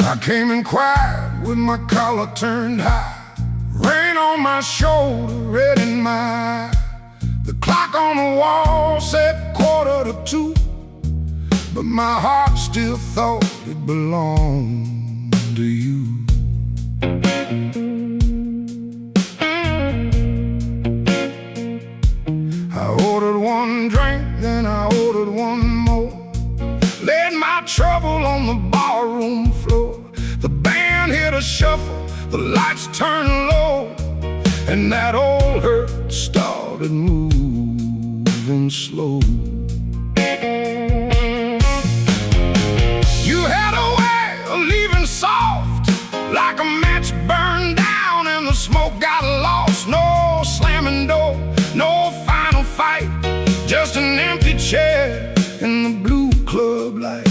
I came in quiet with my collar turned high, rain on my shoulder, red in my eye. The clock on the wall said 1:45, but my heart still thought it belonged to you. I ordered one drink, then I ordered one more, laid my trouble on the barroom floor. The band hit a shuffle, the lights turned low, and that old hurt started moving slow. You had a way of leaving soft, like a match burned down and the smoke got lost. No slamming door, no final fight, just an empty chair in the blue club light.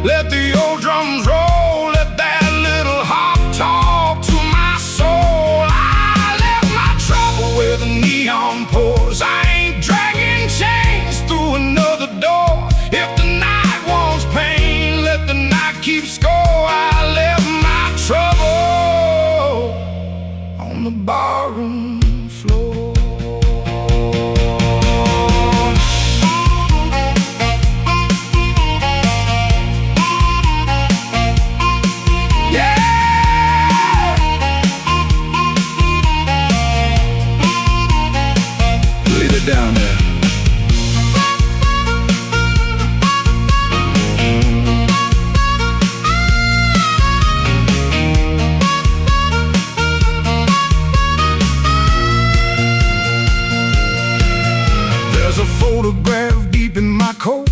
Let the old drums roll, let that little harp talk to my soul. I left my trouble where the neon pours. I ain't dragging chains through another door. If the night wants pain, let the night keep score. I left my trouble on the barroom floor. Down there. There's a photograph deep in my coat,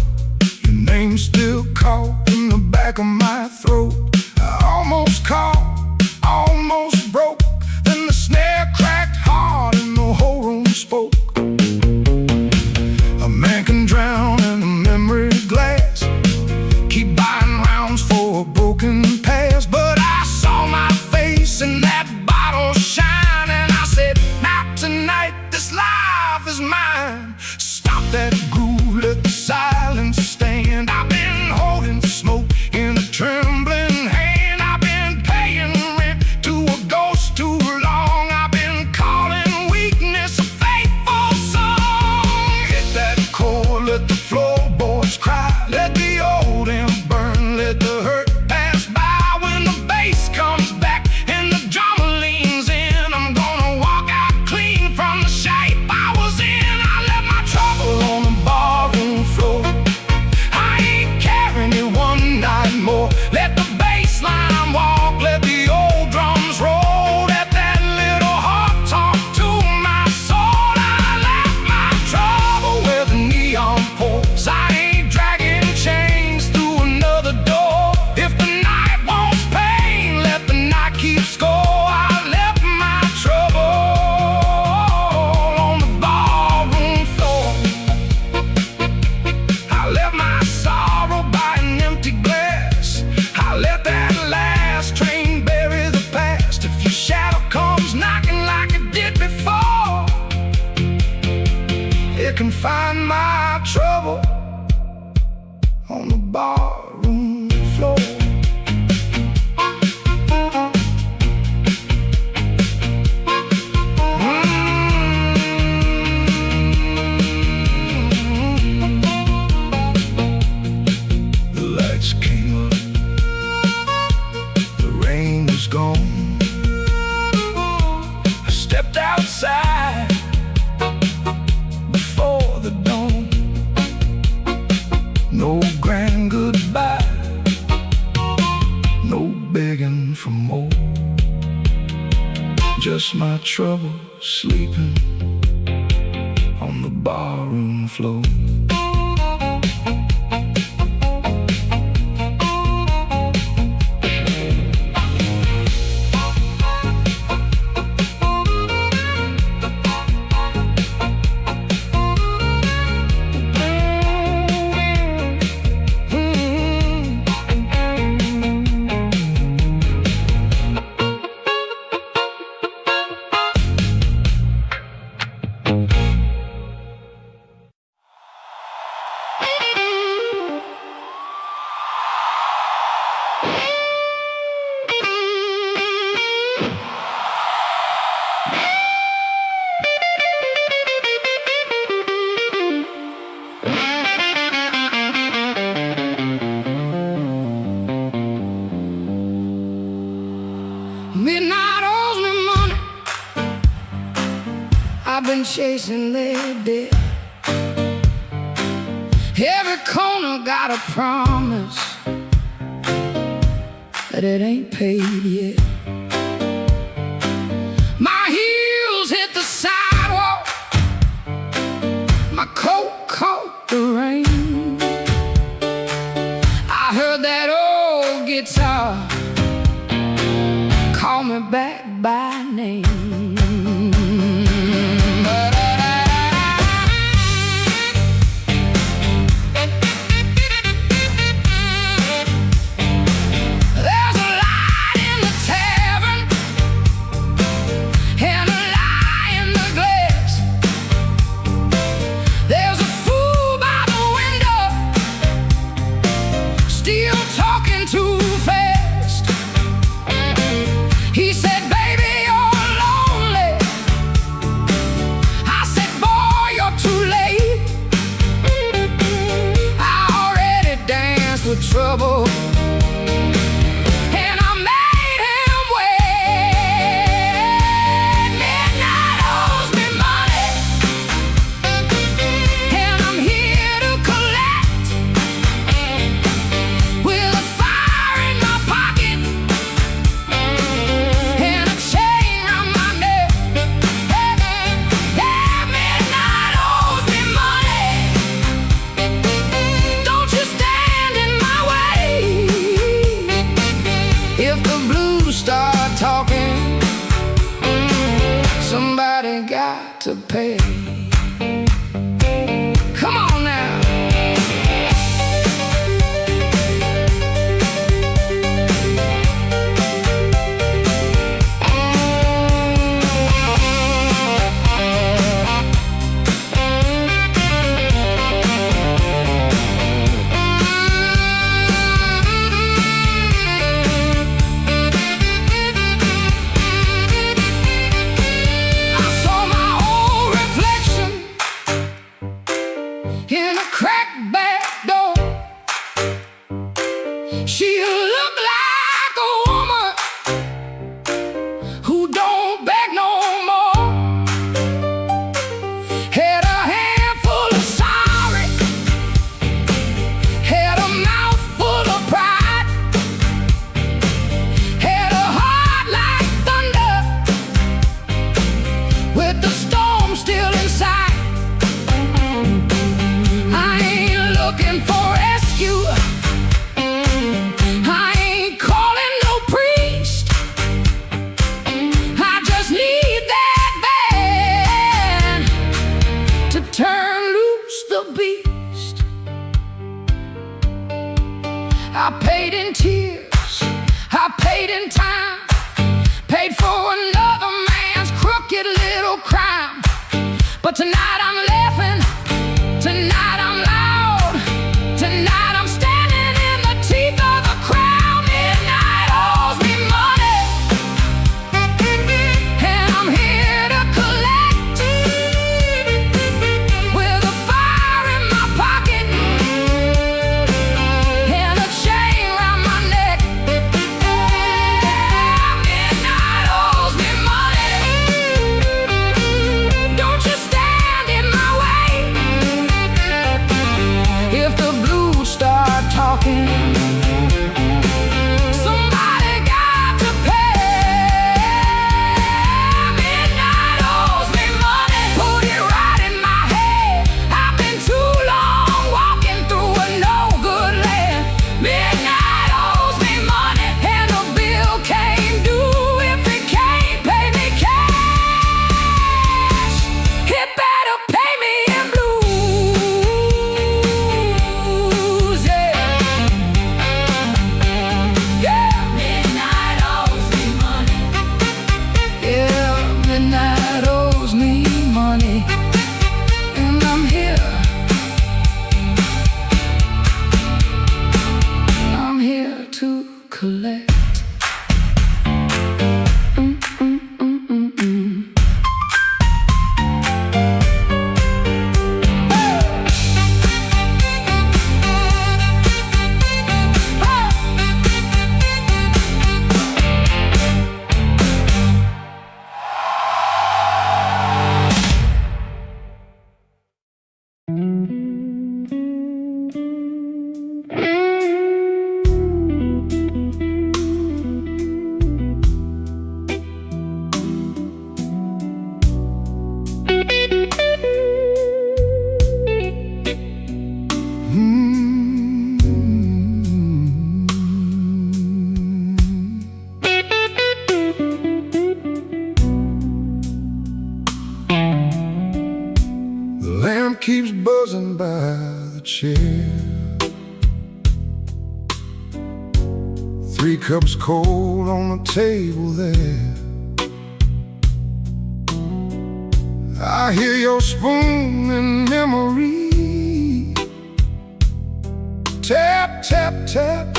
your name still caught in the back of my throat. I almost caught, almost broke, then the snare cracked hard and the whole room spoke. A man can drown in a memory glass, keep buying rounds for a broken past. But I saw my face in that bottle shine, and I said, not tonight, this life is mine. Stop that groove, let the silence stand. I've been holding smoke in a trembling hand. I've been paying rent to a ghost too long. I've been calling weakness a faithful song. Hit that chord, let the floorboards cry, let the old amp burn, let the hurt pass by. When the bass comes back and the drummer leans in, I'm gonna walk out clean from the shape I was in. I left my trouble on the barroom floor. I ain't carrying it one night more. Let the bass line walk, let the old drums roll, let that little heart talk to my soul. I left my trouble where the neon pours. I ain't dragging chains through another door. If the night wants pain, let the night keep score. I left my trouble on the barroom floor. I left my sorrow by an empty glass. I let that last train bury the past. If your shadow comes knocking like it did before, it can find my trouble on the barroom floor. The lights came up, the rain was gone. I stepped outside before the dawn. No grand goodbye, no begging for more. Just my trouble sleeping on the barroom floor. Midnight owes me money. I've been chasing their debt. Every corner got a promise, but it ain't paid yet. My heels hit the sidewalk, my coat caught the rain. I heard that old guitar call me back by name. Too fast. He said, baby, you're lonely. I said, boy, you're too late. I already danced with trouble, and I made him wait. Midnight owes me money, and I'm here to collect with a start talking, somebody got to pay. Come on now. In a cracked back door, she looked like a woman who don't beg no more. Had a handful of sorry, had a mouth full of pride, had a heart like thunder with the storm still inside. Looking for rescue, I ain't calling no priest. I just need that band to turn loose the beast. I paid in tears, I paid in time, paid for another man's crooked little crime. But tonight I'm laughing, tonight I'm loud. Tonight I'm standing in the teeth of the crowd. Midnight owes me money, and I'm here to collect with a fire in my pocket and a chain around my neck. Midnight owes me money. Don't you stand in my buzzing by the chair. 3 cups cold on the table there. I hear your spoon in memory. Tap, tap, tap,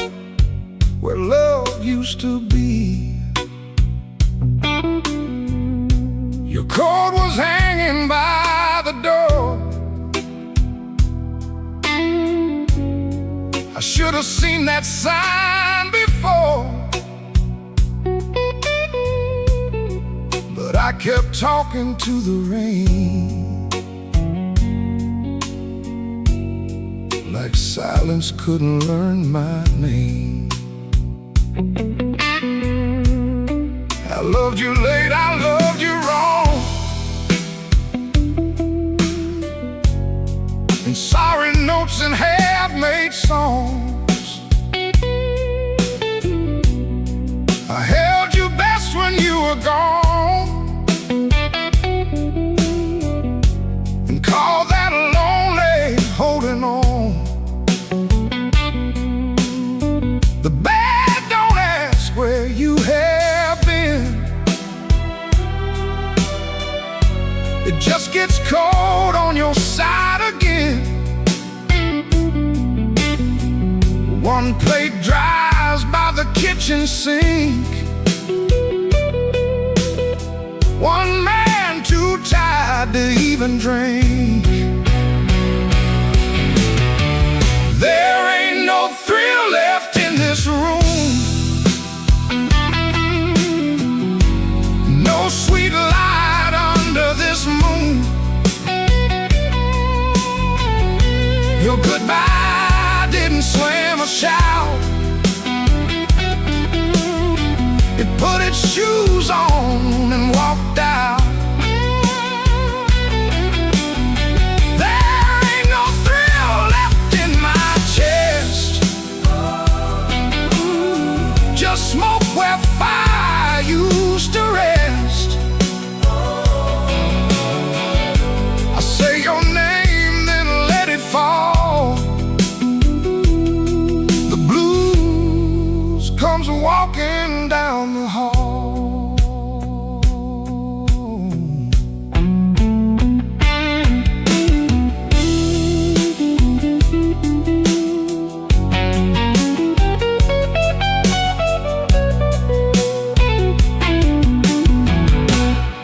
where love used to be. Your coat was hanging by the door. I should have seen that sign before, but I kept talking to the rain, like silence couldn't learn my name. I loved you late, I loved you wrong, and sorry notes and half-made songs. I held you best when you were gone, and called that lonely holding on. The bad don't ask where you have been. It just gets cold on your side again. One plate dries by the kitchen sink. One man too tired to even drink. There ain't no thrill left in this room, no sweet light under this moon. Your goodbye didn't slam a shout. It put its shoes on and walked out. There ain't no thrill left in my chest, just smoke where fire used to rest. I say your name, then let it fall. The blues comes walking down the hall.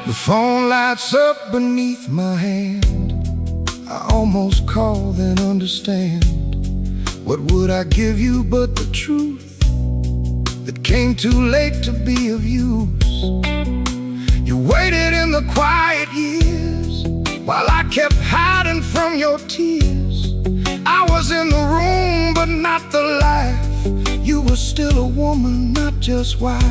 The phone lights up beneath my hand. I almost call, then understand. What would I give you but the truth that came too late to be of use? You waited in the quiet years while I kept hiding from your tears. I was in the room but not the life. You were still a woman, not just wife.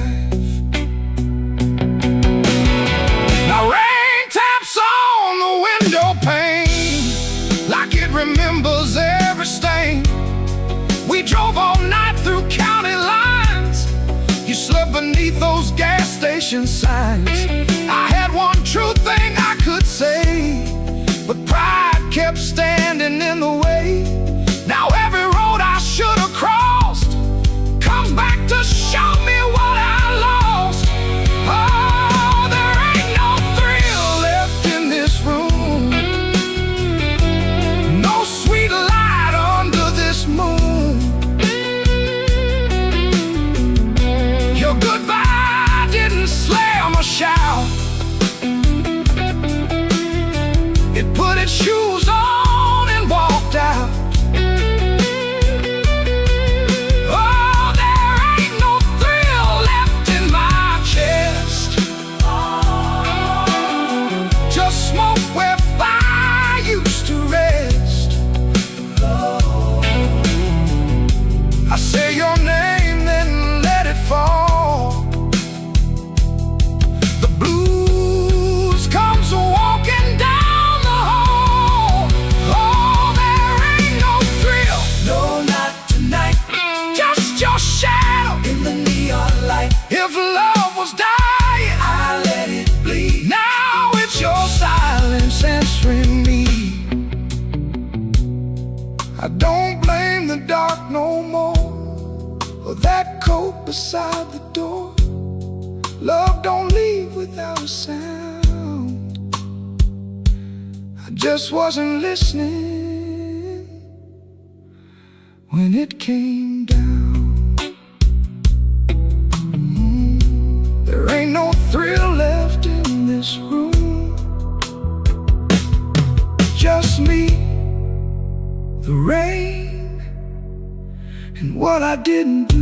Now rain taps on the window pane like it remembers every stain. We drove all night through county lines. You slept beneath those gas station signs. I had one true thing I could say, but pride kept standing in the way. Now every road I should have crossed comes back to show me what I lost. Oh, there ain't no thrill left in this room, no sweet light under this moon. Your goodbye didn't slam a shout. It put its shoes on and walked out. Oh, there ain't no thrill left in my chest, just smoke where fire used to rest. I say your name, then let it fall. The blues comes walking down the hall. Oh, there ain't no thrill, no, not tonight. Just your shadow in the neon light. If love was dying, I let it bleed. Now it's your silence answering me. don't blame the dark no more, or that coat beside the door. Love don't leave without a sound. I just wasn't listening when it came down. There ain't no thrill left in this room. Just me, the rain, and what I didn't do.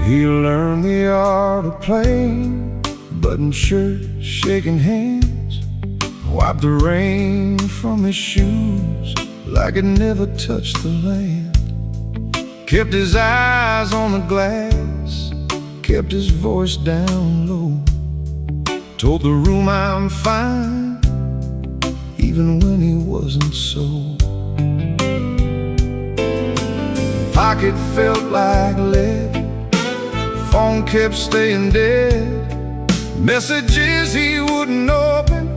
He learned the art of playing, button shirt, shaking hands, wiped the rain from his shoes like it never touched the land. Kept his eyes on the glass, kept his voice down low, told the room I'm fine, even when he wasn't so. Pocket felt like lead, phone kept staying dead, messages he wouldn't open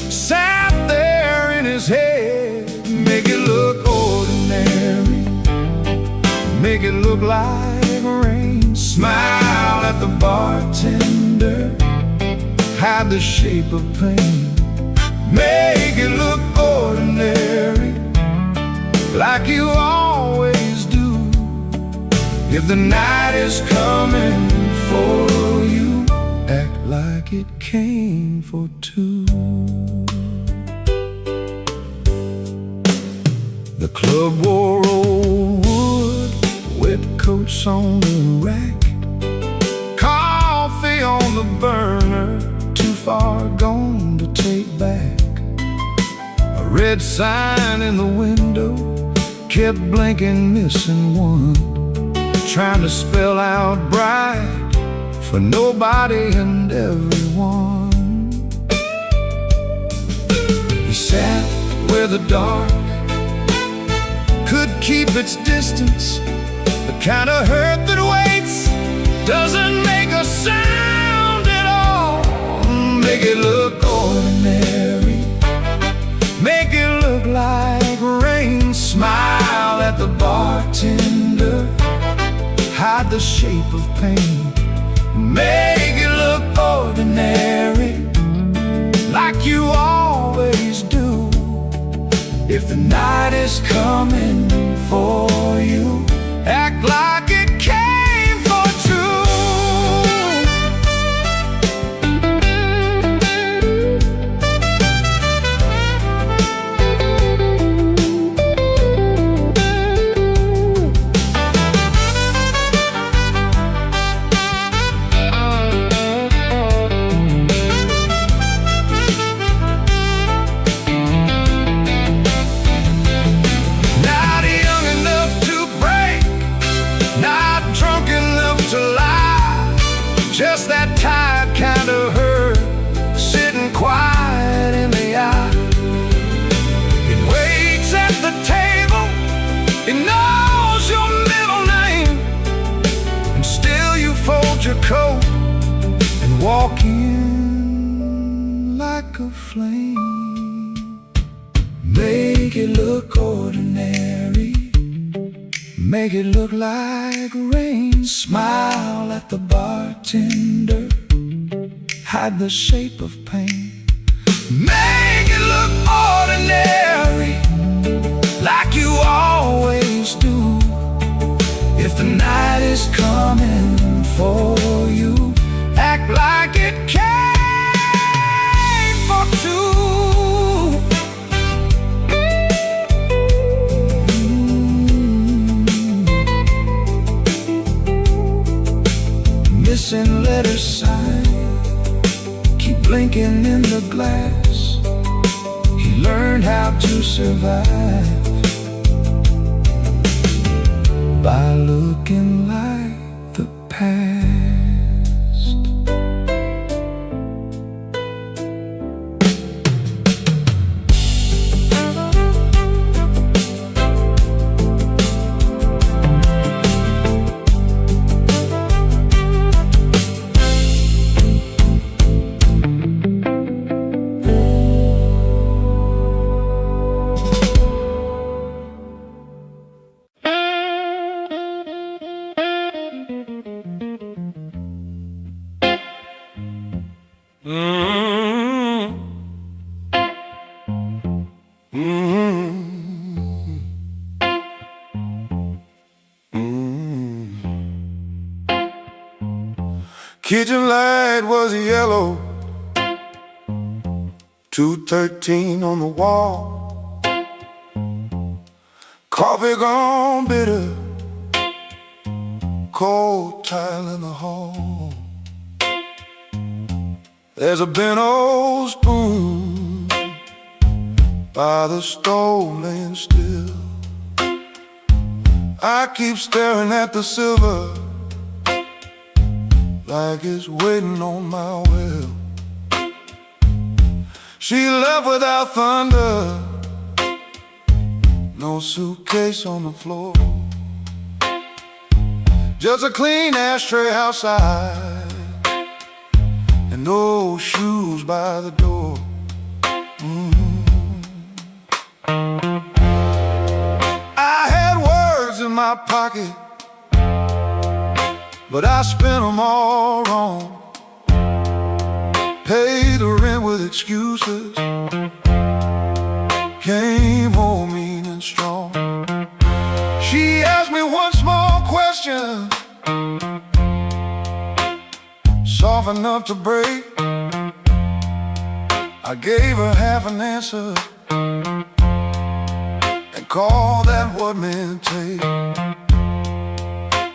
sat there in his head. Make it look ordinary, make it look like rain. Smile at the bartender, hide the shape of pain. Make it look ordinary, like you always do. If the night is coming for you, act like it came for two. The club wore old wood, wet coats on the rack, coffee on the burner, too far gone to take back. A red sign in the window kept blinking, missing one, trying to spell out bright for nobody and everyone. He sat where the dark could keep its distance, the kind of hurt that waits, doesn't make a sound at all. Make it look ordinary, make it look like rain. Smile at the bartender, hide the shape of pain. Make it look ordinary, like you always do. If the night is coming for you, act like it came for two. Just that tired kind of hurt, sitting quiet in the eye. It waits at the table, it knows your middle name, and still you fold your coat and walk in like a flame. Make it look ordinary, make it look like rain. Smile at the bartender, hide the shape of pain. Make it look ordinary, like you always do. If the night is coming for you, act like it came for two. and let her sign. Keep blinking in the glass. He learned how to survive by looking like the past. Kitchen light was yellow, 213 on the wall. Coffee gone bitter, cold tile in the hall. There's a bent old spoon by the stove laying still. I keep staring at the silver like it's waiting on my will. She left without thunder, no suitcase on the floor, just a clean ashtray outside and no shoes by the door. I had words in my pocket, but I spent them all wrong. Paid the rent with excuses, came home mean and strong. She asked me one small question, soft enough to break. I gave her half an answer and called that what men take.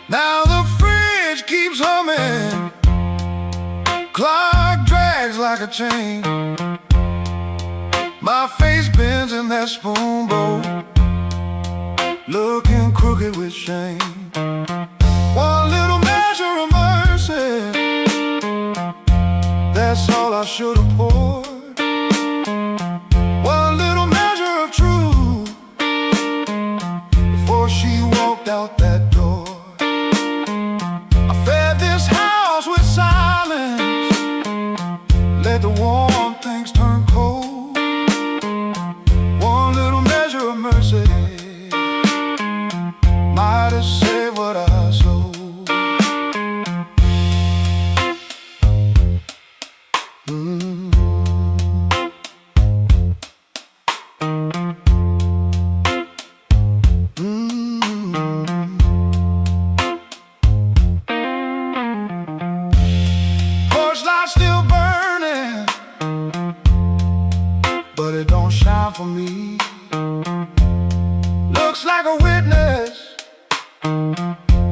Now the fridge keeps humming, clock drags like a chain. My face bends in that spoon bowl, looking crooked with shame. One little measure of mercy, that's all I should have poured. One little measure of truth before she walked out that door. I fed this house with silence, let the warm things turn cold. One little measure of mercy might have saved what I sold. Porch light still burning, but it don't shine for me. Looks like a witness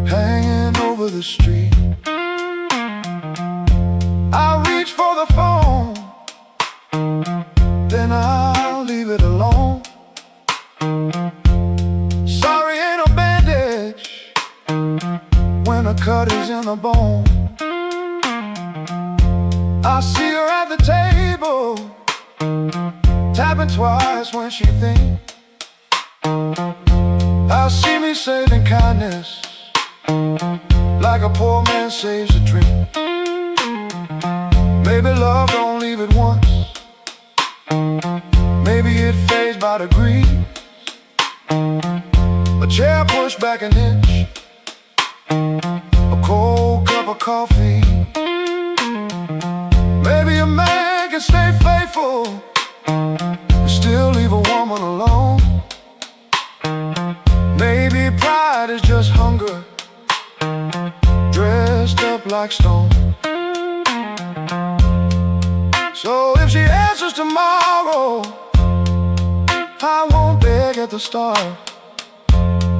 hanging over the street. I reach for the phone, then I'll leave it alone. Sorry, ain't no bandage when a cut is in the bone. I see her at the table, tapping twice when she thinks. I see me saving kindness like a poor man saves a drink. Maybe love don't leave it once, maybe it fades by degrees. A chair pushed back an inch, a cold cup of coffee. Maybe a man can stay faithful and still leave a woman alone. Maybe pride is just hunger dressed up like stone. So if she answers tomorrow, I won't beg at the start.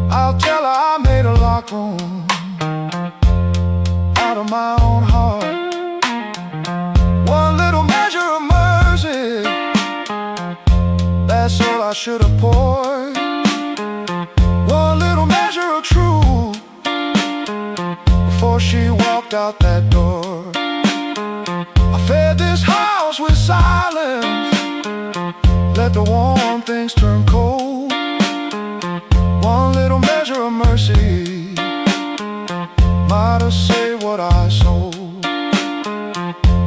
I'll tell her I made a locker room out of my own heart. before she walked out that door. I fed this house with silence, let the warm things turn cold. One little measure of mercy might have saved what I sold.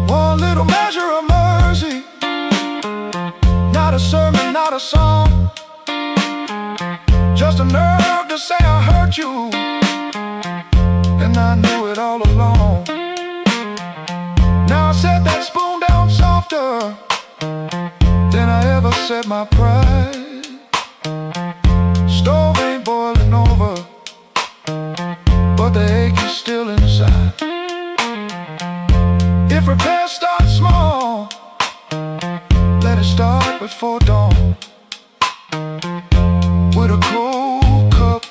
One little measure of mercy, not a sermon, not a song, just a nerve to say I hurt you, and I knew it all along. Now I set that spoon down softer than I ever set my pride. Stove ain't boiling over, but the ache is still inside. If repairs start small, let it start before dawn. With a cold cup,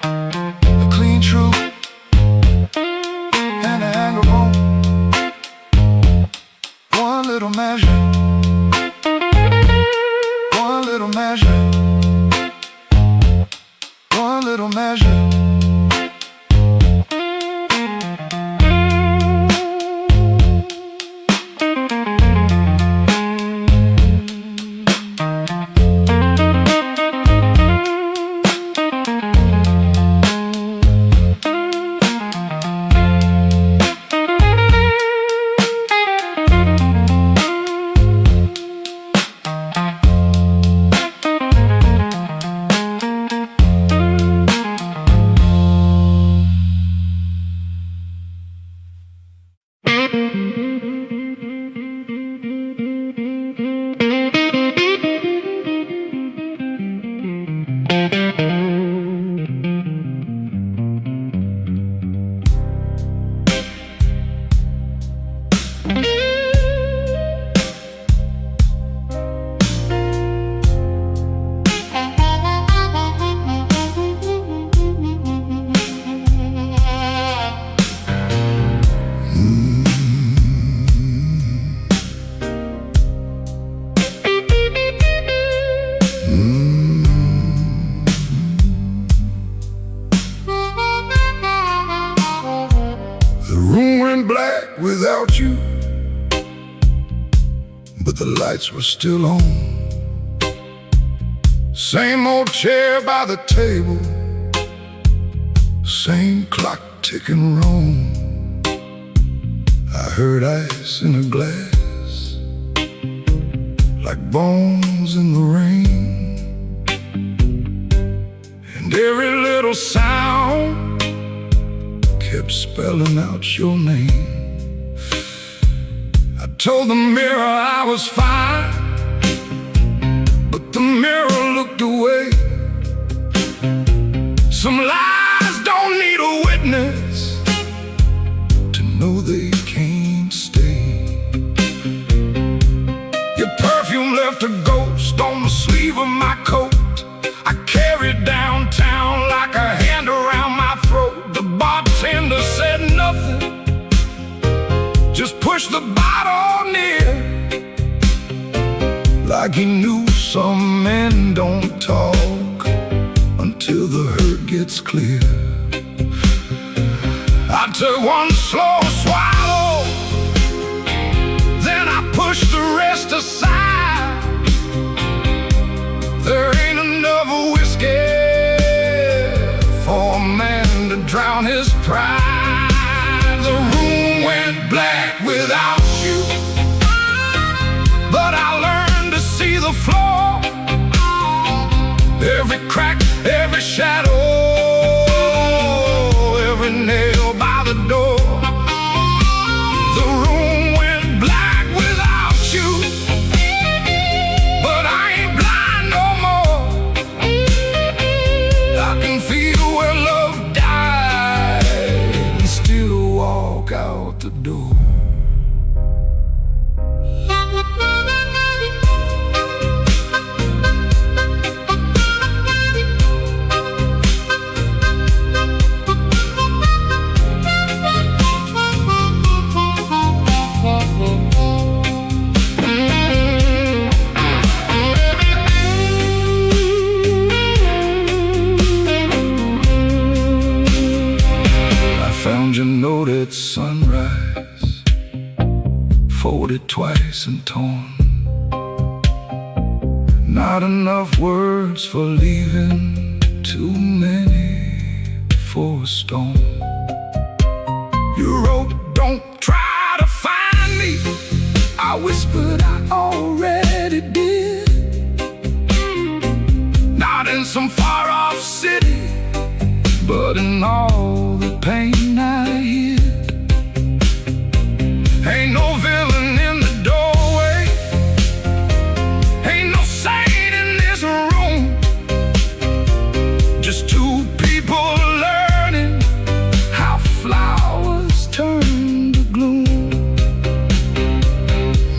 a clean truth, and a hanger bone. One little measure, one little measure, one little measure. Without you, but the lights were still on. Same old chair by the table, same clock ticking wrong. I heard ice in a glass, like bones in the rain, and every little sound kept spelling out your name. I told the mirror I was fine, but the mirror looked away. Some lies don't need a witness to know they can't stay. Your perfume left a ghost on the sleeve of my coat. I carried downtown like a hand around my throat. The bartender said nothing, just push the bottle near, like he knew some men don't talk until the hurt gets clear. I took one slow swallow, then I pushed the rest aside. There ain't enough whiskey for a man to drown his pride. The room went black without you, but I learned to see the floor, every crack, every shadow, every nail by the door. The room went black without you, but I ain't blind no more. I can feel where love died and still walk out the door. Found your noted sunrise, folded twice and torn. Not enough words for leaving, too many for a storm. You wrote, "Don't try to find me." I whispered, "I already did." Not in some far-off city, but in all the pain I hid. Ain't no villain in the doorway, ain't no saint in this room. Just two people learning how flowers turn to gloom.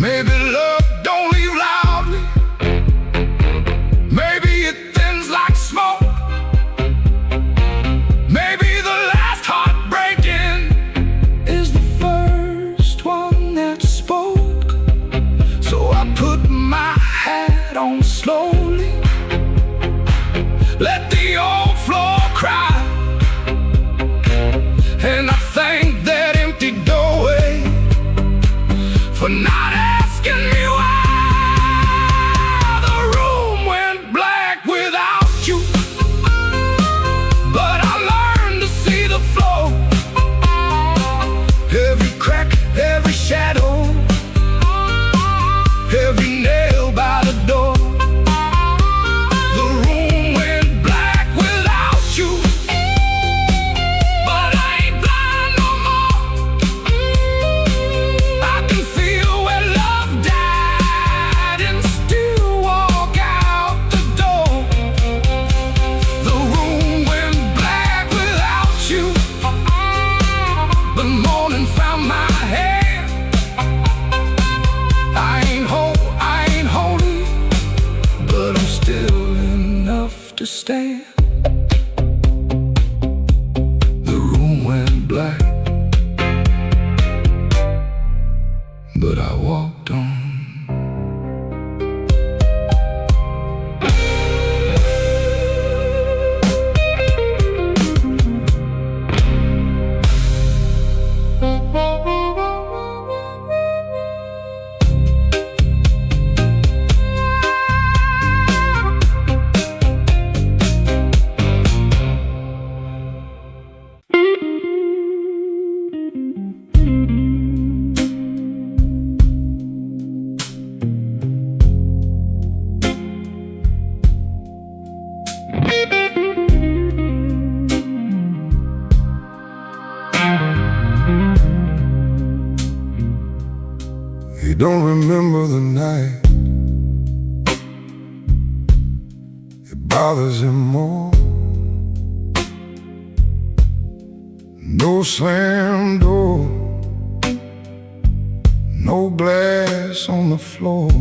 Maybe love don't leave loudly, maybe it thins like smoke. Maybe the last heartbreaking is the first one that spoke. So I put my hat on slowly, let the old floor cry, and I thank that empty doorway for not asking me why. The room went black without you, but I learned to see the flow. Every crack, every shadow, every nail by the door. The room went black without you, but I ain't blind no more. I can feel where love died and still walk out the door. The room went black without you. The morning found my hand. I ain't holy, but I'm still enough to stand. The room went black, but I walked on. He don't remember the night, it bothers him more. No slam door, no glass on the floor.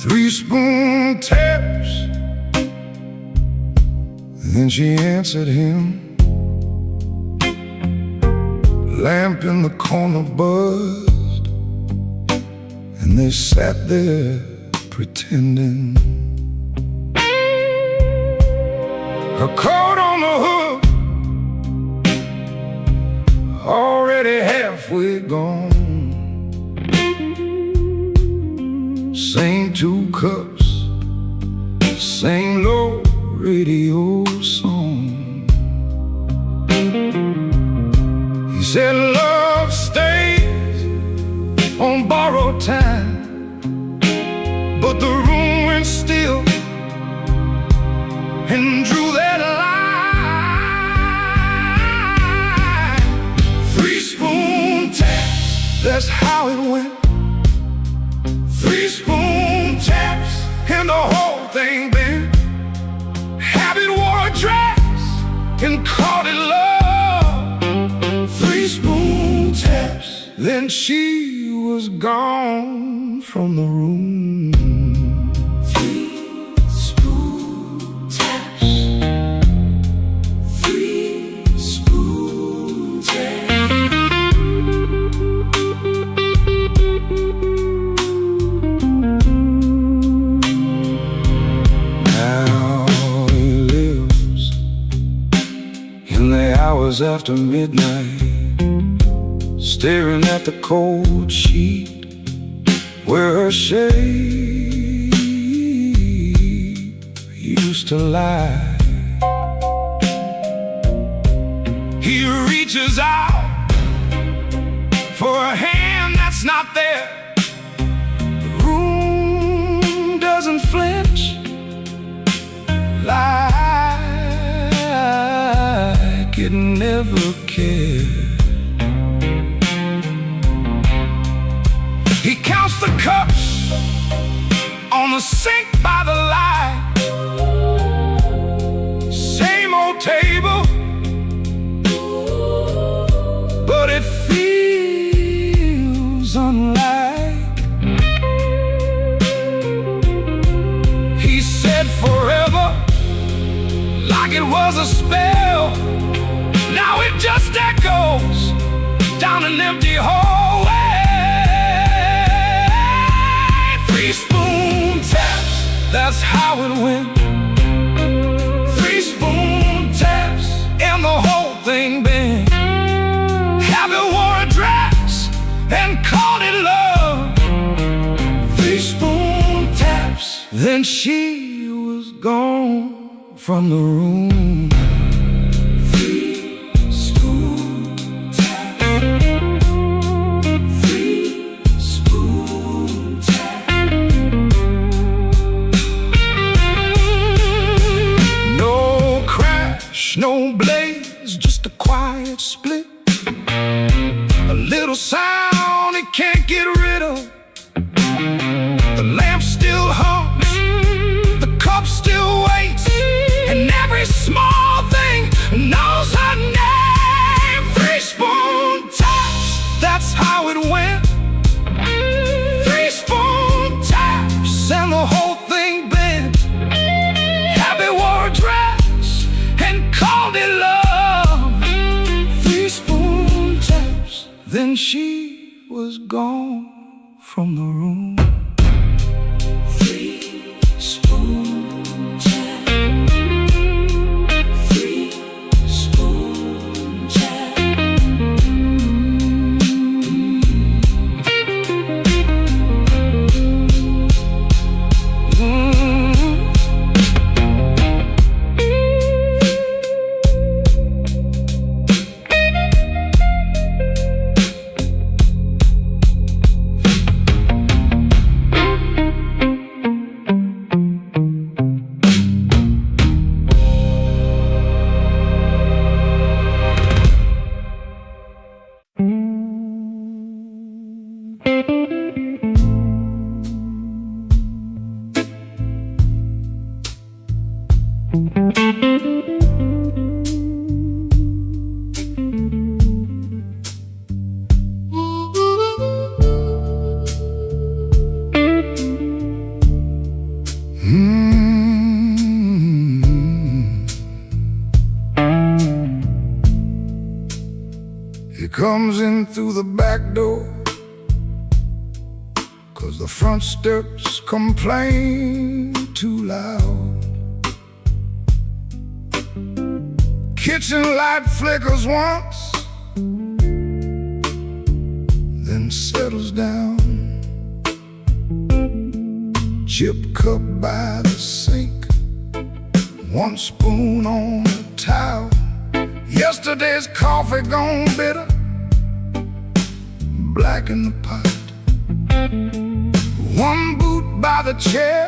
3-spoon taps, then she answered him. Lamp in the corner buzzed, and they sat there pretending. Her coat on the hook, already halfway gone. Same 2 cups, same low radio song. He said love stays on borrowed time, but the room went still and drew that line. 3-spoon taps, that's how it went. 3-spoon taps and the whole thing bent. Habit wore a dress and called it love. 3-spoon taps, then she was gone from the room. 3-spoon taps, 3-spoon taps. Now he lives in the hours after midnight, staring at the cold sheet where her shape used to lie. He reaches out for a hand that's not there. The room doesn't flinch like it never cared. He counts the cups on the sink by the light. Same old table, but it feels unlike. He said forever, like it was a spell. Now it just echoes down an empty hallway. 3 spoon taps, that's how it went. 3 spoon taps, and the whole thing bent. Habit wore a dress and called it love. 3 spoon taps, then she was gone from the room. 3 spoon taps. 3 spoon taps. No crash, no blaze, just a quiet split. A little sound it can't get rid of. The lamp still hums, the cup still waits, and every small thing knows her name. 3 spoon taps, that's how it went. 3 spoon taps, and the whole thing bent. Habit wore a dress and called it love. 3 spoon taps, then she was gone from the room. 3 spoon taps. 3 spoon taps. He comes in through the back door, 'cause the front steps complain too loud. Kitchen light flickers once, then settles down. Chip cup by the sink, 1 spoon on the towel. Yesterday's coffee gone bitter, black in the pot. 1 boot by the chair,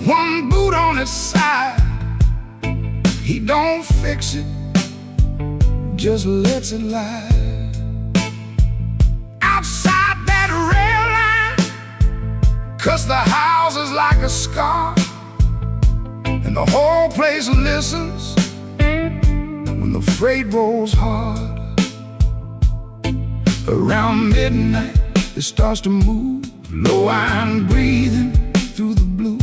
1 boot on his side. He don't fix it, just lets it lie. Outside that rail line, 'cause the house is like a scar, and the whole place listens when the freight rolls hard. Around midnight it starts to move, low iron breathing through the blue.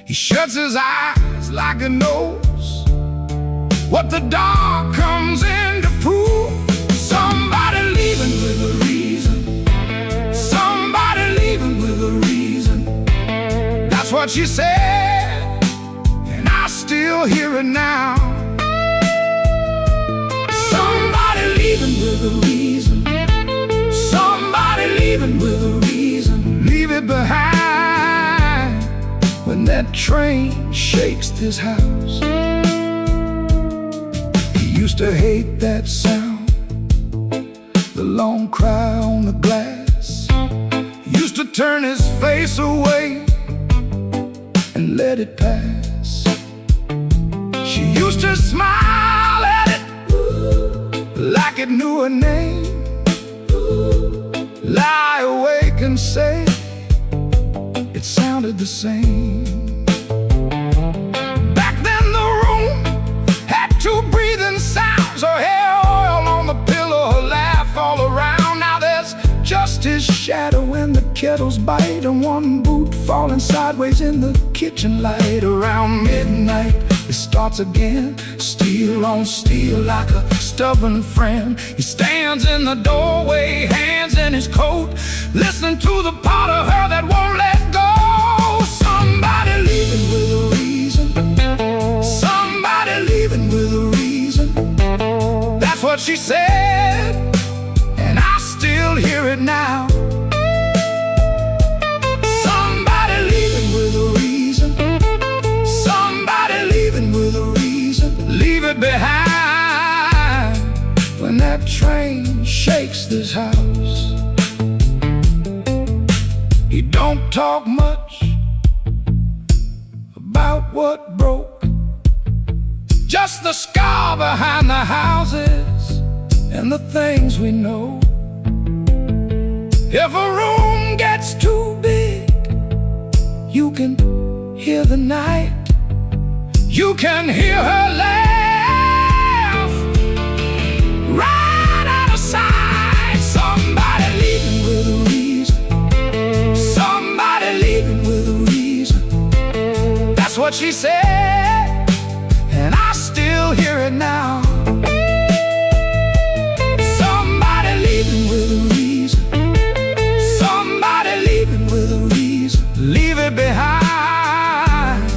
He shuts his eyes like he knows what the dark comes in to prove. Somebody leaving with a reason, somebody leaving with a reason. That's what she said, and I still hear it now. that train shakes this house. He used to hate that sound, the long cry on the glass. He used to turn his face away and let it pass. She used to smile at it like it knew her name, lie awake and say it sounded the same. Back then the room had two breathing sounds, her hair oil on the pillow, her laugh all around. Now there's just his shadow when the kettles bite, and one boot falling sideways in the kitchen light. Around midnight it starts again, steel on steel like a stubborn friend. He stands in the doorway, hands in his coat, listening to the part of her that won't let go. Somebody leaving with a reason, somebody leaving with a reason. That's what she said, and I still hear it now. Somebody leaving with a reason, somebody leaving with a reason. Leave it behind when that train shakes this house. He don't talk much about what broke, just the scar behind the houses and the things we know. If a room gets too big, you can hear the night, you can hear her laugh right out of sight. Somebody leaving with a reason, somebody leaving with a reason. That's what she said, and I still hear it now. Somebody leaving with a reason, somebody leaving with a reason. Leave it behind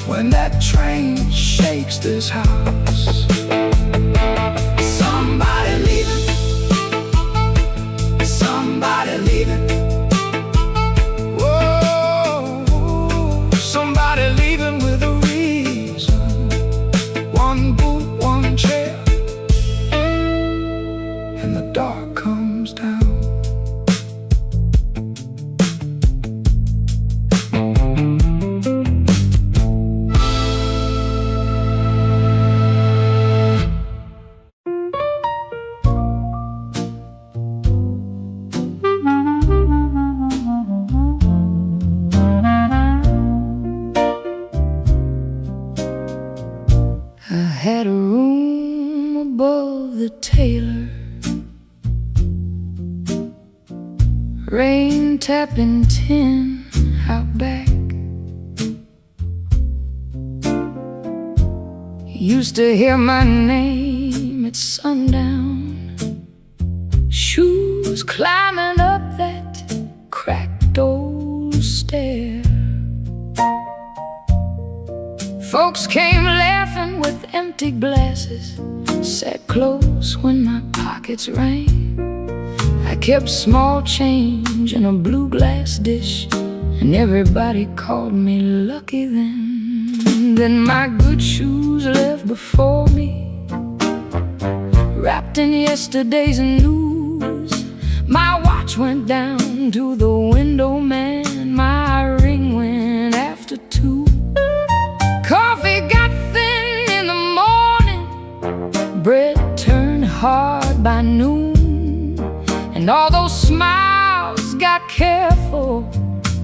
when that train shakes this house. Somebody leaving, somebody leaving. Whoa, somebody leaving with a reason. One boot, one chair, and the dark comes down. I had a room above the tailor, rain tapping tin out back. Used to hear my name at sundown, shoes climbing up that cracked old stair. Folks came laughing with empty glasses, sat close when my pockets rang. I kept small change in a blue glass dish, and everybody called me lucky then. Then my good shoes left before me, wrapped in yesterday's news. My watch went down to the window man, my ring went after 2. Coffee got thin in the morning, bread turned hard by noon, and all those smiles got careful,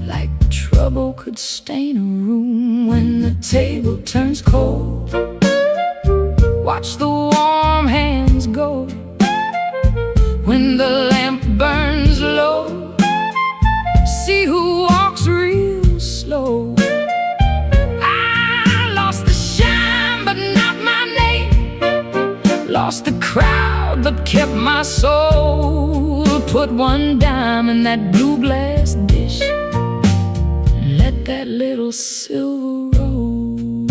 like trouble could stain a room. When the table turns cold, watch the warm hands go. When the lamp burns low, see who walks real slow. Lost the crowd but kept my soul. Put one dime in that blue glass dish and let that little silver roll.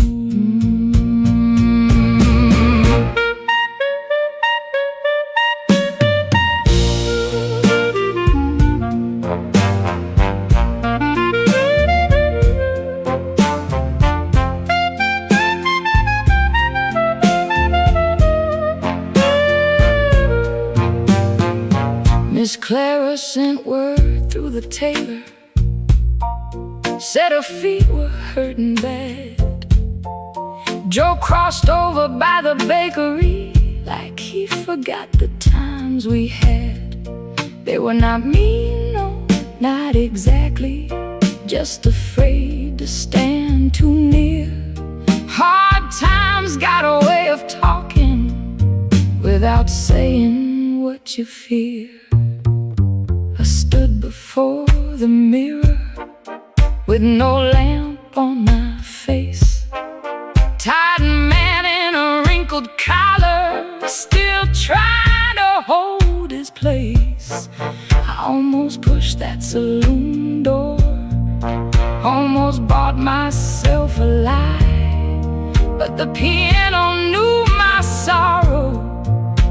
Miss Clara sent word through the tailor, said her feet were hurting bad. Joe crossed over by the bakery like he forgot the times we had. They were not mean, no, not exactly, just afraid to stand too near. Hard times got a way of talking without saying what you fear. I stood before the mirror with no lamp on my face, tired man in a wrinkled collar, still trying to hold his place. I almost pushed that saloon door, almost bought myself a lie, but the piano knew my sorrow,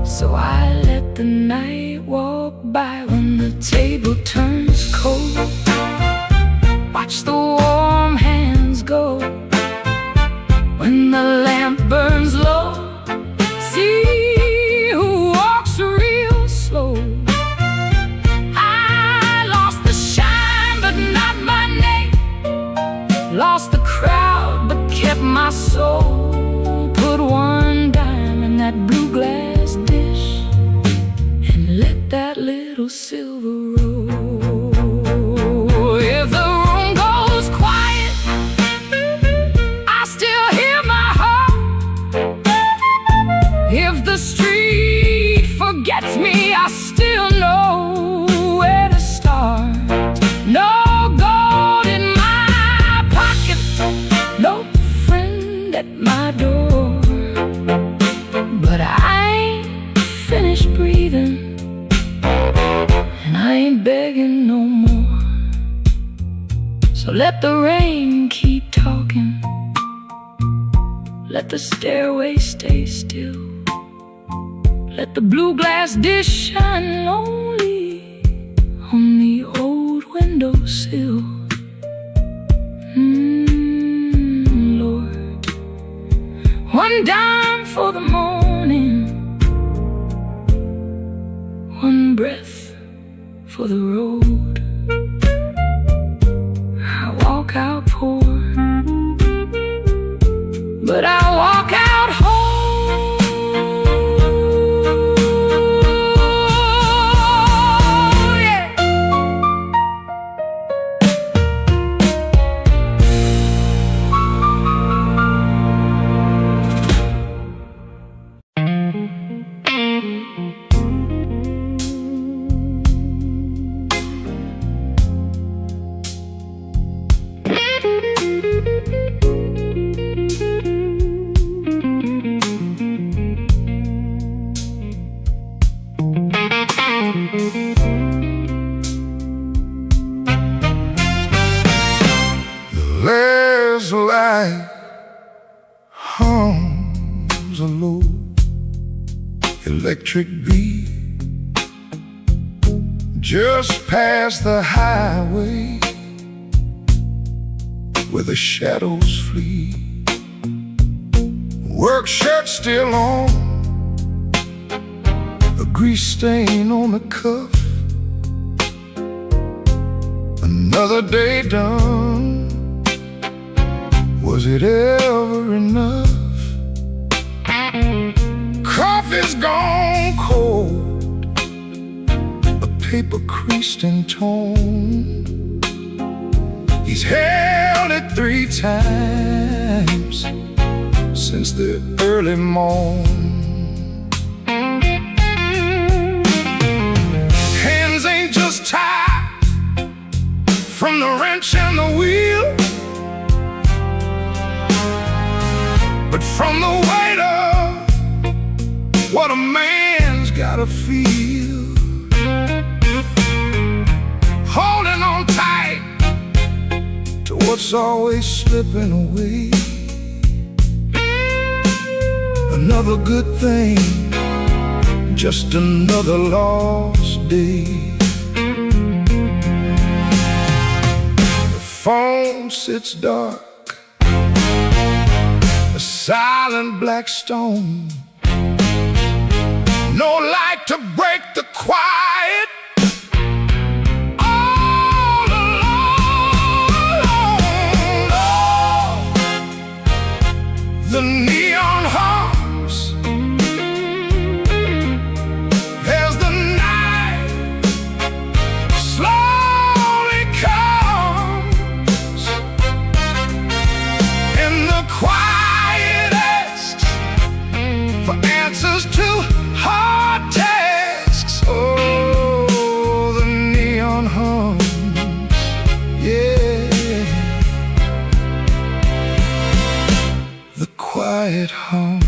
so I let the night walk by. When the table turns cold, watch the warm hands go. When the lamp burns low, see who walks real slow. I lost the shine but not my name, lost the crowd but kept my soul. Put one dime in that blue glass dish and let that little silver roll. If the room goes quiet, I still hear my heart. If the street forgets me, I still know where to start. No gold in my pocket, no friend at my door, but I ain't finished breathing, and I ain't begging no more. So let the rain keep talking, let the stairway stay still, let the blue glass dish shine lonely on the old windowsill. Lord, one dime for the morning, one breath for the road. I walk out poor, but I walk out whole. There's light hums a low electric beat just past the highway where the shadows flee. Work shirt still on, a grease stain on the cuff. Another day done. Was it ever enough? Coffee's gone cold, a paper creased and torn. He's held it 3 times since the early morn. Hands ain't just tied from the wrench and the wheel, but from the weight of what a man's gotta feel. Holding on tight to what's always slipping away. Another good thing, just another lost day. The phone sits dark, silent black stone. No light to break the quiet, to hard tasks. Oh, the neon hums, yeah, the quiet hums.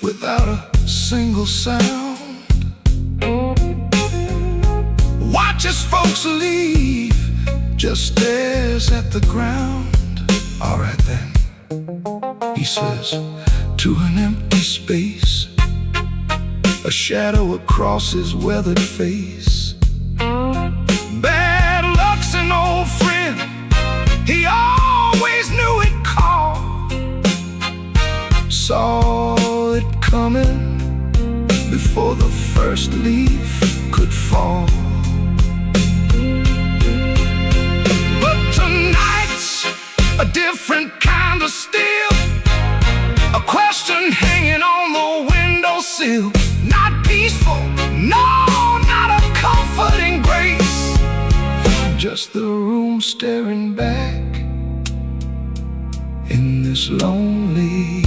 Without a single sound, watches folks leave, just stares at the ground. All right then, he says to an empty space, a shadow across his weathered face. Bad luck's an old friend, he always knew it called. Saw it coming before the first leaf could fall. But tonight's a different kind of still, a question hanging on the windowsill. Not peaceful, no, not a comforting grace, just the room staring back in this lonely.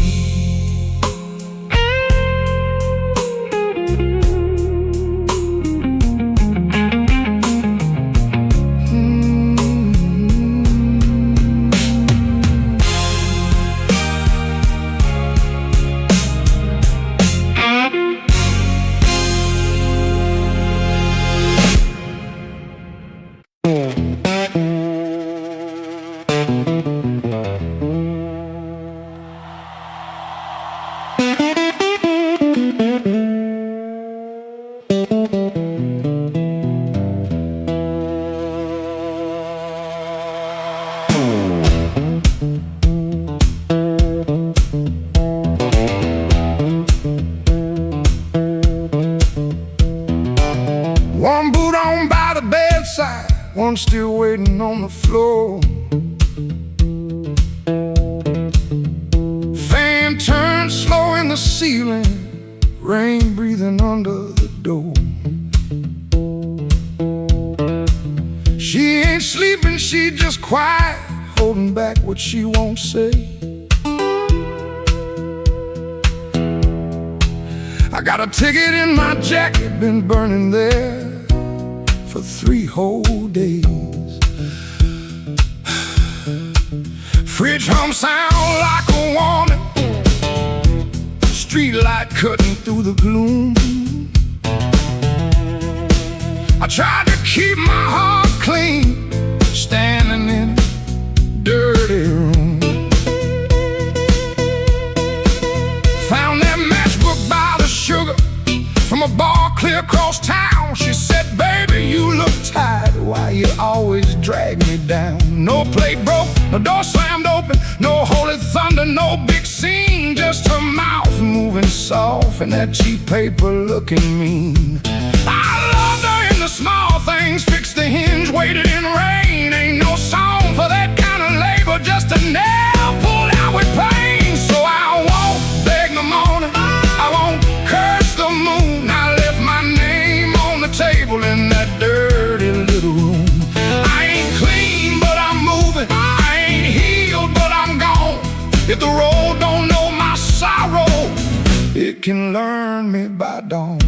One boot on by the bedside, one still waiting on the floor. Fan turned slow in the ceiling, rain breathing under the door. She ain't sleeping, she just quiet, holding back what she won't say. I got a ticket in my jacket, been burning there for 3 whole days. Fridge hum sound like a warning, street light cutting through the gloom. I tried to keep my heart clean, standing in a dirty room. Found that matchbook by the sugar from a bar clear across town. She said, baby, you look tired, why you always drag me down? No plate broke, no door slammed open, no holy thunder, no big scene, just her mouth moving soft and that cheap paper looking mean. I loved her in the small things, fixed the hinge, waited in rain. Ain't no song for that kind of labor, just a nail pulled out with pain. So I won't beg the morning, I won't curse the moon. I left my name on the table in that dirty little room. I ain't clean, but I'm moving. I ain't healed, but I'm gone. If the road don't know my sorrow, it can learn me by dawn.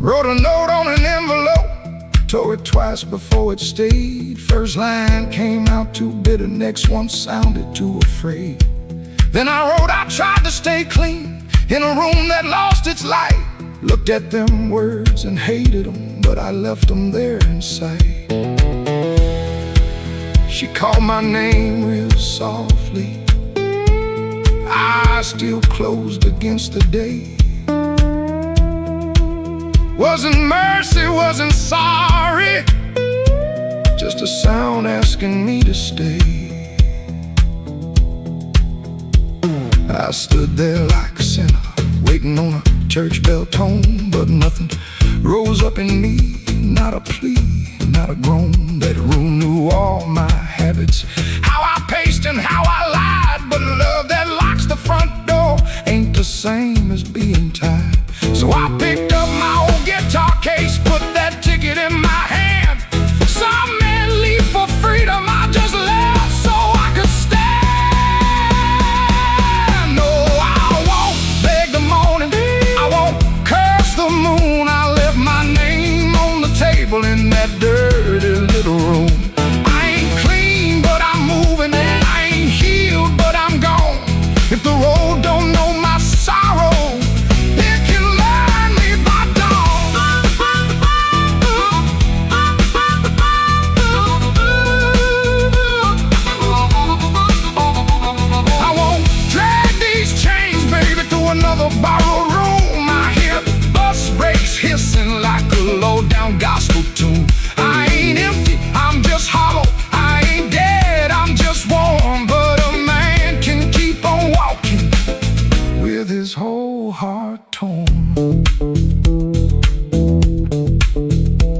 Wrote a note on an envelope, tore it twice before it stayed. First line came out too bitter, next one sounded too afraid. Then I wrote, I tried to stay clean in a room that lost its light. Looked at them words and hated them, but I left them there in sight. She called my name real softly, eyes still closed against the day. Wasn't mercy, wasn't sorry, just a sound asking me to stay. I stood there like a sinner, waiting on a church bell tone, but nothing rose up in me, not a plea, not a groan. That room knew all my habits, how I paced and how I lied, but love that locks the front door ain't the same as being tied. So I picked up my old guitar case, put that ticket in my hand. Some men leave for freedom, I just left so I could stand. No, I won't beg the morning, I won't curse the moon. I left my name on the table in that dirty little room. I ain't clean, but I'm moving, I ain't healed, but I'm gone. If the road don't know my sorrow, it can learn me by dawn. I won't drag these chains, baby, through another borrowed room. I hear bus brakes hissing like a low-down gospel tune. I ain't empty, I'm just hollow. I ain't dead, I'm just warm. But a man can keep on walking with his whole heart torn.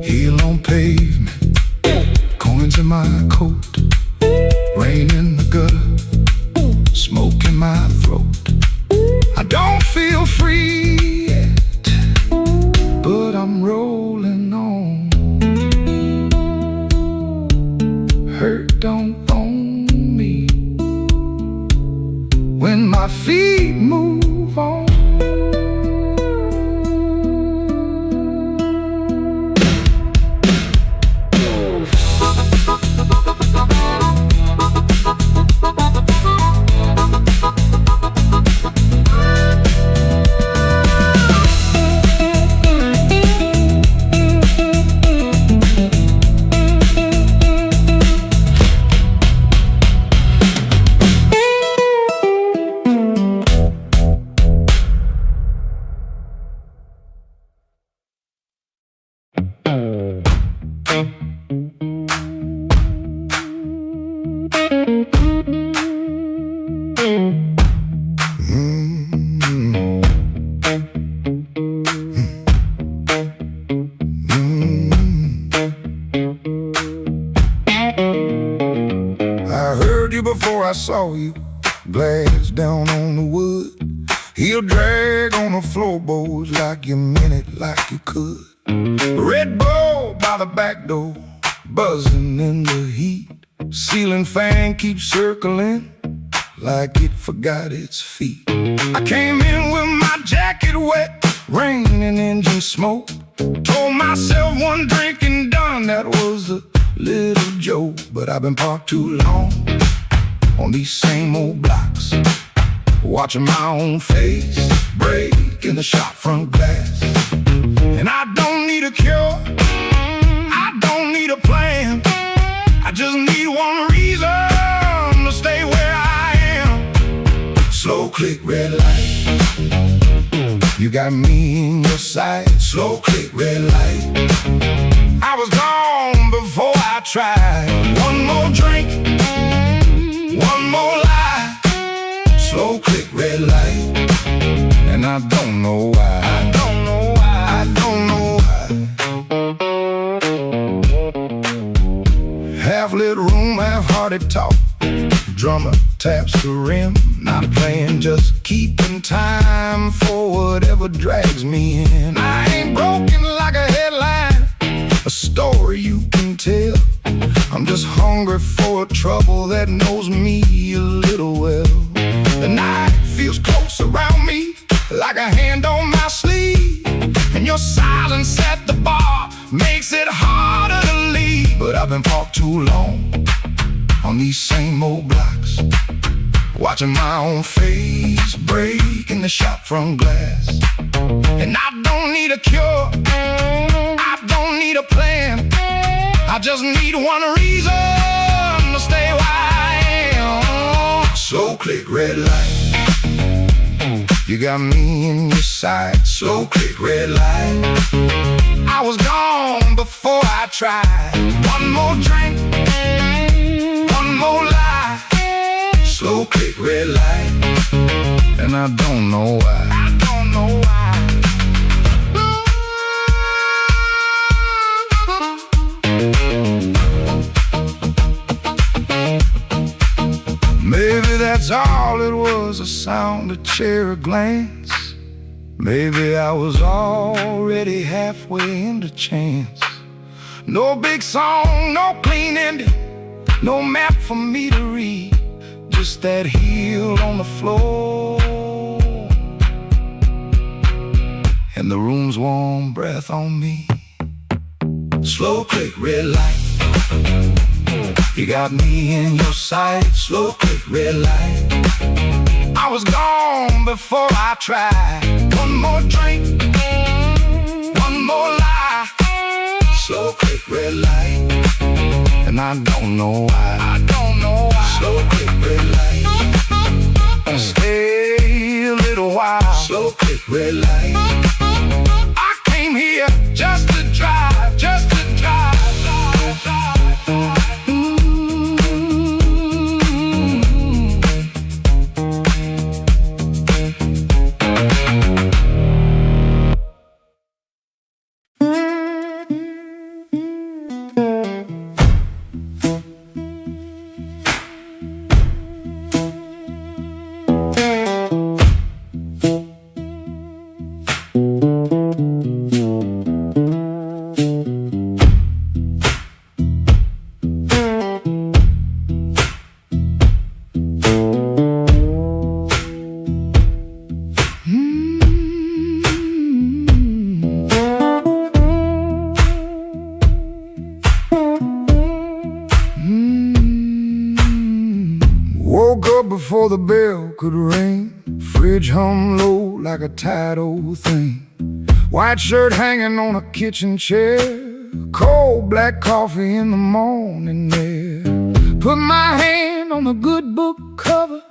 Heel on pavement, coins in my coat, rain in the gutter, smoke in my throat. I don't feel free yet, but I'm rolling on. Hurt don't own me when my feet move on. I heard you before I saw you, glass down on the wood. Heel drag on the floorboards like you meant it, like you could. Red Bull by the back door, buzzing in the heat. Ceiling fan keeps circling like it forgot its feet. I came in with my jacket wet, rain and engine smoke. Told myself one drink and done, that was a little joke. But I've been parked too long on these same old blocks, watching my own face break in the shop front glass. And I don't need a cure, I don't need a plan, I just need one reason to stay where I am. Slow click, red light, you got me in your sight. Slow click, red light, I was gone before I tried. One more drink, one more lie. Slow click, red light, and I don't know why. I don't know why. I don't know why. Half lit room, half-hearted talk. Drummer taps the rim, not playing, just keeping time for whatever drags me in. I ain't broken like a headline, a story you can tell. I'm just hungry for a trouble that knows me a little well. The night feels close around me, like a hand on my sleeve, and your silence at the bar makes it harder to leave. But I've been parked too long on these same old blocks, watching my own face break in the shop front glass. And I don't need need a cure, I don't need a plan. I just need one reason to stay where I am. Slow click, red light. You got me in your sight. Slow click, red light. I was gone before I tried. One more drink, one more lie. Slow click, red light. And I don't know why. I don't know why. Maybe that's all it was, a sound, a chair, a glance. Maybe I was already halfway into chance. No big song, no clean ending, no map for me to read. Just that heel on the floor and the room's warm breath on me. Slow click, red light. You got me in your sight. Slow click, red light. I was gone before I tried. One more drink, one more lie. Slow click, red light. And I don't know why. I don't know why. Slow click, red light. Stay a little while. Slow click, red light. I came here just to drive, just to drive. Woke up before the bell could ring. Fridge hum low like a tired old thing. White shirt hanging on a kitchen chair. Cold black coffee in the morning air. Put my hand on the good book cover.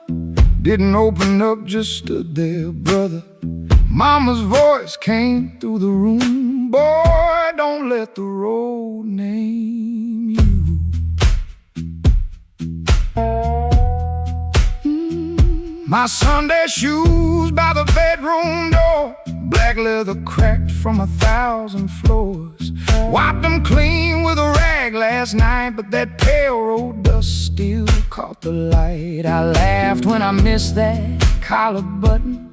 Didn't open up, just stood there, brother. Mama's voice came through the room. Boy, don't let the road name you. My Sunday shoes by the bedroom door. Black leather cracked from 1,000 floors. Wiped them clean with a rag last night, but that pale road dust still caught the light. I laughed when I missed that collar button.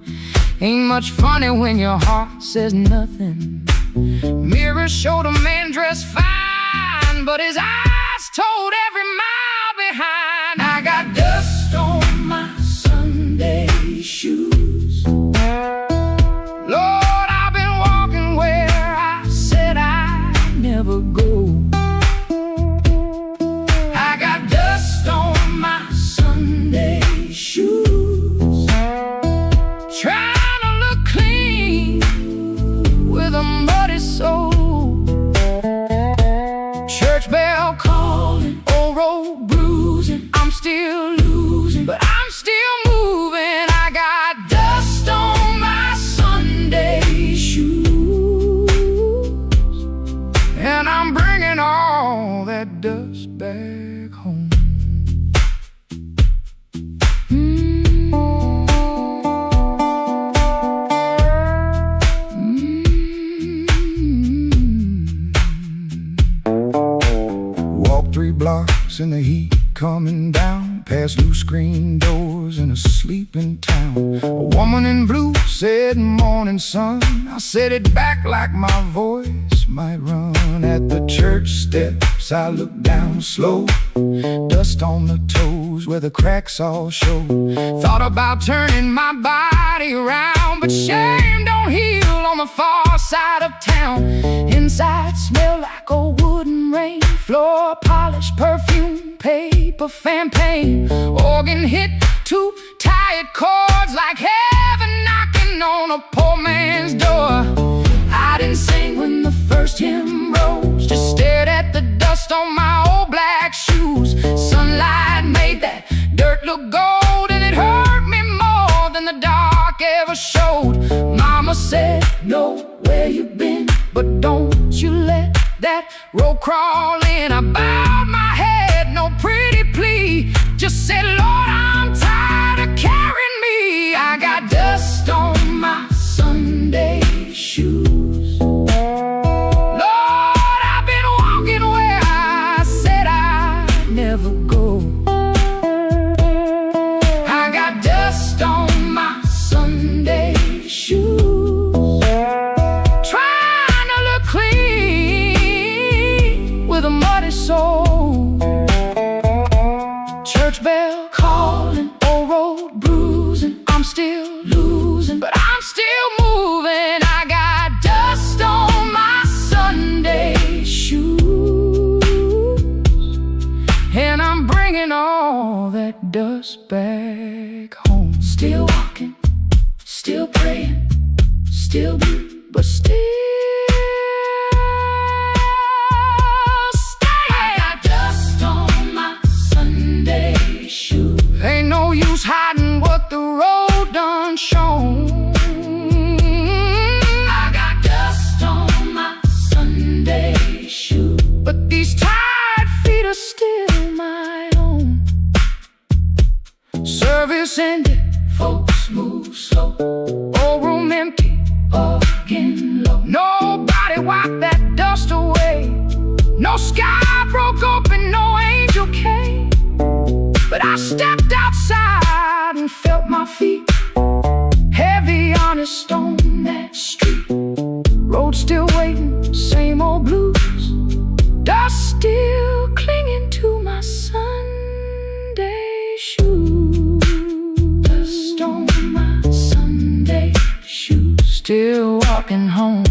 Ain't much funny when your heart says nothing. Mirror showed a man dressed fine, but his eyes told every mile behind. I got dust on my Sunday shoes. Lord, I've been walking where I said I'd never go. I got dust on my Sunday shoes. Trying to look clean with a muddy soul. Church bell calling, old road bruising. I'm still losing, but I'm still moving. I got dust on my Sunday shoes, and I'm bringing all that dust back home. Walk 3 blocks in the heat coming down, past loose screen doors in a sleeping town. A woman in blue said, "Morning, sun." I said it back like my voice might run. At the church steps I looked down slow, dust on the toes where the cracks all show. Thought about turning my body around, but shame don't heal on the far side of town. Inside smell like a wooden rain, floor polish, perfume, paper, fan paint. Organ hit 2 tired chords like heaven knocking on a poor man's door. I but don't you let that road crawl in. I bowed my head, no pretty plea, just said, Lord, I'm tired of carrying me. I got dust on my Sunday shoes. Lord, I've been walking where I said I'd never go. I got dust on my Sunday shoes, trying to look clean with a muddy soul. Church bell calling, old road bruising. I'm still losing, but I'm still moving. I got dust on my Sunday shoes, and I'm bringing all that dust back home. Still walking, still praying, still blue, but still staying. I got dust on my Sunday shoes. Ain't no use hiding what the road done shown. I got dust on my Sunday shoes, but these tired feet are still my own. Service ended, folks move slow. Old room empty, organ low. Nobody wiped that dust away. No sky broke open, no angel came. But I stepped outside and felt my feet heavy on a stone that street. Road still waiting, same old blues. Dust still clinging to my Sunday shoes. Dust on my Sunday shoes. Still walking home.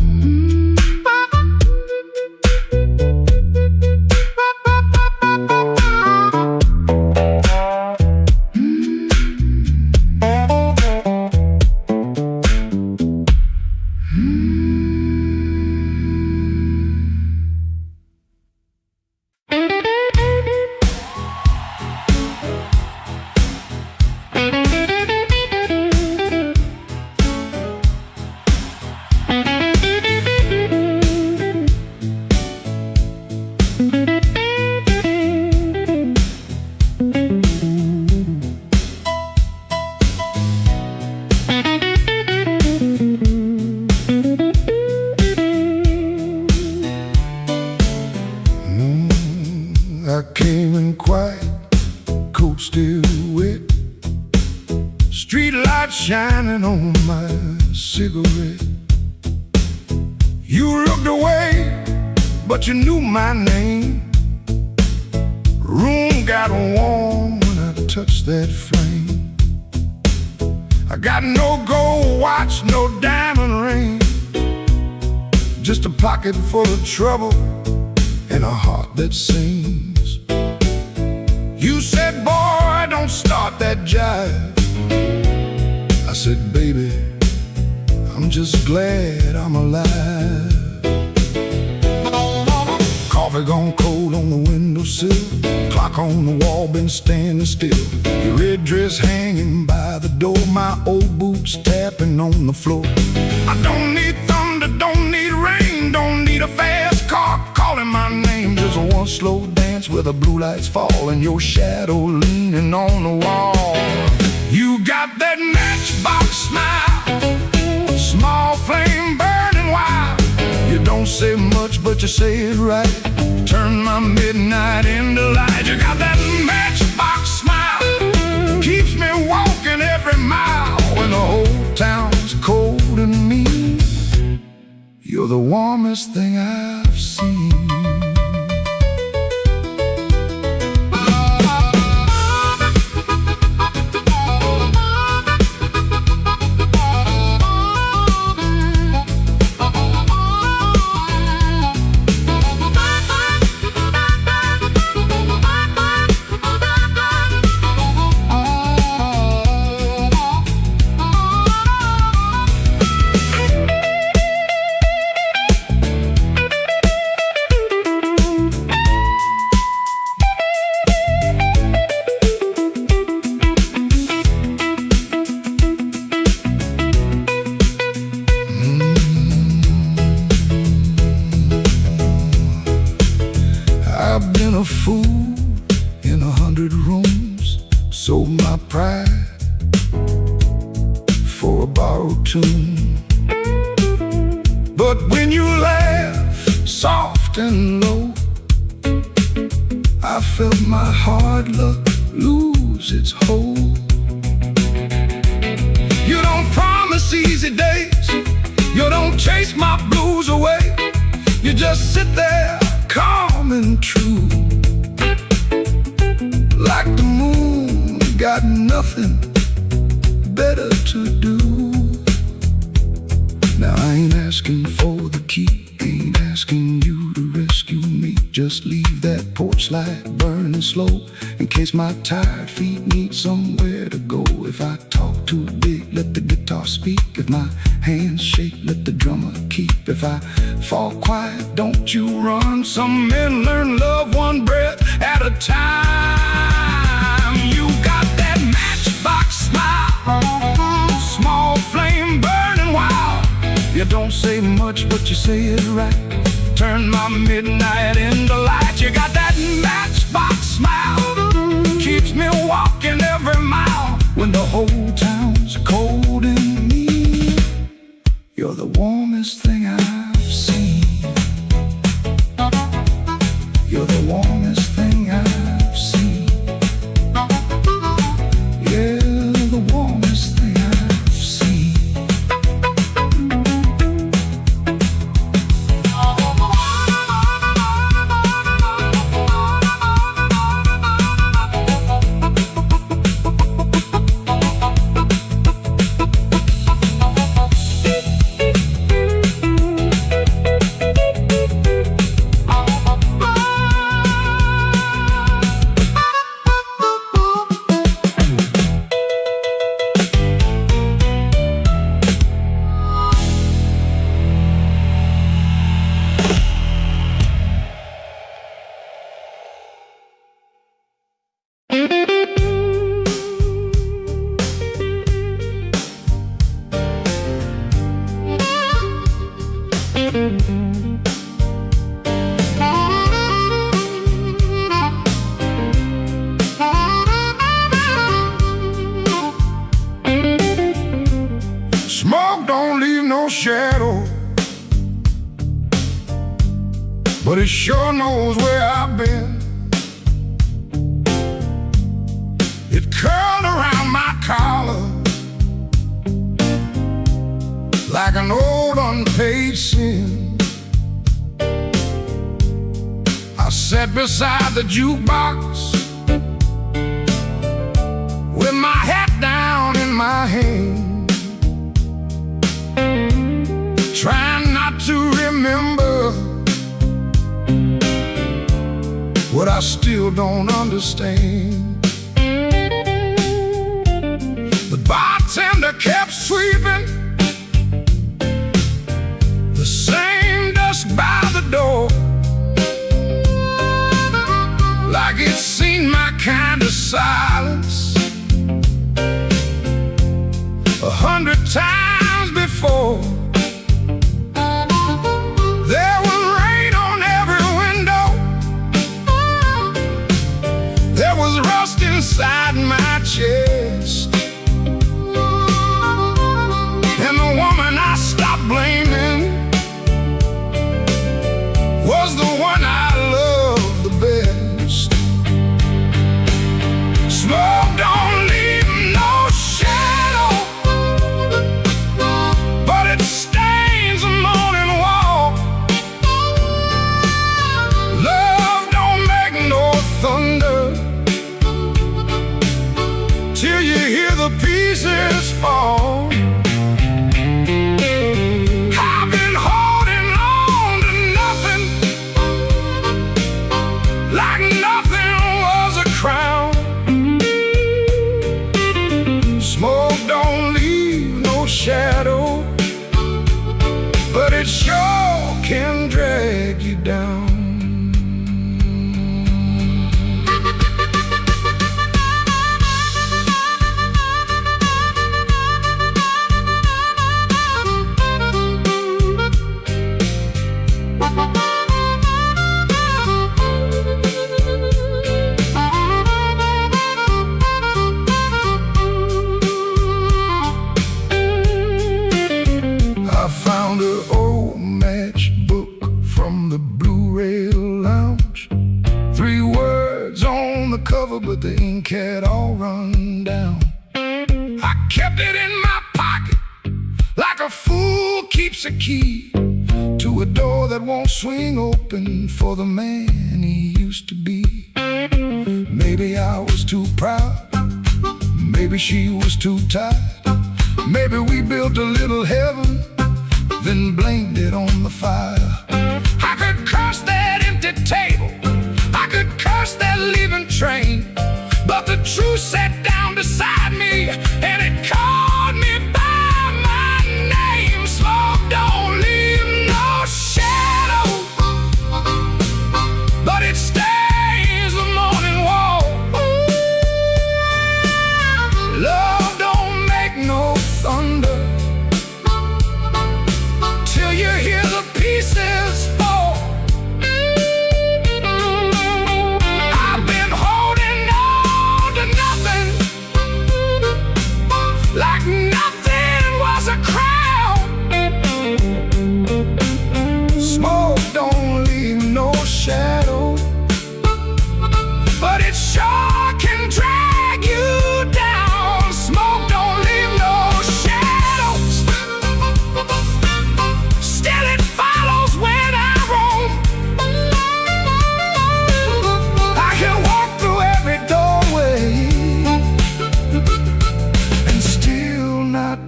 I came in quiet, coat still wet, street light shining on my cigarette. You looked away, but you knew my name. Room got warm when I touched that flame. I got no gold watch, no diamond ring, just a pocket full of trouble and a heart that sings. You said, boy, don't start that jive. I said, baby, I'm just glad I'm alive. Coffee gone cold on the windowsill, clock on the wall been standing still. Your red dress hanging by the door, my old boots tapping on the floor. I don't need thunder, don't need rain, don't need a fast car calling my name. Just one slow dance where the blue lights fall and your shadow leaning on the wall. You got that matchbox smile, small flame burning wild. You don't say much, but you say it right. Turn my midnight into light. You got that matchbox smile, keeps me walking every mile. When the whole town's cold and mean, you're the warmest thing I've seen. soft and low. I felt my hard luck lose its hold. You don't promise easy days, you don't chase my blues away. You just sit there calm and true, like the moon got nothing better to do. Now I ain't asking for the key, ain't asking you to rescue me. Just leave that porch light burning slow, in case my tired feet need somewhere to go. If I talk too big, let the guitar speak. If my hands shake, let the drummer keep. If I fall quiet, don't you run. Some men learn love one breath at a time. You got that matchbox smile, small flame burning wild. You don't say much, but you say it right. Turn my midnight into light. You got that matchbox smile, keeps me walking every mile. When the whole town's cold and mean, you're the warmest thing I've seen. You're the warmest thing I've seen. Yeah, the warmest thing I've seen. Smoke don't leave no shadow, but it sure knows where I've been. It curled around my collar like an old unpaid sin. I sat beside the jukebox with my hat down in my hand, trying not to remember what I still don't understand. The bartender kept sweeping the same dust by the door, like it's seen my kind of silence 100 times before. There was rain on every window, there was rust inside my chest, and the woman I stopped blaming was the one I loved the best. ink had all run down. I kept it in my pocket like a fool keeps a key to a door that won't swing open for the man he used to be. Maybe I was too proud, maybe she was too tired. Maybe we built a little heaven, then blamed it on the fire. I could curse that empty table, I could curse that leaving train, but the truth sat down beside me and it called me by my name. Smoke don't leave no shadow, but it stays the morning wall. Love don't make no thunder till you hear the pieces fall. I've been holding on to nothing, like nothing was a crown. Smoke don't leave no shadow, but it sure can drag you down. Smoke don't leave no shadow, still it follows when I roam. I can walk through every doorway and still not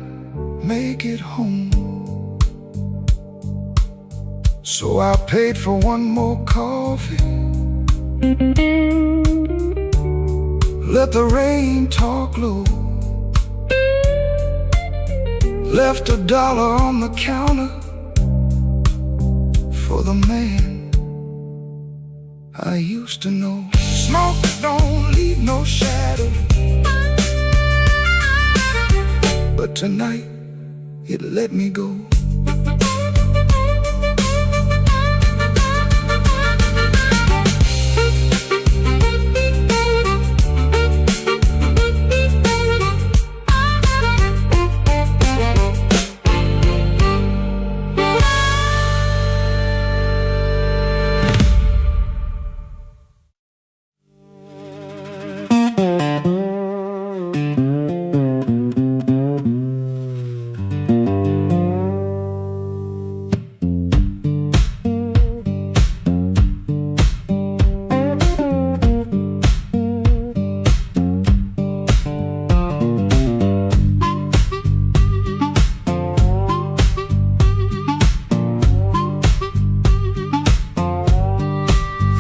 make it home. So I paid for one more coffee, let the rain talk low, left $1 on the counter for the man I used to know. Smoke don't leave no shadow, but tonight it let me go.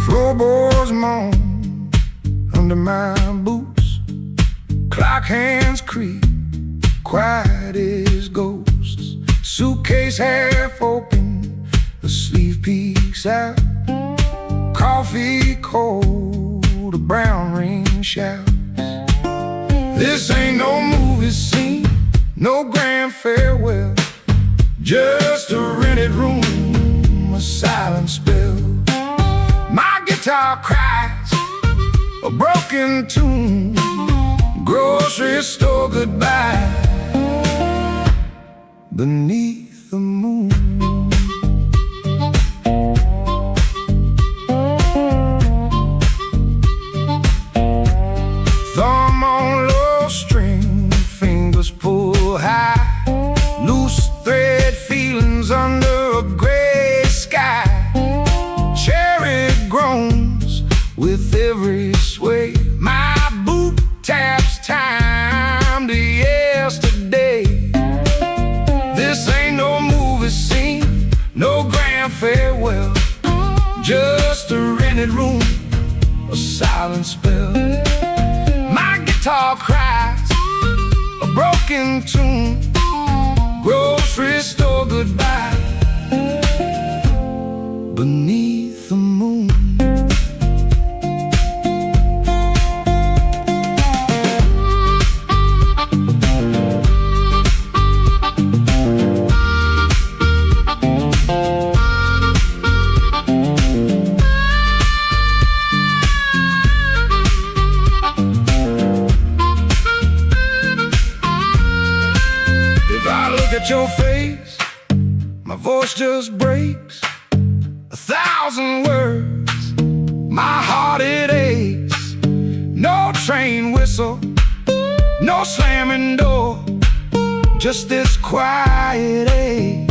Floorboards moan under my boots, clock hands creak, quiet as ghosts. Suitcase half open, the sleeve peeks out. Coffee cold, a brown ring shouts. This ain't no movie scene, no grand farewell, just a rented room, a silent spell. My guitar cries a broken tune, grocery store goodbye beneath the moon. Thumb on low string, fingers pull high, loose thread feelings under a gray sky. Cherry groans with every sway, my boot taps time to yesterday. This ain't no movie scene, no grand farewell, just a rented room, a silent spell. My guitar cries a broken tune, grocery store goodbye beneath the moon. At your face, my voice just breaks 1,000 words, my heart it aches. No train no slamming door, just this quiet ache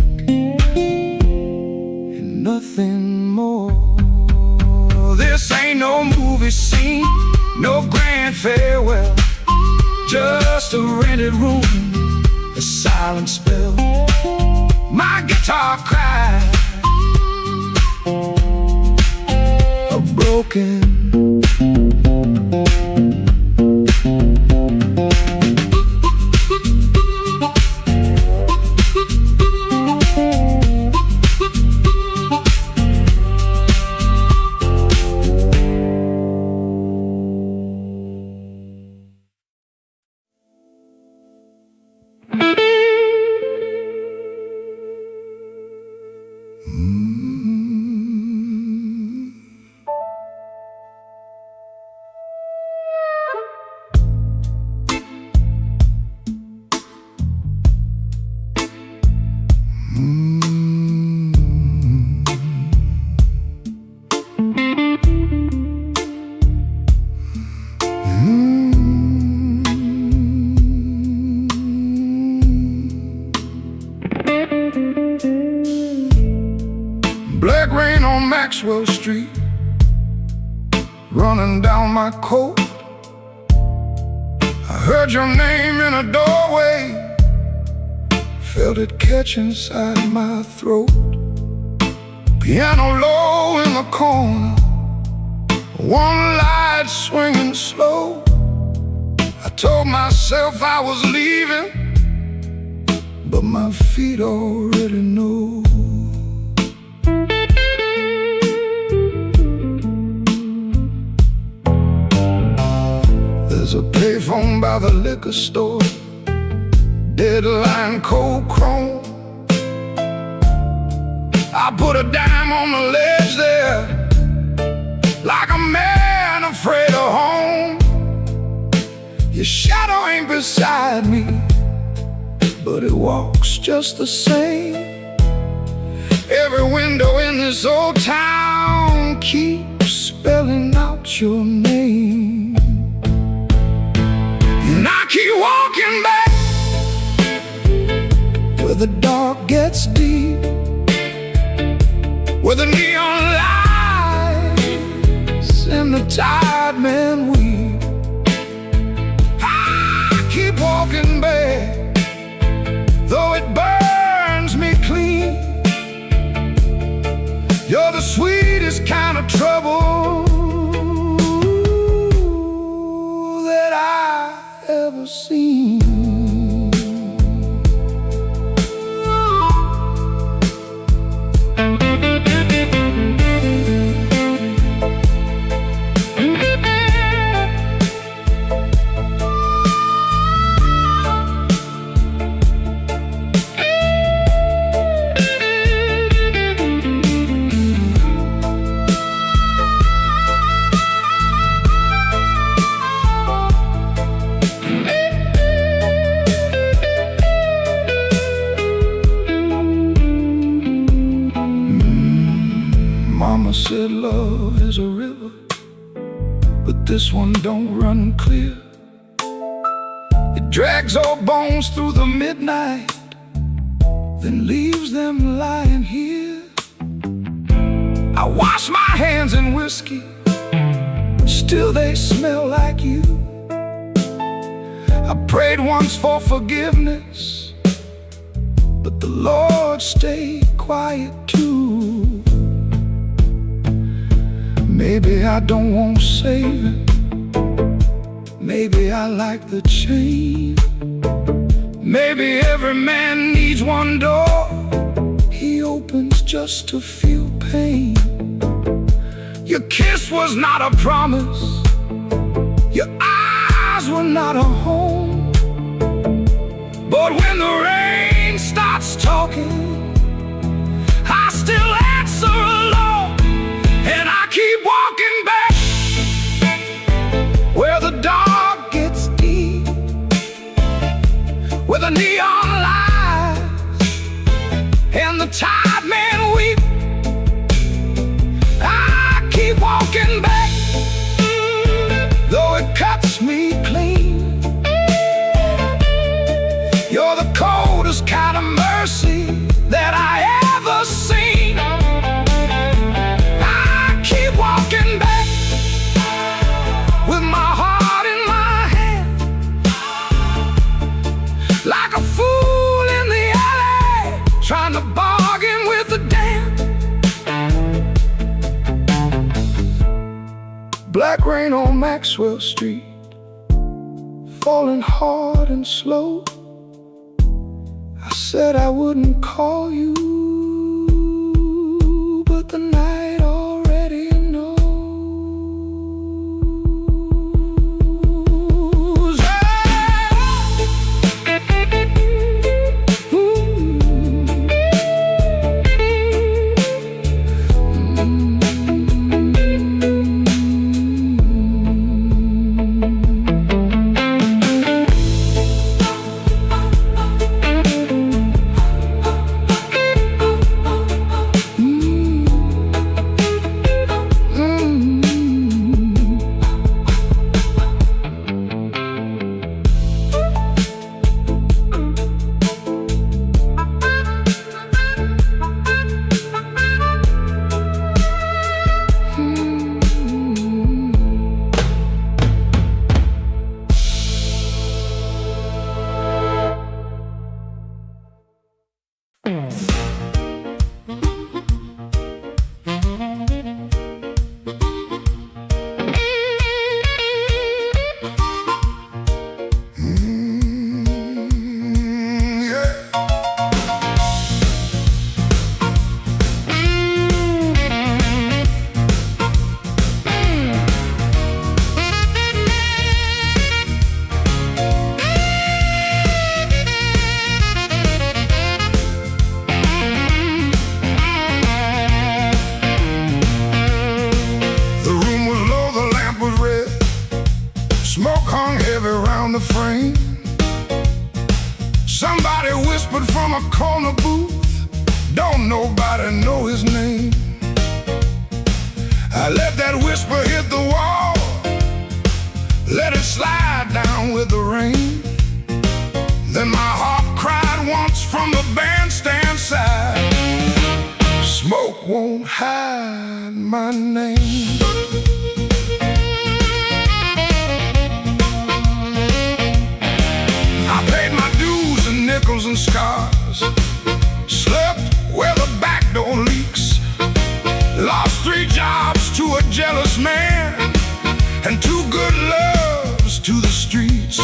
and nothing more. This ain't no movie scene, no grand farewell, just a rented room, a silent spell. My guitar cries, a broken. Black rain on Maxwell Street, running down my coat. I heard your name in a doorway, felt it catch inside my throat. Piano low in the corner, one light swinging slow. I told myself I was leaving, but my feet already know. There's a payphone by the liquor store, deadline cold chrome. I put a dime on the ledge there, like a man afraid of home. Your shadow ain't beside me, but it walks just the same. Every window in this old town keeps spelling out your name. And I keep walking back where the dark gets deep, where the neon lights and the tired men weep. I keep walking back, though it burns me clean. You're the sweetest kind of trouble that I ever seen. Mama said love is a river, but this one don't run clear. It drags old bones through the midnight, then leaves them lying here. I wash my hands in whiskey, still they smell like you. I prayed once for forgiveness, but the Lord stayed quiet too. Maybe I don't want saving, maybe I like the chain. Maybe every man needs one door he opens just to feel pain. Your kiss was not a promise, your eyes were not a home. But when the rain starts talking, I still answer alone. And I keep walking back where the dark gets deep, where the neon lights and the tired men weep. I keep walking back, though it cuts me clean. Black rain on Maxwell Street, falling hard and slow. I said I wouldn't call you, but the night already knows. The frame. Somebody whispered from a corner booth, don't nobody know his name. I let that whisper hit the wall, let it slide down with the rain. Then my heart cried once from the bandstand side, smoke won't hide my name. Nickels and scars, slept where the back door leaks, lost 3 jobs to a jealous man, and 2 good loves to the streets.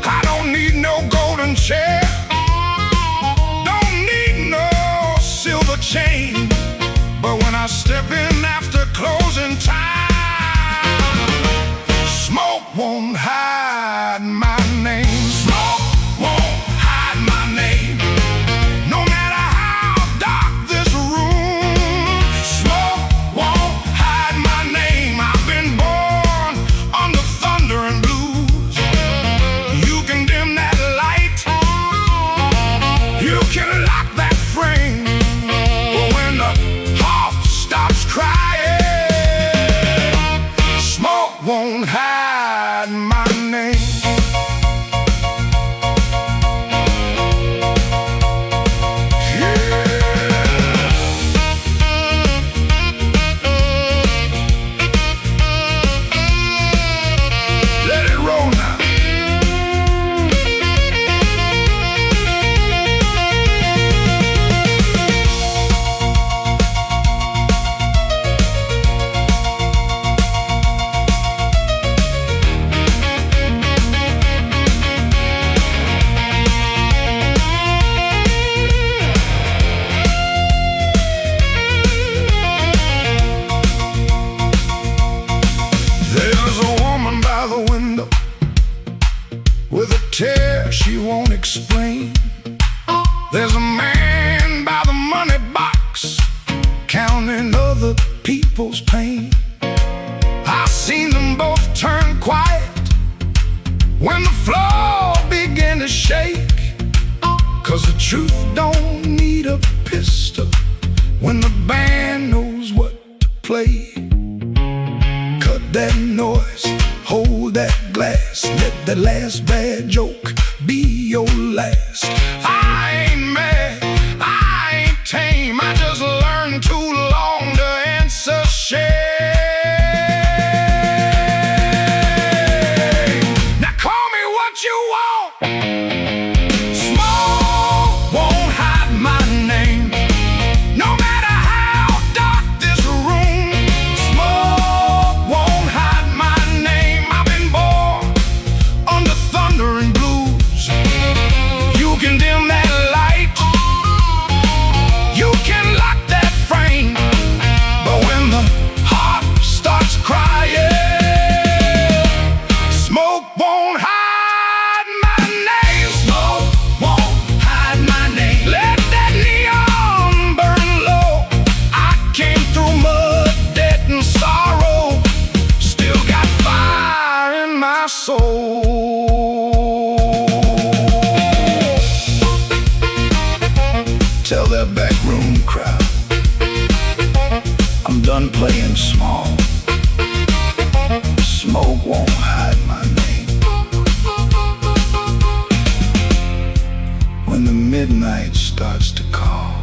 I don't need no golden chair, don't need no silver chain, but when I step in after closing time, smoke won't hide my name. Smoke won't hide my name, no matter how dark this room. Smoke won't hide my name. I've been born under thunder and blues. You can dim that light, you can lock that frame, but when the heart stops crying, smoke won't hide my name. With a tear she won't explain. There's a man by the money box, counting other people's pain. I've seen them both turn quiet when the floor began to shake, 'cause the truth don't need a pistol when the band knows what to play. Cut that noise, hold that glass, let that last bad joke be your last. I ain't mad, I ain't tame, I just learned too long to answer shame. Now call me what you want, smoke won't hide my name. No matter how dark this room, smoke won't hide done playing small. Smoke won't hide my name. When the midnight starts to call,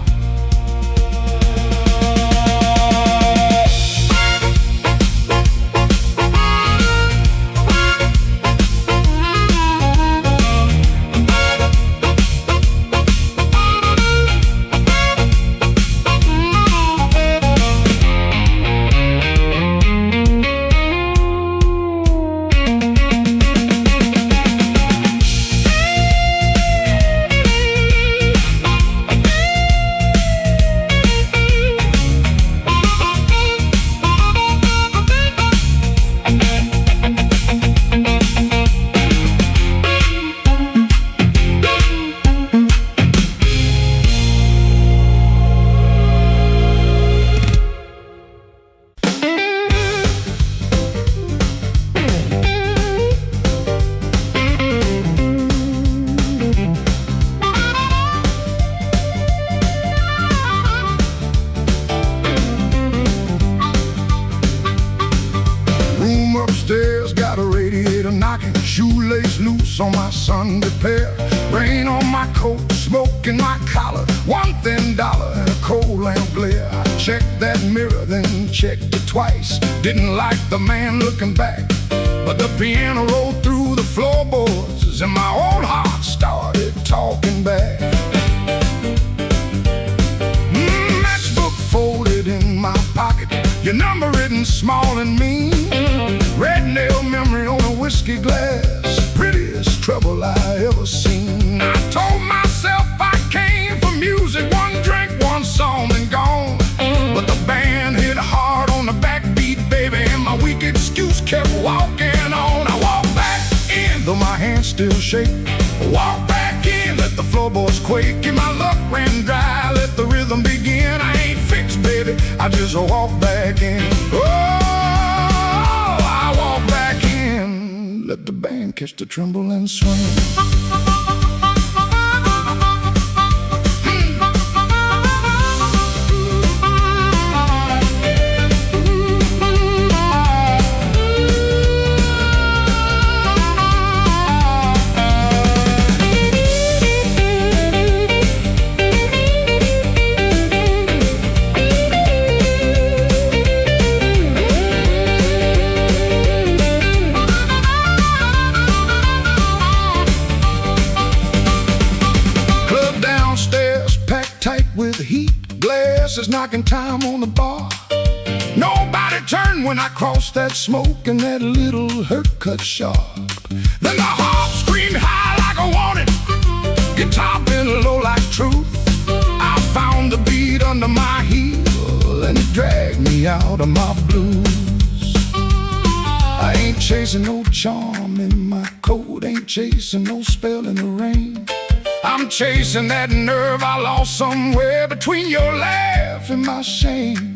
upstairs got a radiator knocking, shoelace loose on my Sunday pair, rain on my coat, smoke in my collar, one thin dollar and a cold lamp glare. I checked that mirror, then checked it twice. Didn't like the man looking back, but the piano rolled through the floorboards and my old heart started talking back. Matchbook folded in my pocket, your number written small and mean, red nail memory on a whiskey glass, prettiest trouble I ever seen. I told myself I came for music, one drink, one song, and gone. But the band hit hard on the backbeat, baby, and my weak excuse kept walking on. I walked back in, though my hands still shake. Walk back in, let the floorboards quake, and my luck ran dry, let the rhythm begin. I ain't fixed, baby, I just walk back in. Let the band catch the tremble and swing. With heat, glasses knocking time on the bar. Nobody turned when I crossed that smoke, and that little hurt cut sharp. Then the harp screamed high like a warning, guitar bent low like truth. I found the beat under my heel, and it dragged me out of my blues. I ain't chasing no charm in my coat, ain't chasing no spell in the rain. I'm chasing that nerve I lost somewhere between your laugh and my shame.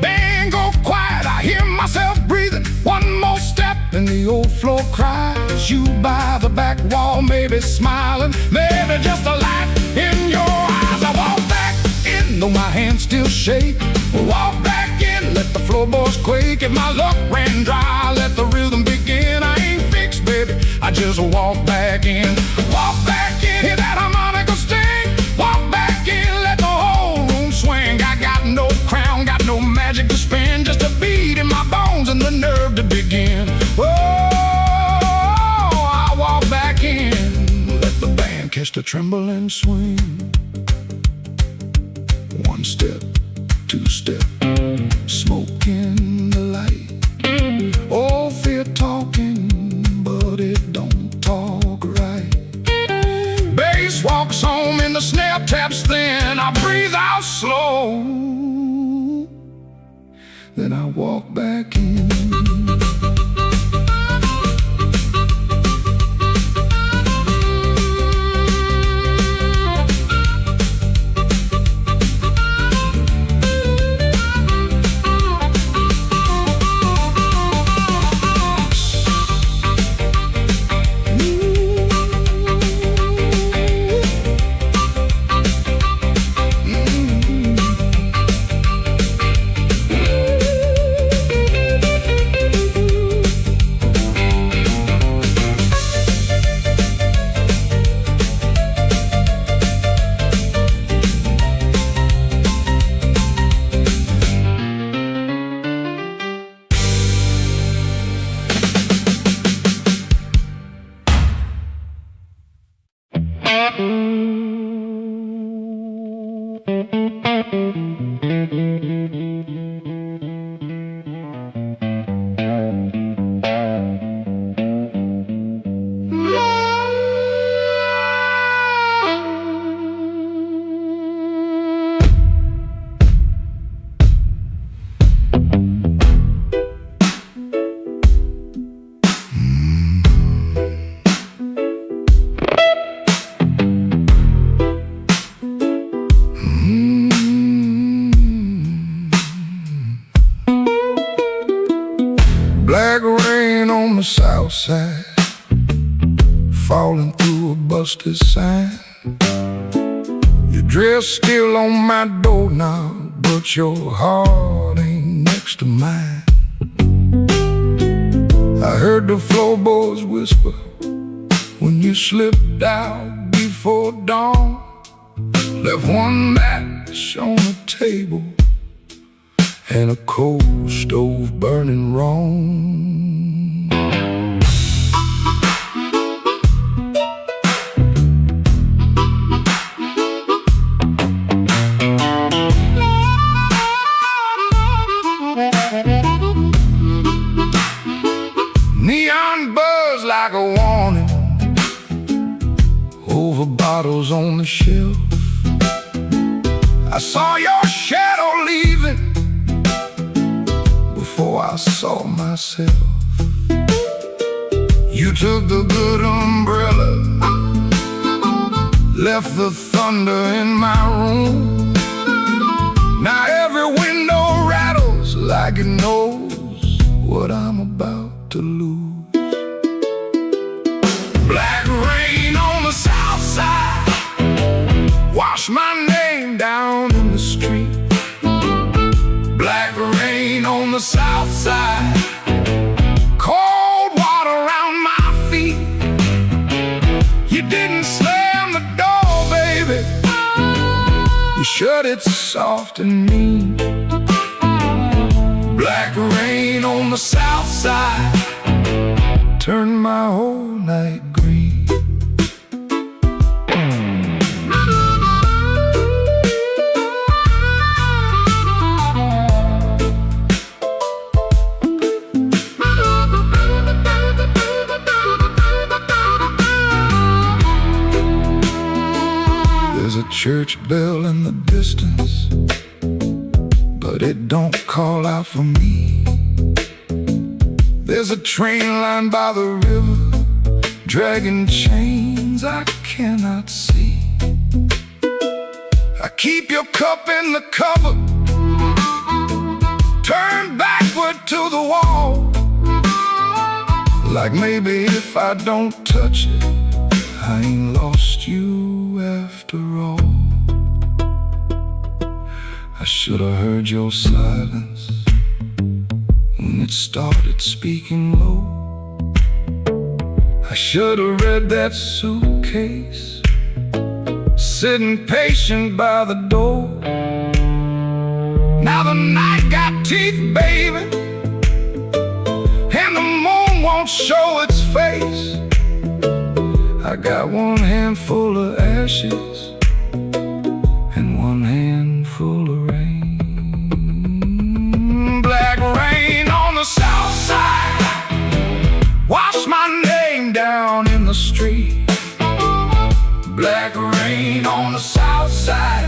Band go quiet, I hear myself breathing. One more step and the old floor cries. You by the back wall, maybe smiling, maybe just a light in your eyes. I walk back in, though my hands still shake. Walk back in, let the floorboards quake. If my luck ran dry, let the rhythm begin. I ain't fixed, baby, I just walk back in. Walk back in, hear that harmonica sting. Walk back in, let the whole room swing. I got no crown, got no magic to spin, just a beat in my bones and the nerve to begin. Oh, I walk back in, let the band catch the tremble and swing. One step, two step, smoke in the light. Oh, fear talking, but it don't talk right. Bass walks home and the snare taps thin. I breathe out slow, then I walk back in. Black rain on the south side, falling through a busted sign. Your dress still on my doorknob, but your heart ain't next to mine. I heard the floorboards whisper when you slipped out before dawn. Left one match on the table and a coal stove burning wrong. Neon buzz like a warning over bottles on the shelf. I saw your shadow leaving before I saw myself. You took the good umbrella, left the thunder in my room. Now every window rattles like it knows what I'm about to lose. Black rain on the south side, wash my name down in the street. Black rain on the south side, cold water around my feet. You didn't slam the door, baby, you shut it soft and mean. Black rain on the south side, turned my whole night green. There's a church bell in the distance, but it don't call out for me. There's a train line by the river, dragging chains I cannot see. I keep your cup in the cover, turned backward to the wall, like maybe if I don't touch it, I ain't lost you after all. I should have heard your silence when it started speaking low. I should have read that suitcase, sitting patient by the door. Now the night got teeth, baby, and the moon won't show its face. I got one handful of ashes and one handful of rain. Black rain on the south side, wash my name down in the street. Black rain on the south side,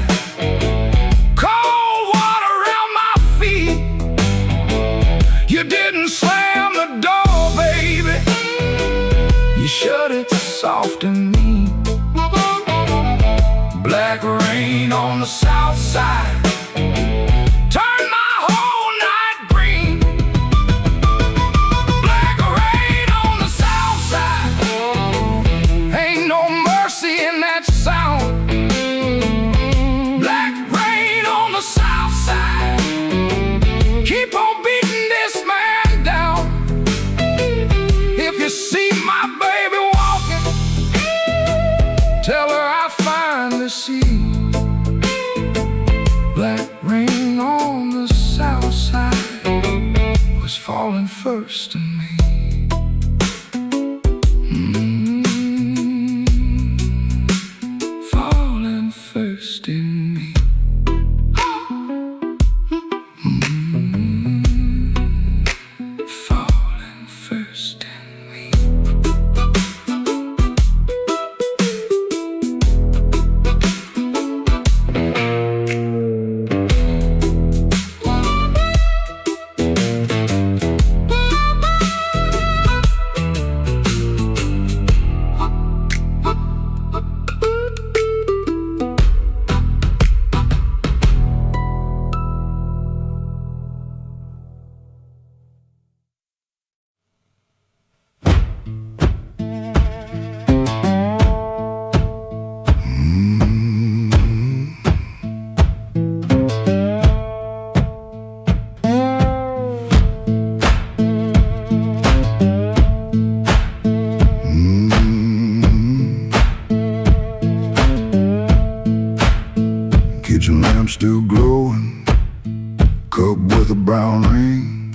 cold water around my feet. You didn't slam the door, baby, you shut it soft and mean. Black rain on the south side, turn my whole night green. Black rain on the south side, ain't no mercy in that sound. Black rain on the south side, keep on beating this man down. If you see my baby walking, tell her I finally see. Black rain on the south side was falling first in me. Falling first in me. Falling first in me. doorbell ring.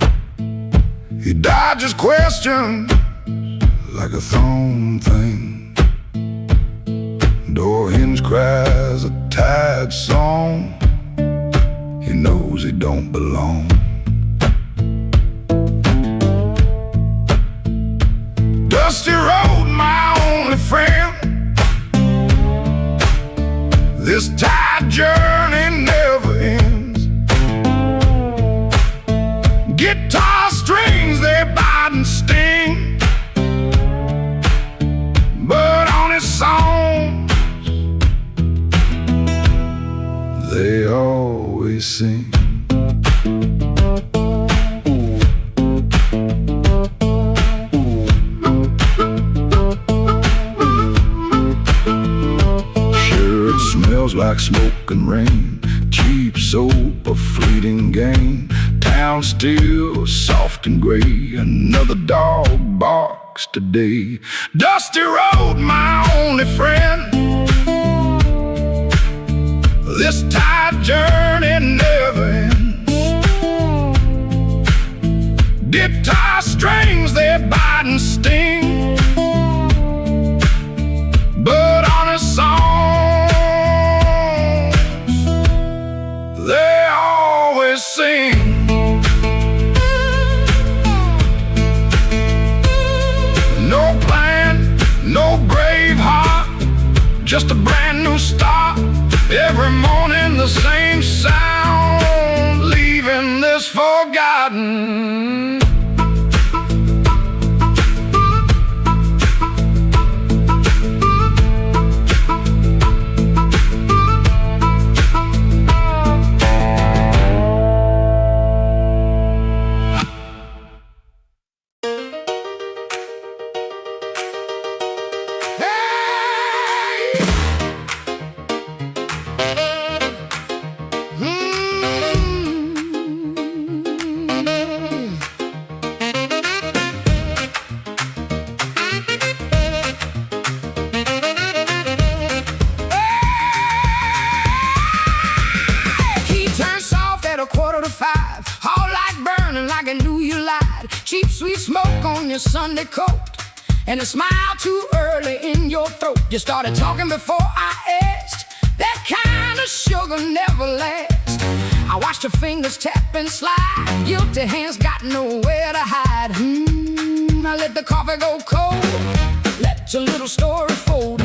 He dodges questions like a thrown thing. Door hinge cries a tired song. He knows he don't belong. Dusty road, my only friend. This tired journey never ends. Guitar strings, they bite and sting, but on his songs they always sing. Smells like smoke and rain, cheap soap, a fleeting gain. Town still soft and gray, another dog barks today. Dusty road, my only friend. This tired journey never ends. Guitar strings, they bite and sting, but on a song they always sing. No plan, no brave heart, just a brand new start. Every morning the same sound, leaving this forgotten. Cheap sweet smoke on your Sunday coat, and a smile too early in your throat. You started talking before I asked. That kind of sugar never lasts. I watched your fingers tap and slide. Guilty hands got nowhere to hide. I let the coffee go cold, let your little story fold.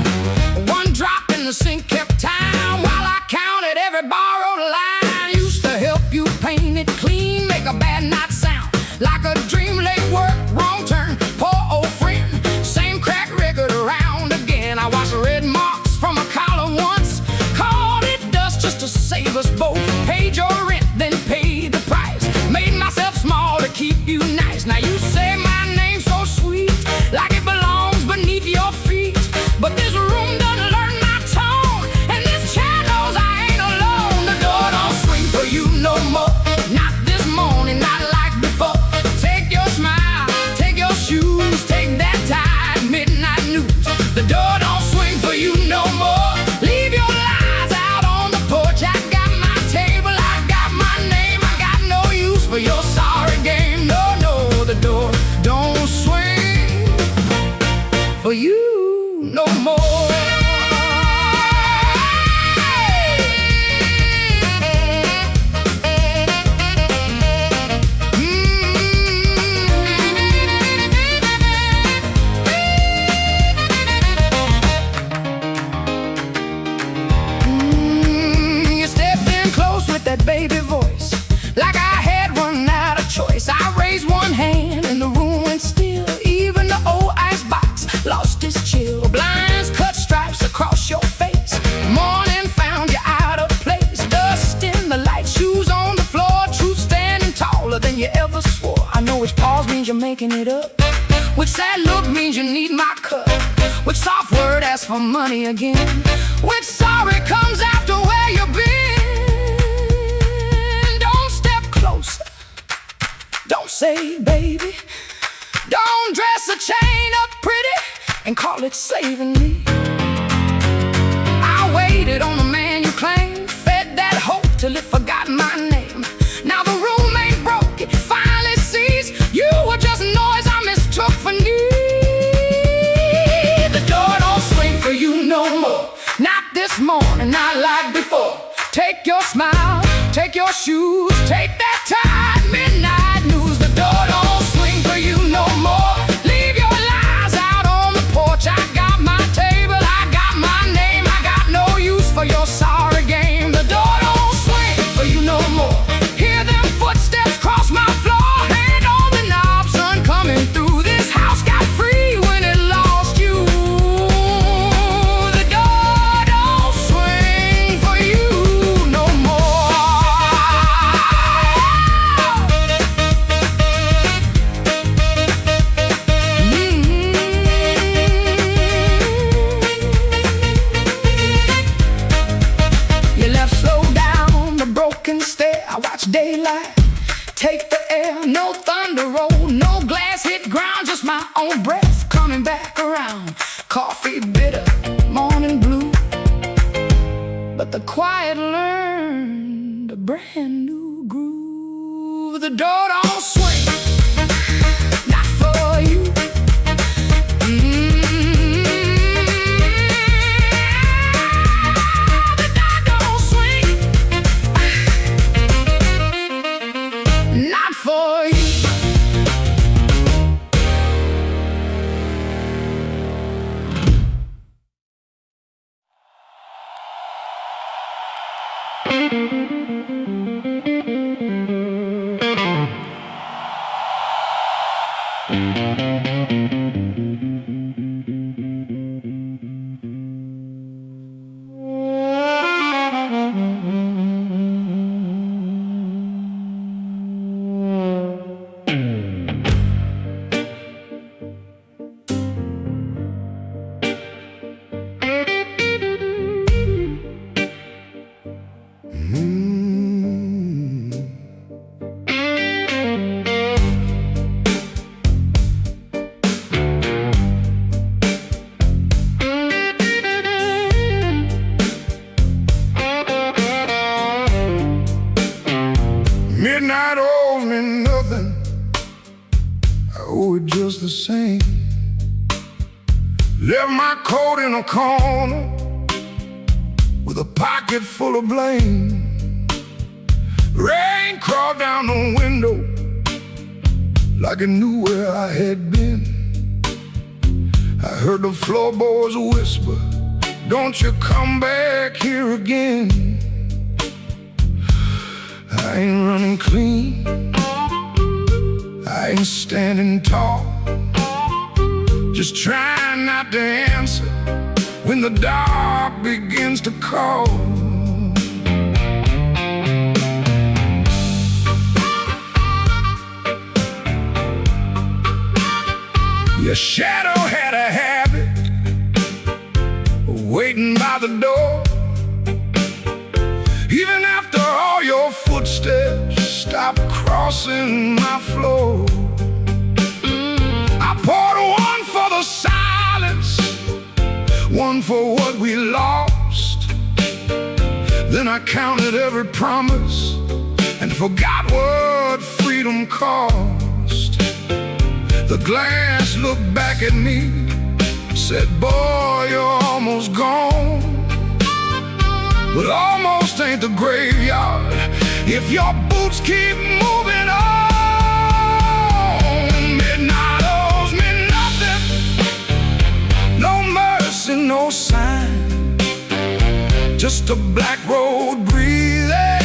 One drop in the sink kept time while I counted every borrowed line. Used to help you paint it clean, make a bad night sound like a dream. Late work, wrong turn, poor old friend. Same crack record around again. I watched red marks from a collar once, called it dust just to save us both. Paid your rent, then paid the price. Made myself small to keep you nice. Now you say my name so sweet, like it belongs beneath your feet. But this room doesn't learn my tone, and this chair knows I ain't alone. The door don't swing for you no more, not this morning, not like before. Shoes, take that tide, midnight news. The door don't swing for you no more. Leave your lies out on the porch. I got my table, I got my name. I got no use for your sorry game. No, no, the door don't swing for you no more. Baby voice, like I had run out of choice. I raised one hand and the room went still. Even the old icebox lost its chill. Blinds cut stripes across your face. Morning found you out of place. Dust in the light, shoes on the floor. Truth standing taller than you ever swore. I know which pause means you're making it up, which sad look means you need my cut, which soft word asks for money again, which sorry comes after where you've been. Don't say baby, don't dress a chain up pretty and call it saving me. I waited on the man you claimed, fed that hope till it forgot my name. Now the room ain't broke, smile, take your shoes, take that time. Midnight news, the door don't swing for you no more. Leave your lies out on the porch. I got my table, I got my name. I got no use for your sorry game. The door don't swing for you no more. Hear them footsteps cross my floor. Hand on the knob, sun coming through. This house got free when it lost you. The door don't swing for you no more. You left slow down the broken stair. I watch daylight take the air. No thunder roll, no glass hit ground. Just my own breath coming back around. Coffee bitter, morning blue, but the quiet learned a brand new groove. The door don't swing, not for you. The door don't swing, not for you. Midnight owes me nothing, I owe it just the same. Left my coat in a corner with a pocket full of blame. Rain crawled down the window like it knew where I had been. I heard the floorboards whisper, don't you come back here again. I ain't running clean, I ain't standing tall, just trying not to answer when the dark begins to call. Your shadow had a habit of waiting by the door. Even after all your footsteps stopped crossing my floor. I poured one for the silence, one for what we lost. Then I counted every promise and forgot what freedom cost. The glass looked back at me, said, boy, you're almost gone. But almost ain't the graveyard if your boots keep moving on. Midnight owes me nothing, no mercy, no sign, just a black road breathing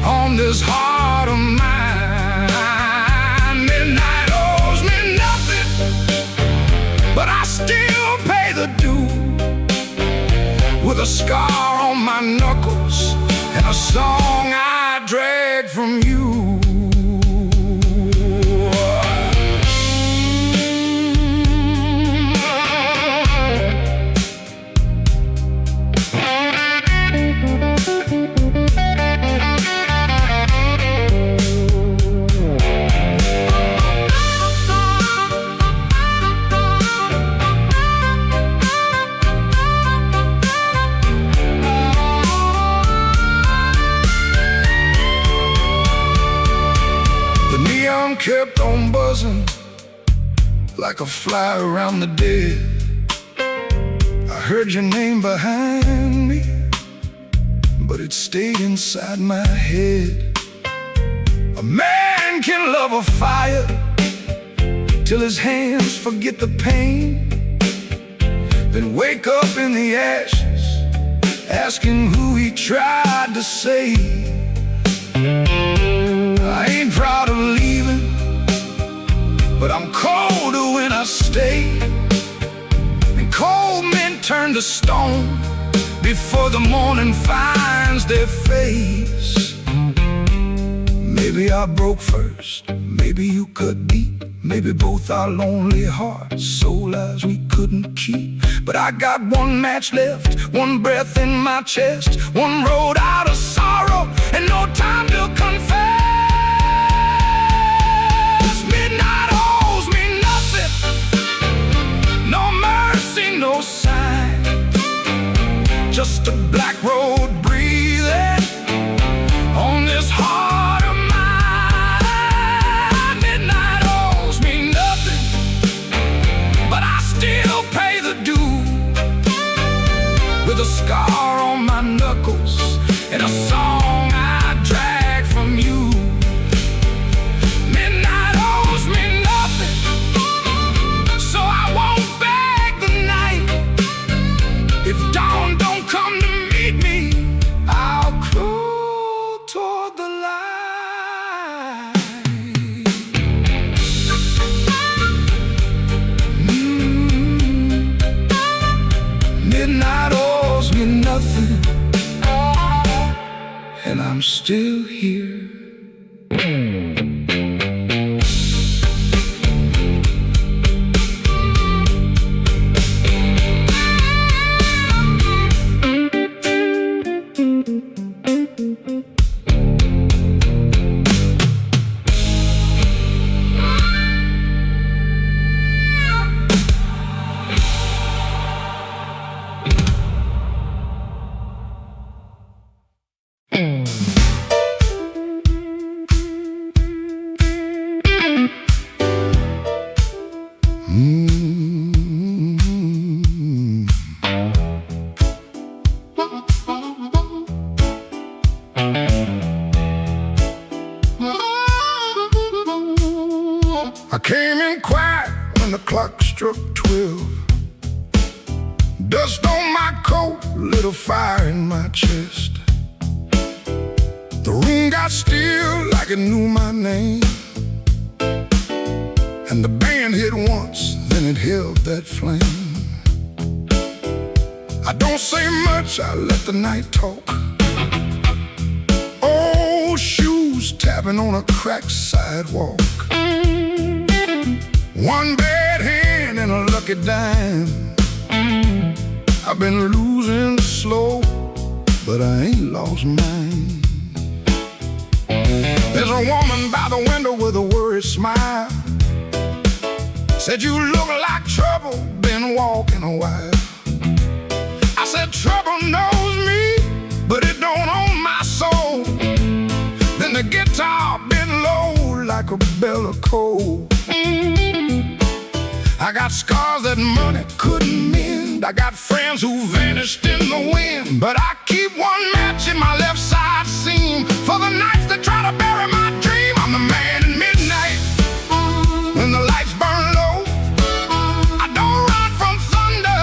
on this heart of mine. Midnight owes me nothing, but I still pay the due with a scar on my knuckles and a song I drag from you. Kept on buzzing like a fly around the dead. I heard your name behind me, but it stayed inside my head. A man can love a fire till his hands forget the pain, then wake up in the ashes, asking who he tried to save. I ain't proud of leaving, but I'm colder when I stay. And cold men turn to stone before the morning finds their face. Maybe I broke first, maybe you cut deep, maybe both our lonely hearts, soul lives we couldn't keep. But I got one match left, one breath in my chest, one road out of sorrow, and no time to confess. Midnight owes me nothing, no mercy, no sign, just a black road breathing on this heart of mine. Midnight owes me nothing, but I still pay the due, with a scar on my knuckles and a song I drag from you. Midnight owes me nothing, so I won't beg the night. If dawn don't come to meet me, I'll crawl toward the light. Midnight owes me nothing, and I'm still here. I came in quiet when the clock struck 12. Dust on my coat, lit a fire in my chest. The room got still like it knew my name, and the band hit once, then it held that flame. I don't say much, I let the night talk. Old shoes tapping on a cracked sidewalk. One bad hand and a lucky dime. I've been losing slow, but I ain't lost mine. There's a woman by the window with a worried smile. Said, you look like trouble, been walking a while. I said, trouble knows me, but it don't own my soul. Then the guitar bent low like a bell of coal. I got scars that money couldn't mend. I got friends who vanished in the wind, but I keep one match in my left side seam for the nights that try to bury my dream. I'm the man in midnight when the lights burn low. I don't run from thunder,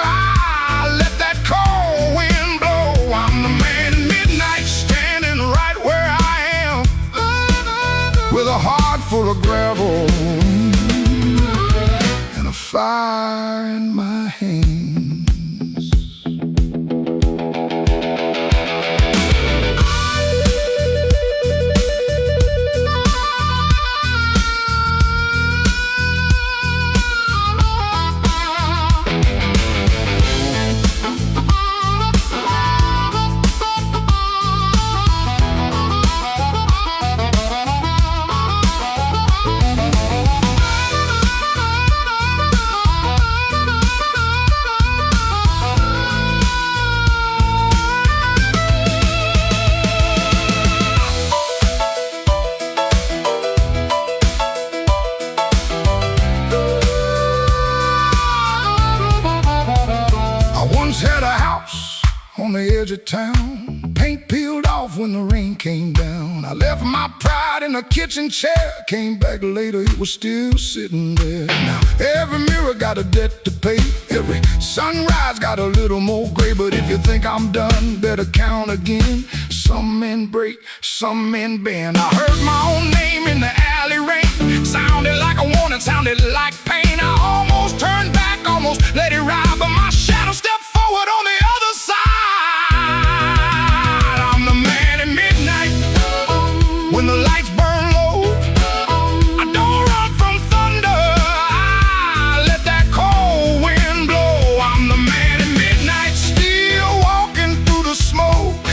I let that cold wind blow. I'm the man in midnight, standing right where I am, with a heart full of gravel, fire in my hands. Had a house on the edge of town, paint off when the rain came down. I left my pride in a kitchen chair. Came back later, it was still sitting there. Now every mirror got a debt to pay. Every sunrise got a little more gray. But if you think I'm done, better count again. Some men break, some men bend. I heard my own name in the alley rain. Sounded like a warning, sounded like pain. I almost turned back, almost let it ride, but my shadow stepped forward on the other side. I'm the man at midnight, when the lights burn low. I don't run from thunder, I let that cold wind blow. I'm the man at midnight, still walking through the smoke,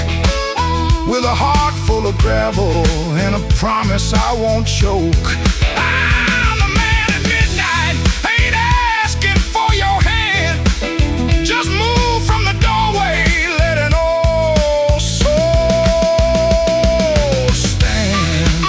with a heart full of gravel and a promise I won't choke. I'm the man at midnight, ain't asking for your hand. Just move from the doorway, let an old soul stand.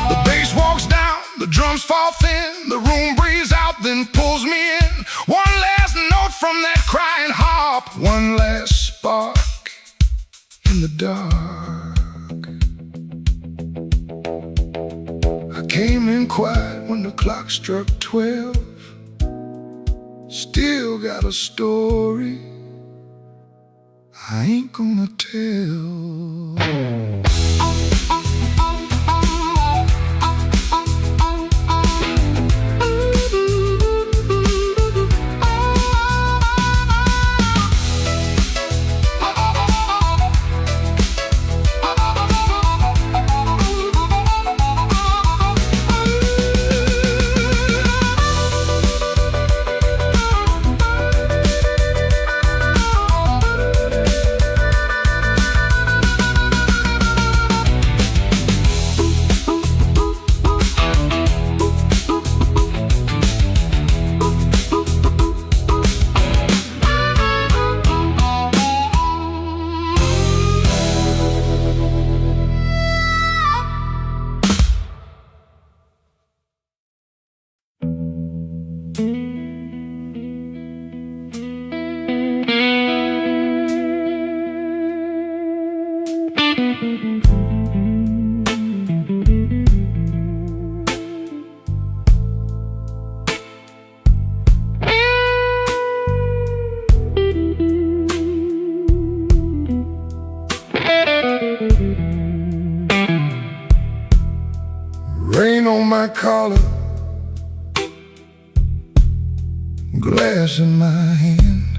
The bass walks down, the drums fall thin, the room breathes out, then pulls me in. One last note from that crying harp, one last spark in the dark. I came in quiet when the clock struck 12. Still got a story I ain't gonna tell. Rain on my collar, glass in my hand.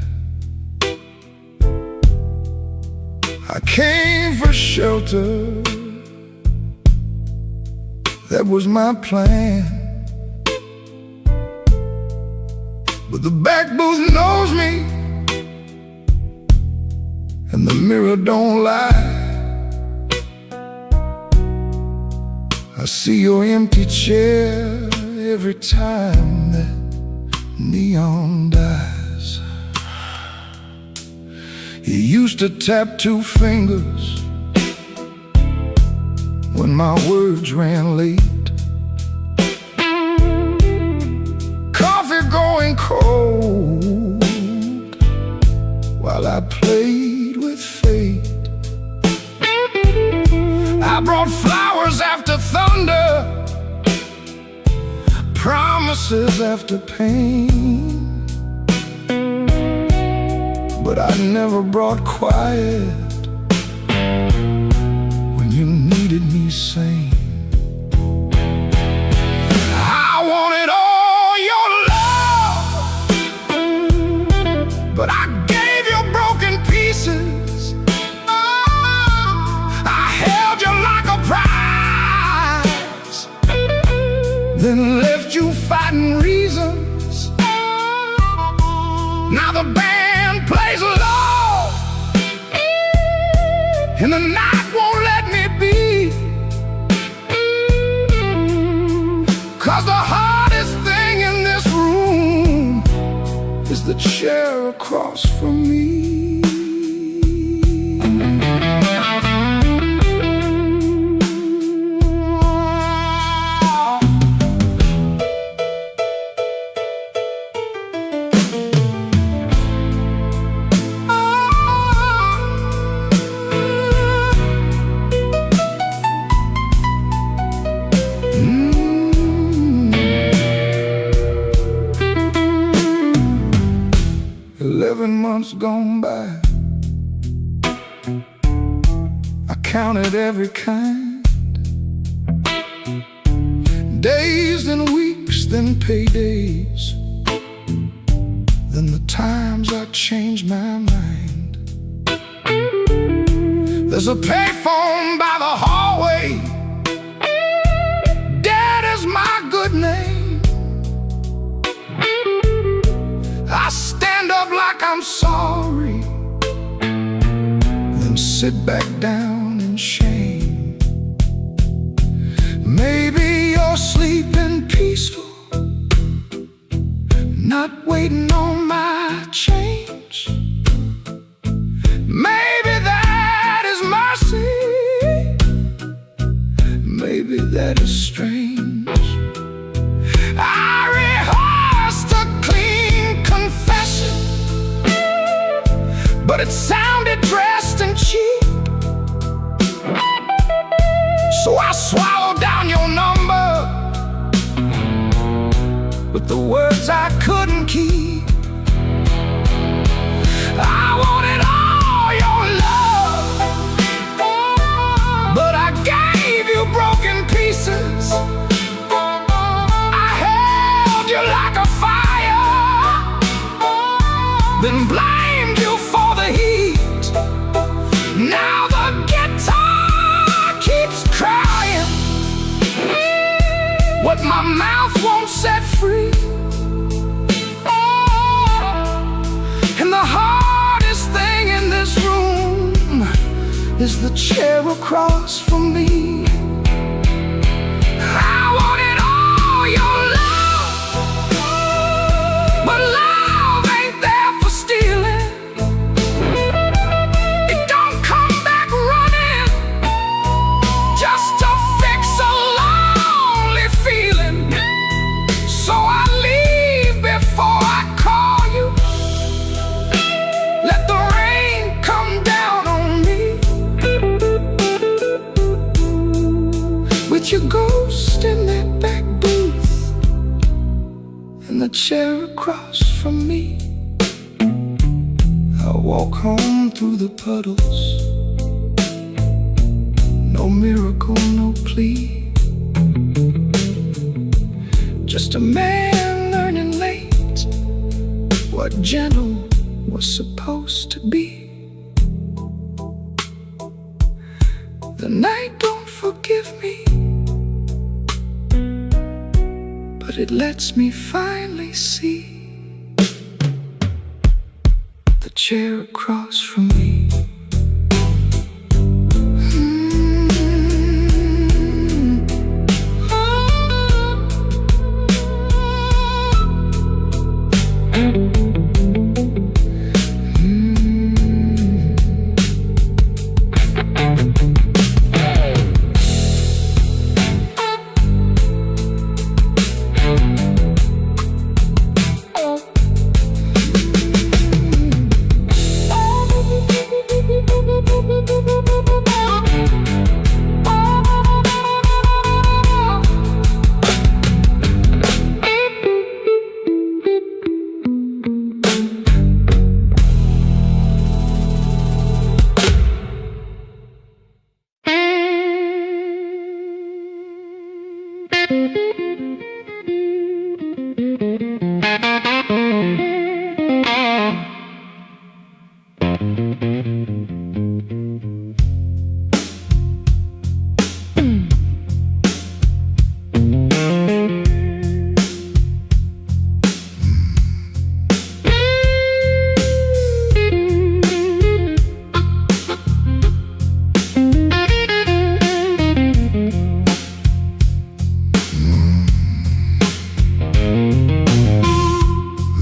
I came for shelter, that was my plan. But the back booth knows me, and the mirror don't lie. I see your empty chair every time that neon dies. You used to tap 2 fingers when my words ran late. Coffee going cold while I played with fate. I brought flowers after thunder, promises after pain, but I never brought quiet when you needed me sane. I wanted all your love, but I gave you broken pieces. I held you like a prize, then left you fighting reasons. Now the band plays low, 7 months gone by. I counted every kind. Days, then weeks, then paydays. Then the times I changed my mind. There's a payphone by the hallway. Dad is my good name. I stand up like I'm sorry, then sit back down in shame. Maybe you're sleeping peaceful, not waiting on my change. Maybe that is mercy. Maybe that is strange. I rehearsed a clean confession, but it sounded dressed and cheap. So I swallowed down your number with the words I couldn't keep. I wanted all your love, but I gave you broken pieces. I held you like a fire, then blamed you for the heat. Now the guitar keeps crying what my mouth won't set free. And the hardest thing in this room is the chair across from me. I wanted all your love, but love ain't there for stealing. It don't come back running just to fix a lonely feeling. So I leave before I call you. Let the rain come down on me, with your ghost in that back booth and the chair across from me. I walk home through the puddles. No miracle, no plea, just a man learning late what gentle was supposed to be. The night don't forgive me, but it lets me finally see the chair across from me.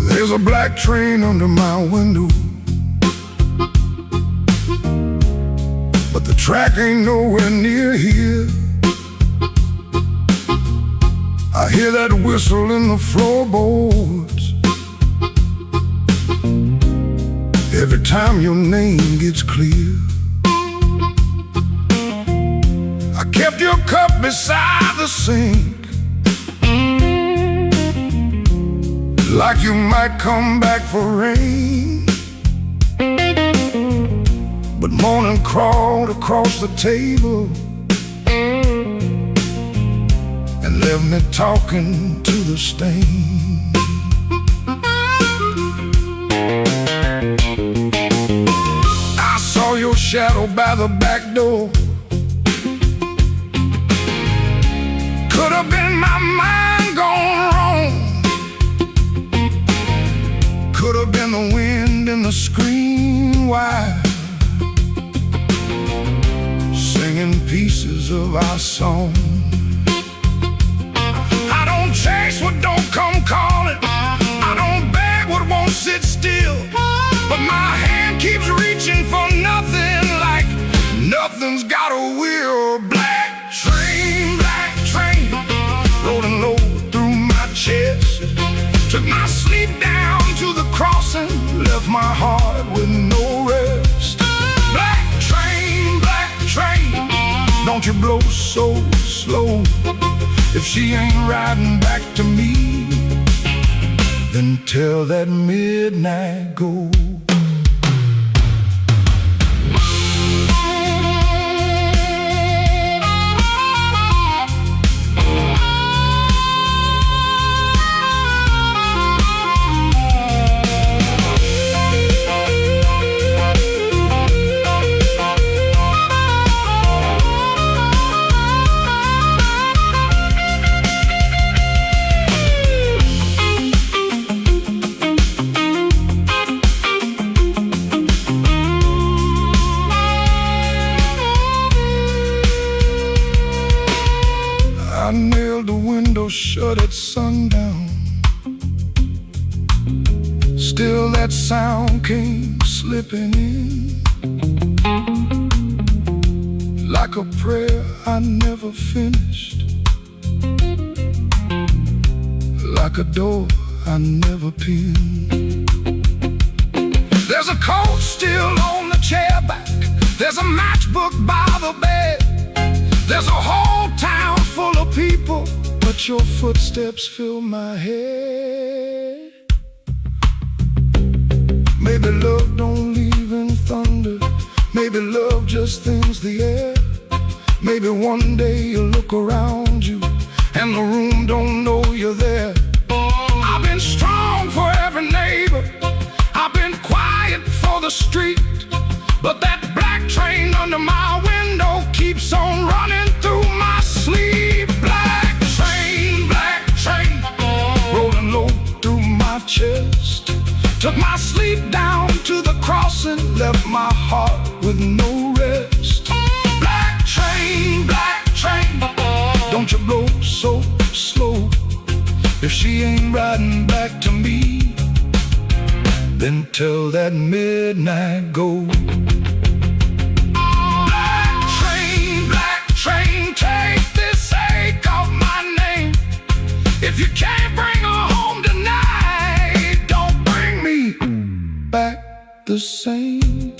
There's a black train under my window, but the track ain't nowhere near here. I hear that whistle in the floorboards every time your name gets clear. I kept your cup beside the sink, like you might come back for rain. but morning crawled across the table and left me talking to the stain. I saw your shadow by the back door. Could have been my mind gone wrong. Could have been the wind in the screen wire, singing pieces of our song. I don't chase what don't come calling. I don't beg what won't sit still. But my hand keeps reaching for nothing, like nothing's got a wheel. Black train, rolling low through my chest. Took my sleep down to the crossing, left my heart with no rest. Black train, don't you blow so slow. If she ain't riding back to me, then tell that midnight go. I nailed the window shut at sundown. Still that sound came slipping in, like a prayer I never finished, like a door I never pinned. There's a coat still on the chair back. There's a matchbook by the bed. There's a whole town full of people, but your footsteps fill my head. Maybe love don't leave in thunder. Maybe love just thins the air. Maybe one day you look around you and the room don't know you're there. I've been strong for every neighbor. I've been quiet for the street. But that black train under my window keeps on running through my sleep. Black train, rolling low through my chest. Took my sleep down to the crossing, left my heart with no rest. Black train, don't you blow so slow. If she ain't riding back to me, then tell that midnight go. Black train, take this ache off my name. If you can't bring her home tonight, don't bring me back the same.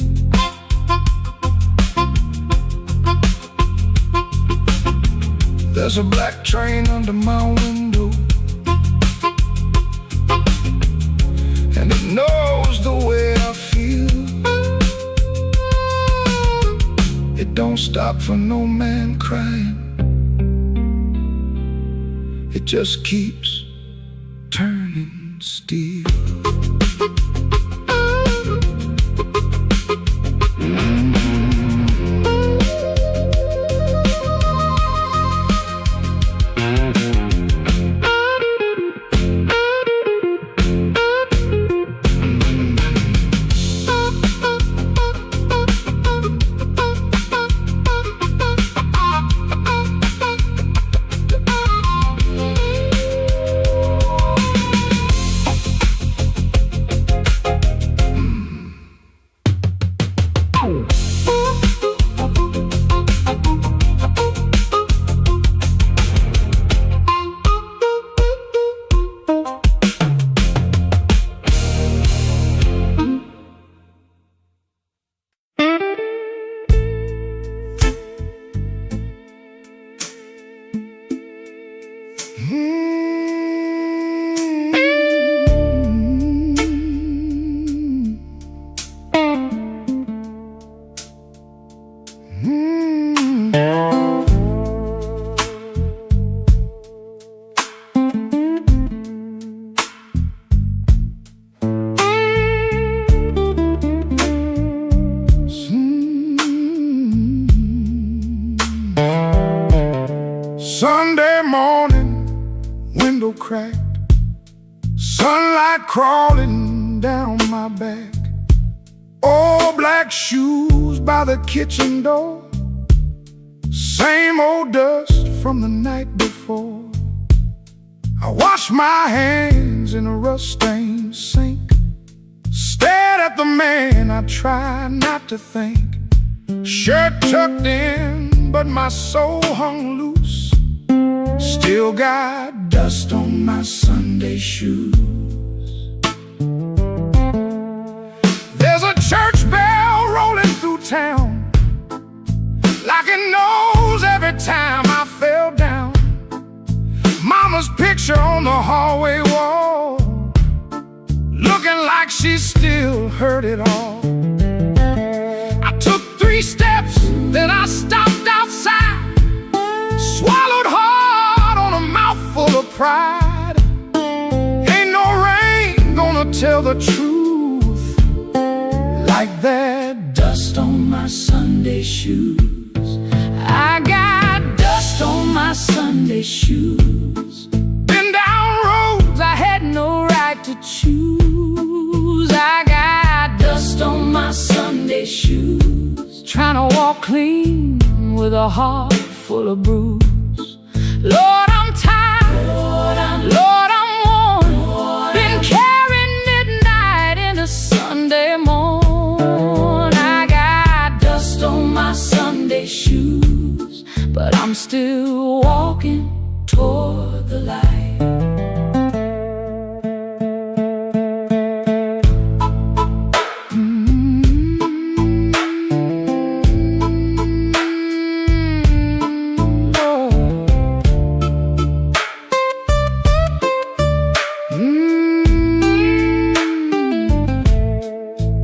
There's a black train under my window, and it knows the way I feel. It don't stop for no man crying. It just keeps turning steel. Sunday morning, window cracked, sunlight crawling down my back. Old black shoes by the kitchen door, same old dust from the night before. I washed my hands in a rust-stained sink, stared at the man, I tried not to think. Shirt tucked in, but my soul hung loose. Still got dust on my Sunday shoes. There's a church bell rolling through town, like it knows every time I fell down. Mama's picture on the hallway wall, looking like she still heard it all. I took 3 steps, then I stopped outside, swallowed hard on a mouthful of pride. Ain't no rain gonna tell the truth like that dust on my Sunday shoes. I got dust on my Sunday shoes. Been down roads I had no right to choose. I got dust on my Sunday shoes, trying to walk clean with a heart full of bruise. Lord, I'm tired, Lord, I'm worn, been carrying midnight into Sunday morn. I got dust on my Sunday shoes, but I'm still walking toward the light.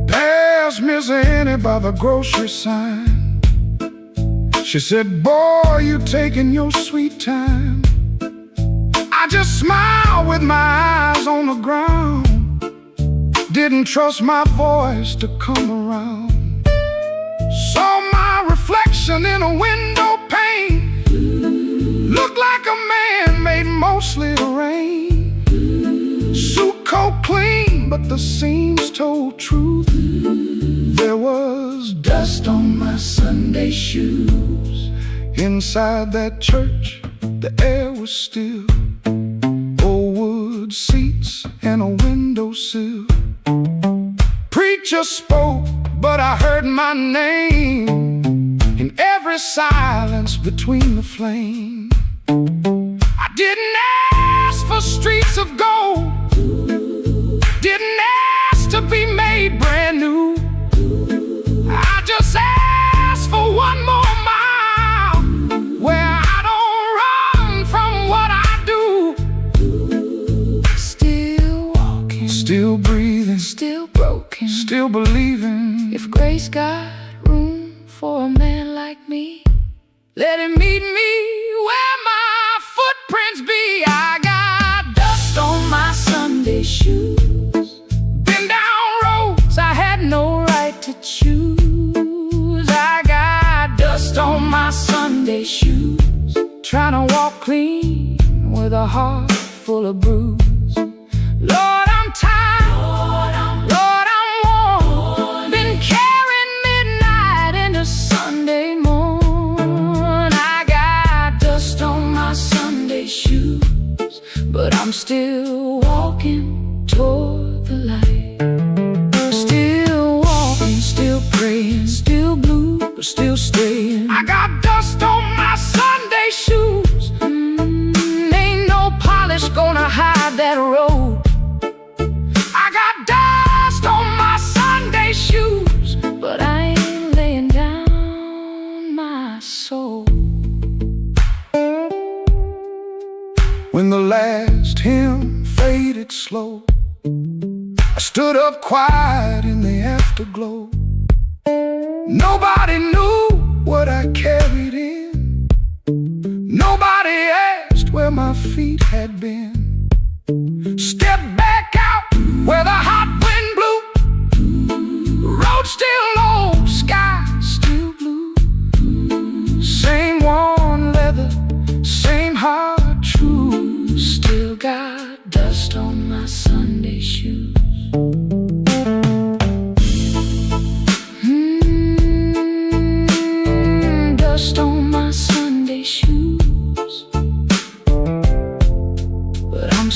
There's Miss Annie by the grocery sign. She said, boy, you taking your sweet time. I just smiled with my eyes on the ground, didn't trust my voice to come around. Saw my reflection in a window pane, looked like a man made mostly of rain. Suit coat clean, but the seams told truth. There was dust on my Sunday shoes. Inside that church, the air was still, old wood seats and a windowsill. Preacher spoke, but I heard my name in every silence between the flame. I didn't ask for streets of gold, didn't ask to be made brand new. I just asked for one more mile, where I don't run from what I do. Still walking, still breathing, still broken, still believing. If grace got room for a man like me, let him meet me where my footprints be. I got dust on my Sunday shoes, been down roads I had no right to choose. I got dust on my Sunday shoes, trying to walk clean with a heart full of bruise. Lord, I'm tired, Lord, I'm worn, been carrying midnight into Sunday morn. I got dust on my Sunday shoes, but I'm still walking toward the light. Still walking, still praying, still blue, but still staying. I got dust on my Sunday shoes. Ain't no polish gonna hide that road. I got dust on my Sunday shoes, but I ain't laying down my soul. When the last hymn faded slow, I stood up quiet in the afterglow. Nobody knew what I carried in, nobody asked where my feet had been. Step back out where the hot wind blew, road still low, sky still blue. Same worn leather, same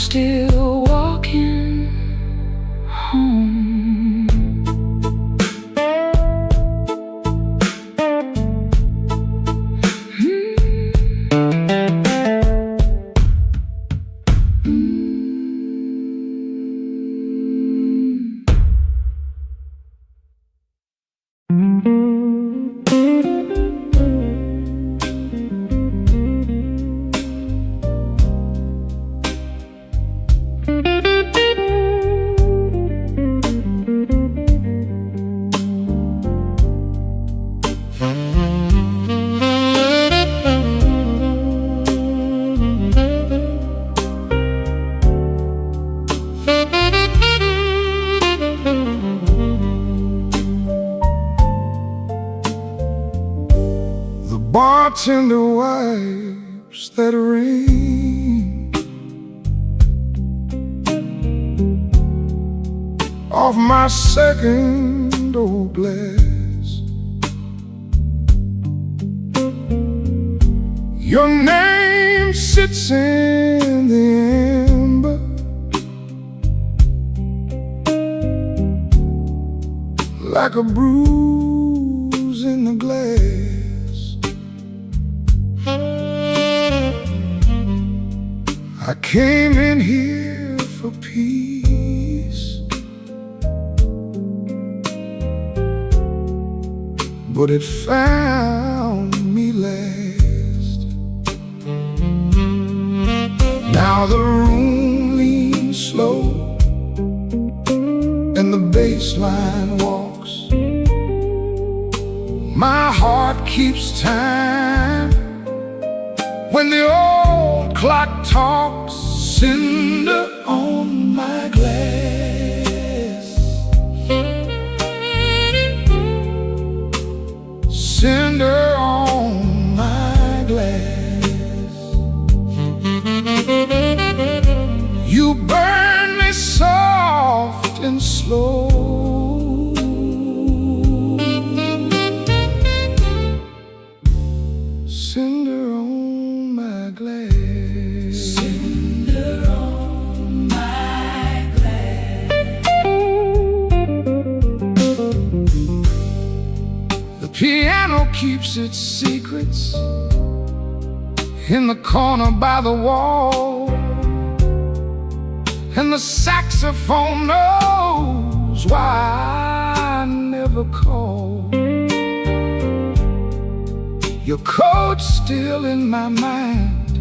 still walking home. Bartender wipes that rain off my second old glass. Your name sits in the amber like a bruise in the glass. I came in here for peace, but it found me last. Now the room leans slow and the bass line walks. My heart keeps time when the old clock talks. Cinder on my glass, cinder on my glass. You burn me soft and slow. Cinder on my glass. Piano keeps its secrets in the corner by the wall, and the saxophone knows why I never call. Your coat's still in my mind,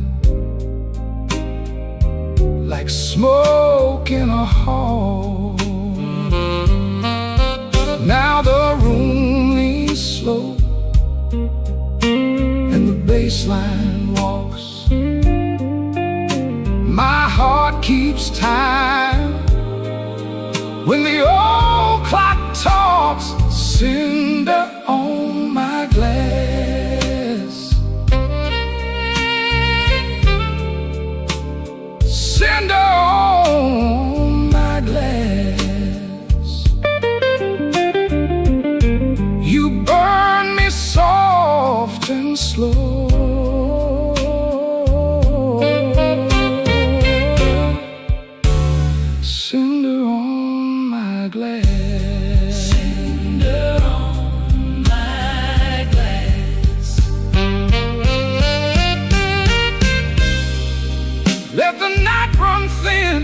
like smoke in a hall. Now the room leans slow and the bass line walks. My heart keeps time when the old clock talks. Cinder on my glass, cinder on my glass. You burn me soft and slow. Cinder on my glass, cinder on my glass. Let the night run thin,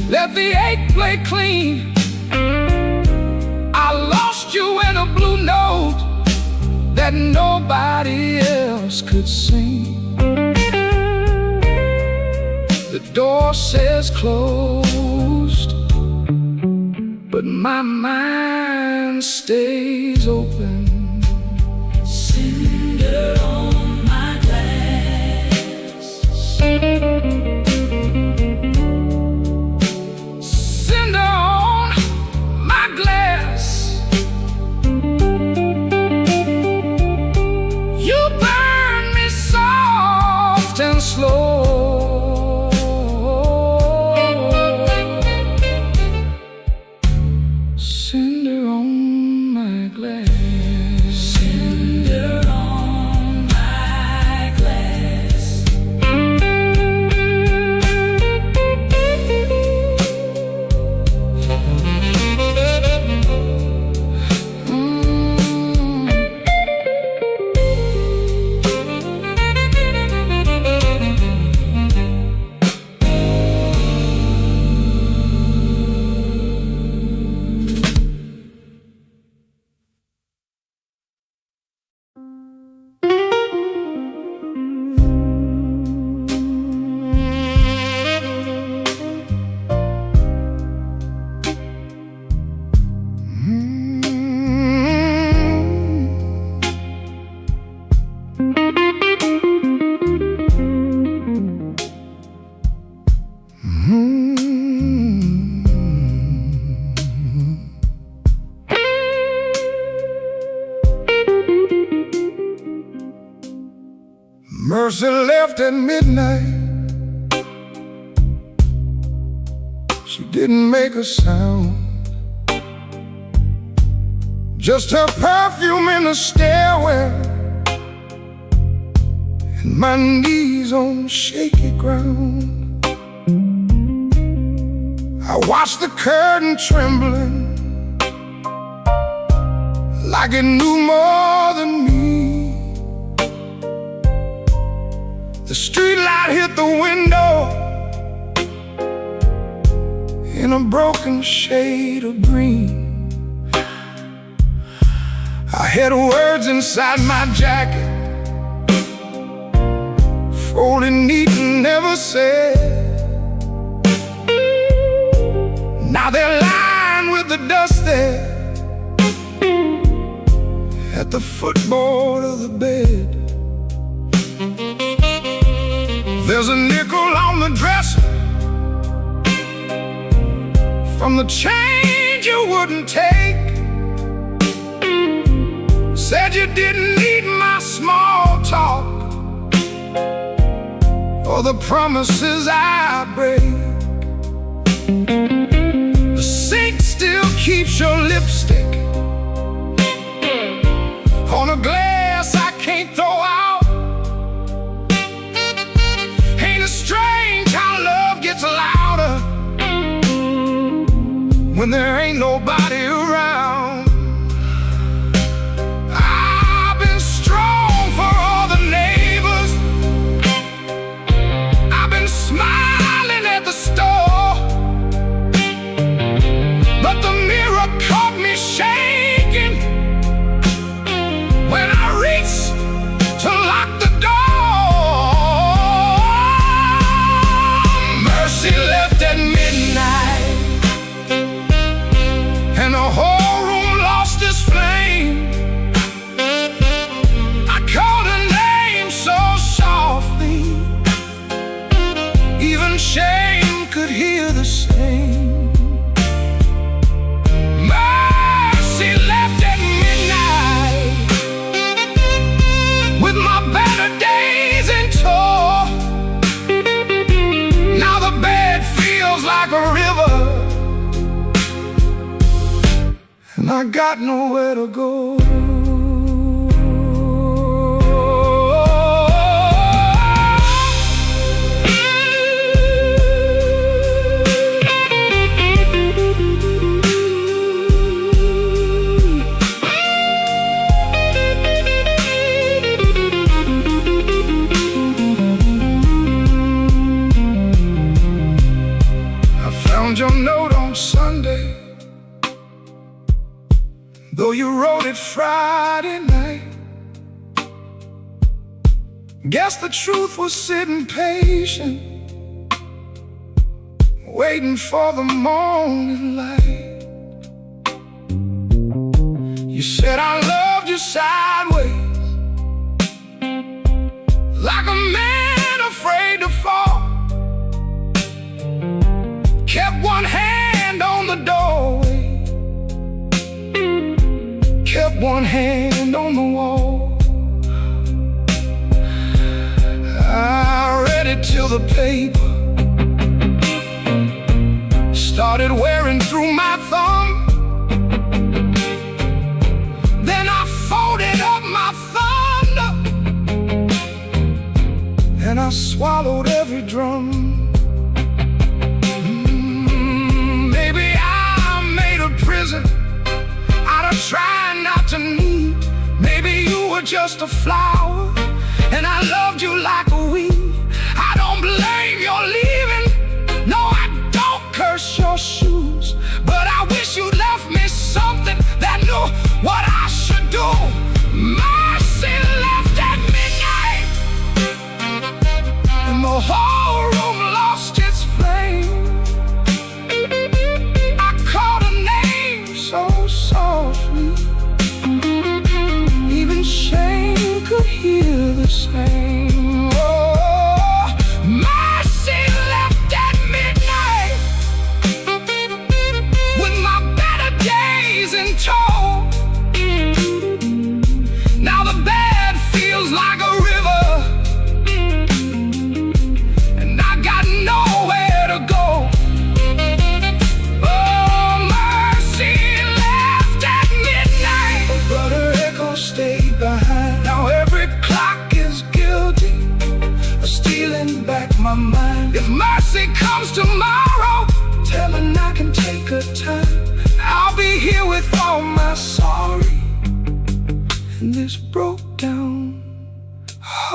let the ache play clean. I lost you in a blue note that nobody else could sing. The door says closed, but my mind stays open. Cinder on my glass, cinder on my glass. You burn me soft and slow. Cinder on my glass, cinder on my glass. Mercy left at midnight. She didn't make a sound. Just her perfume in the stairwell, and my knees on shaky ground. I watched the curtain trembling like it knew more than me. The streetlight hit the window in a broken shade of green. I had words inside my jacket, folded neat and never said. Now they're lying with the dust there at the footboard of the bed. There's a nickel on the dresser from the change you wouldn't take. Said you didn't need my small talk or the promises I break. The sink still keeps your lipstick on a glass I can't throw out. Ain't it strange how love gets louder when there ain't nobody around? I've been strong for all the neighbors. I've been smiling at the store, but the mirror caught me shaking when I reached to lock the door. Mercy left at midnight, and the whole room lost its flame. I called her name so softly, even shame could hear the same. Mercy left at midnight, with my better days in tow. Now the bed feels like a river, and I got nowhere to go. I found your note on Sunday, though you wrote it Friday night. Guess the truth was sitting patient, waiting for the morning light. You said I loved you sideways, like a man afraid to fall. Kept one hand on the doorway, kept one hand on the wall. I read it till the paper started wearing through my thumb. Then I folded up my thunder, and I swallowed every drum. Maybe I made a prison out of trying not to need. Maybe you were just a flower, and I loved you like a weed. I don't blame your leaving, no, I don't curse your shoes, but I wish you left me something that knew what I should do. Mercy left at midnight, and the whole room lost its flame. I called her name so softly, even shame could hear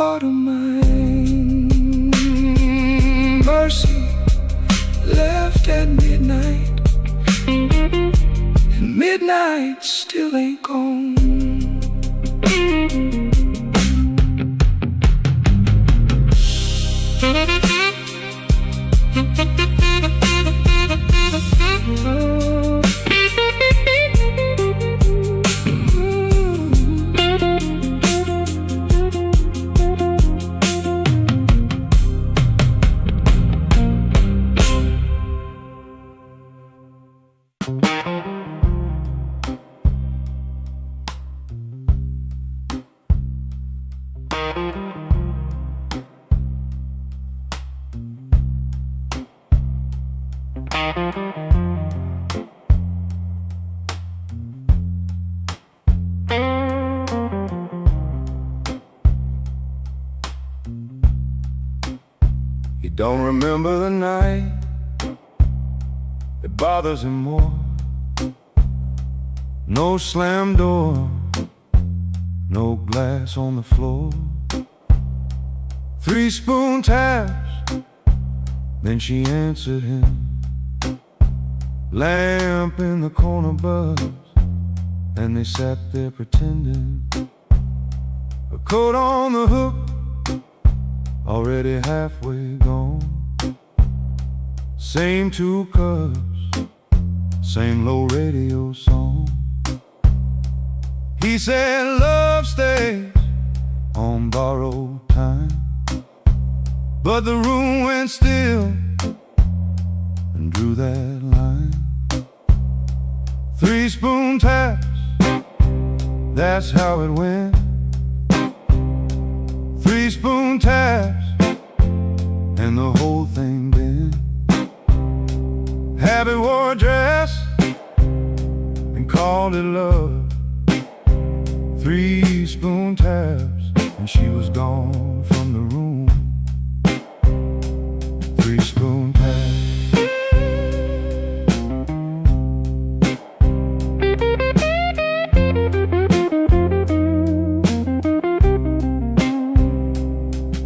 heart of mine. Mercy left at midnight, and midnight still ain't gone. He don't remember the night that bothers him more. No slam door, no glass on the floor. 3 spoon taps, then she answered him. Lamp in the corner buzzed, and they sat there pretending. A coat on the hook, already halfway gone. Same 2 cups, same low radio song. He said love stays on borrowed time, but the room went still and drew that line. 3 spoon taps, that's how it went. 3 spoon taps, and the whole thing bent. Habit wore a dress and called it love. 3 spoon taps, and she was gone from the room. 3 spoon taps.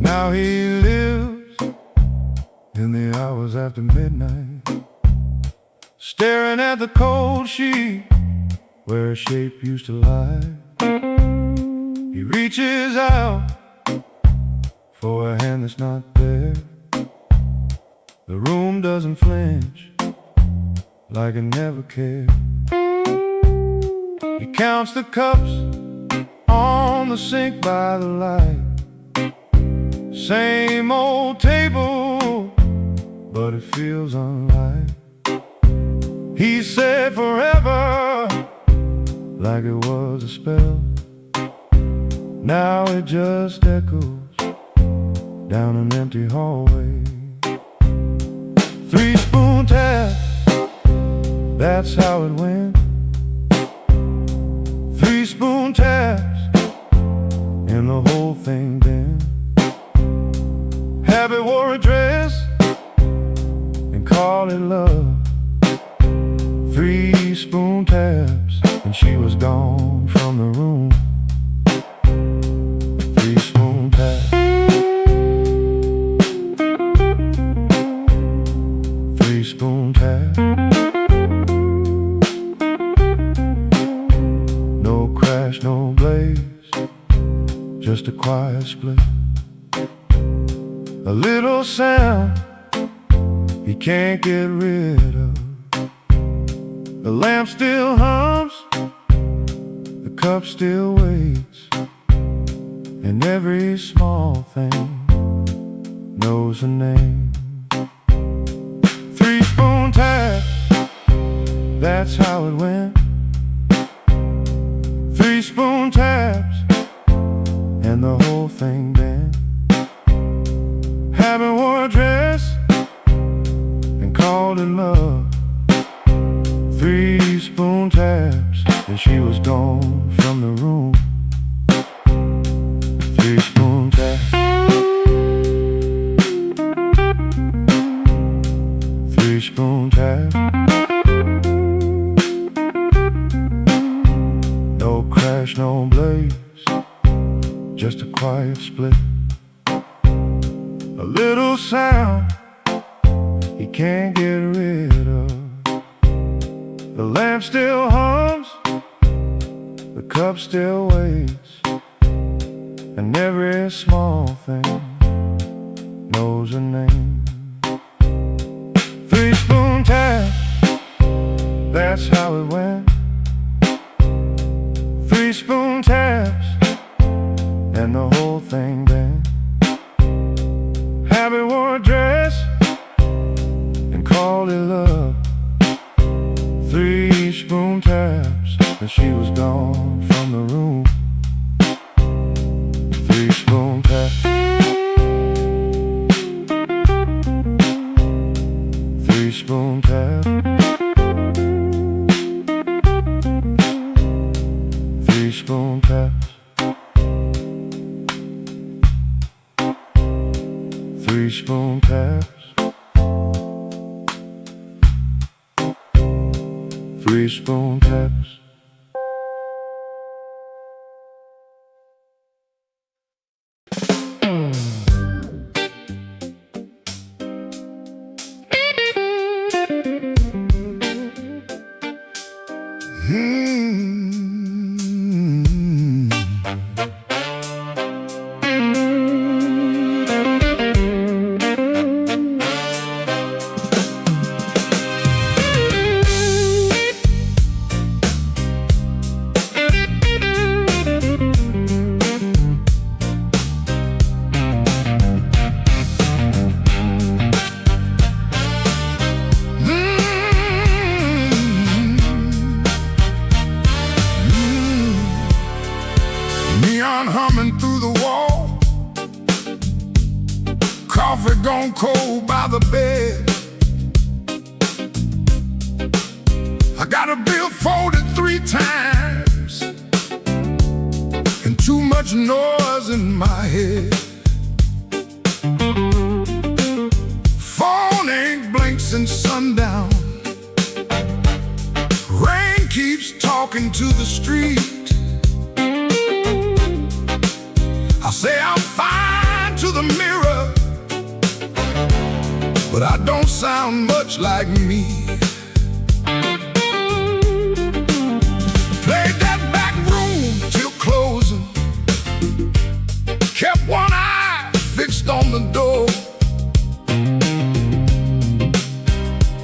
Now he lives in the hours after midnight, staring at the cold sheet where a shape used to lie. He reaches out for a hand that's not there. The room doesn't flinch, like it never cared. He counts the cups on the sink by the light. Same old table, but it feels unlike. He said forever, like it was a spell. Now it just echoes down an empty hallway. 3 spoon taps, that's how it went. 3 spoon taps, and the whole thing bent. Habit wore a dress and called it love. 3 spoon taps, and she was gone from the room. 3 spoon taps. 3 spoon taps. No crash, no blaze, just a quiet split. A little sound he can't get rid of. The lamp still hums, the cup still waits, and every small thing knows a name. 3 spoon taps, that's how it went. 3 spoon taps, and the whole thing bent. Habit wore a dress and called it love. 3 spoon taps, and she was gone from the room. 3 spoon taps. 3 spoon taps. No crash, no blaze, just a quiet split. a little sound he can't get rid of. The lamp still hums, the cup still waits, and every small thing knows a name. 3-spoon tap, that's how it went. 3-spoon taps, and the whole thing bent. Habit wore a dress and called it love. 3-spoon taps, and she was gone from the room. 3-spoon taps. 3-spoon taps. 3-spoon taps. 3-spoon taps. 3-spoon taps. Humming through the wall, coffee gone cold by the bed. I got a bill folded 3 times, and too much noise in my head. Phone ain't blinked since sundown. Rain keeps talking to the street. I say I'm fine to the mirror, but I don't sound much like me. Played that back room till closing, kept one eye fixed on the door.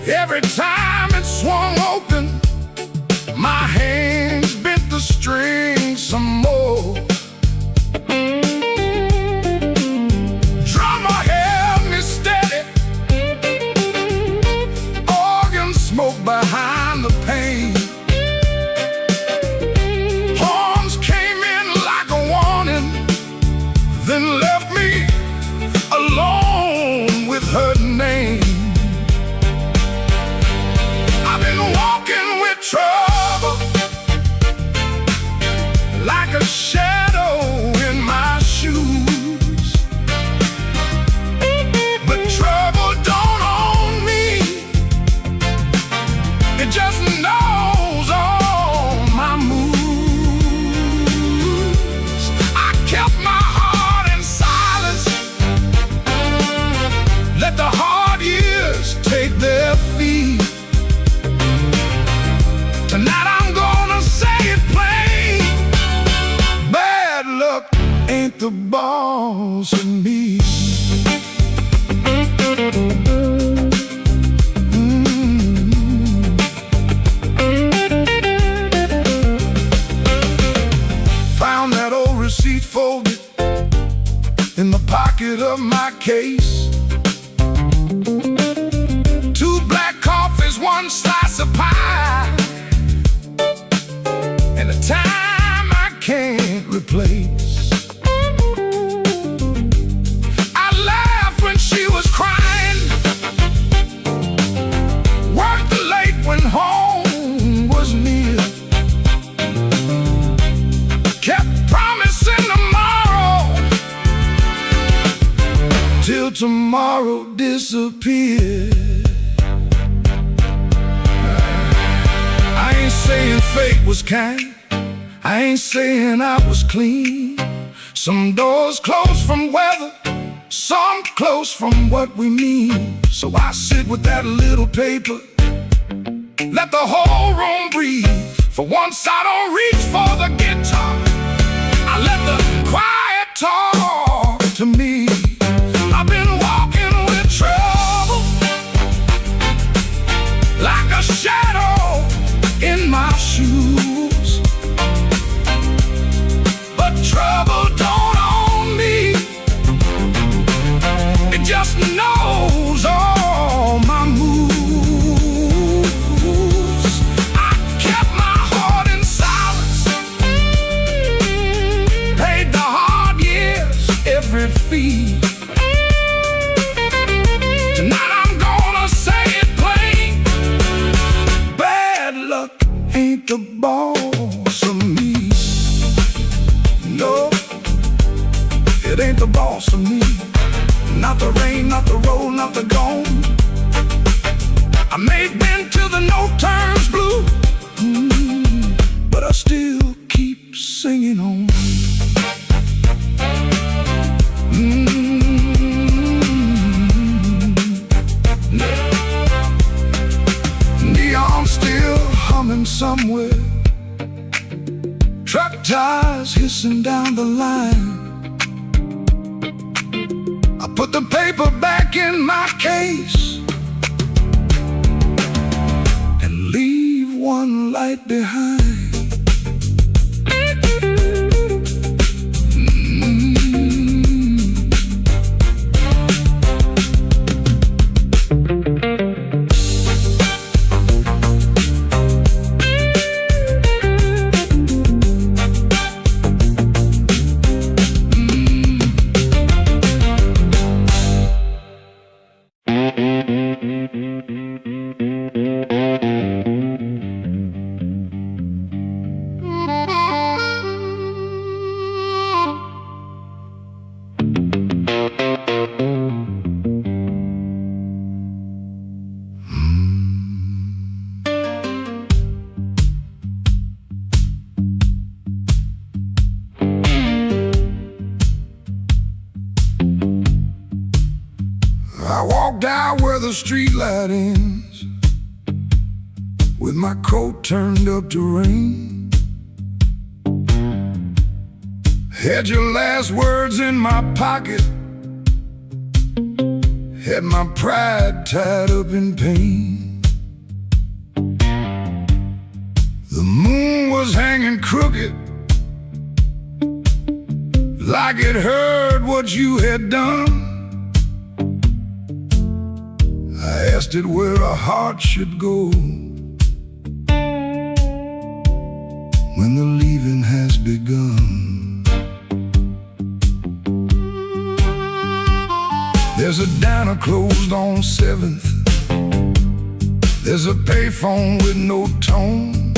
Every time it swung open, my hands bent the string some more. Behind the pane, horns came in like a warning, then left me alone with her name. I've been walking with trouble, like a shadow in my shoes, but trouble don't own me. It just knows all my moves. I kept my heart in silence, let the hard years take their feet. Tonight I'm gonna say it plain, bad luck ain't the boss of me. Folded in the pocket of my case. 2 black coffees, 1 slice of pie, and a time I can't replace. I laughed when she was crying, worked late when home was near, kept promising till tomorrow disappeared. I ain't saying fate was kind, I ain't saying I was clean. Some doors closed from weather, some close from what we mean. So I sit with that little paper, let the whole room breathe. For once I don't reach for the guitar, I let the quiet talk to me. I've been walking with trouble, like a shadow in my shoes. But trouble don't own me, it just knows all my moves. I kept my heart in silence, paid the hard years every fee. Tonight I'm gonna say it plain, bad luck ain't the boss of me. No, it ain't the boss of me. Not the rain, not the road, not the gone. I may have been till the no turns blue, but I still keep singing on. Neon still humming somewhere, truck tires hissing down the line. I put the paper back in my case and leave one light behind. I walked out where the street light ends, with my coat turned up to rain. Had your last words in my pocket, had my pride tied up in pain. The moon was hanging crooked, like it heard what you had done. I asked it where a heart should go when the leaving has begun. There's a diner closed on 7th, there's a payphone with no tone,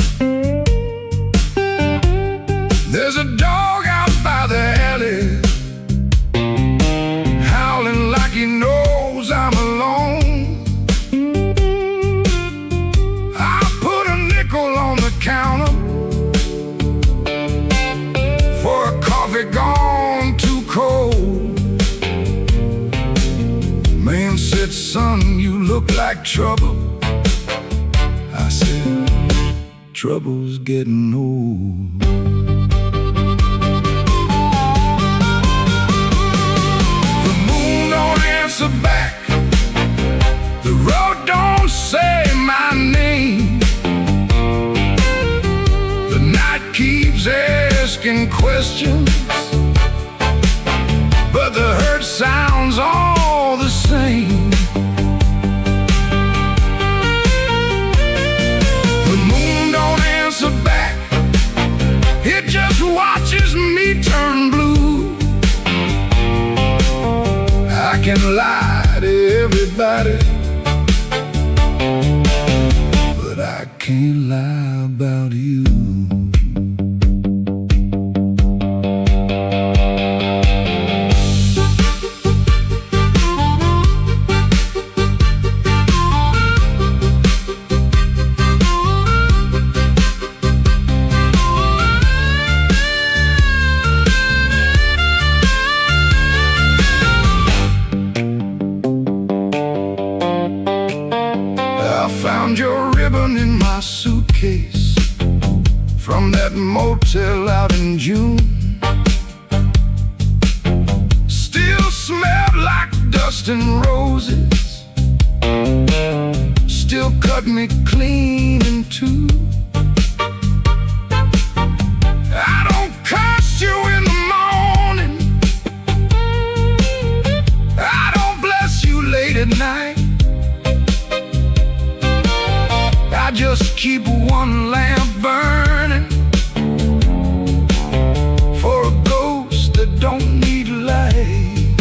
there's a dog out by the alley howling like he knows I'm alone. On the counter for a coffee gone too cold. Man said, son, you look like trouble. I said, trouble's getting old. The moon don't answer back, the road don't say my name. Keeps asking questions, but the hurt sounds all the same. The moon don't answer back, it just watches me turn blue. I can lie to everybody, but I can't lie about you. suitcase from that motel out in June. Still smelled like dust and roses, still cut me clean in two. I don't curse you in the morning, I don't bless you late at night. I just keep one lamp burning for a ghost that don't need light.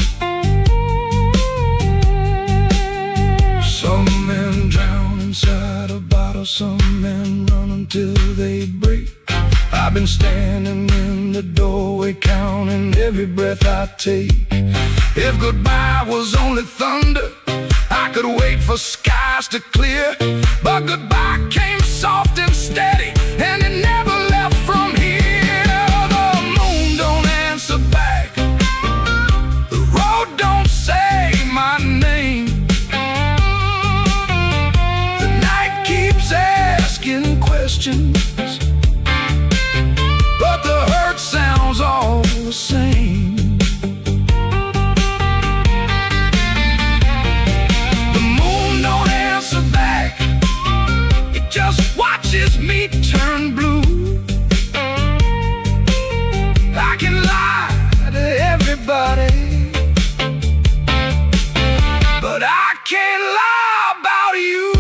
Some men drown inside a bottle, some men run until they break. I've been standing in the doorway counting every breath I take. If goodbye was only thunder, I could wait for skies to clear. But goodbye came soft and steady, and it never left from here. The moon don't answer back, the road don't say my name. The night keeps asking questions, but the hurt sounds all the same. Just watches me turn blue. I can lie to everybody, but I can't lie about you.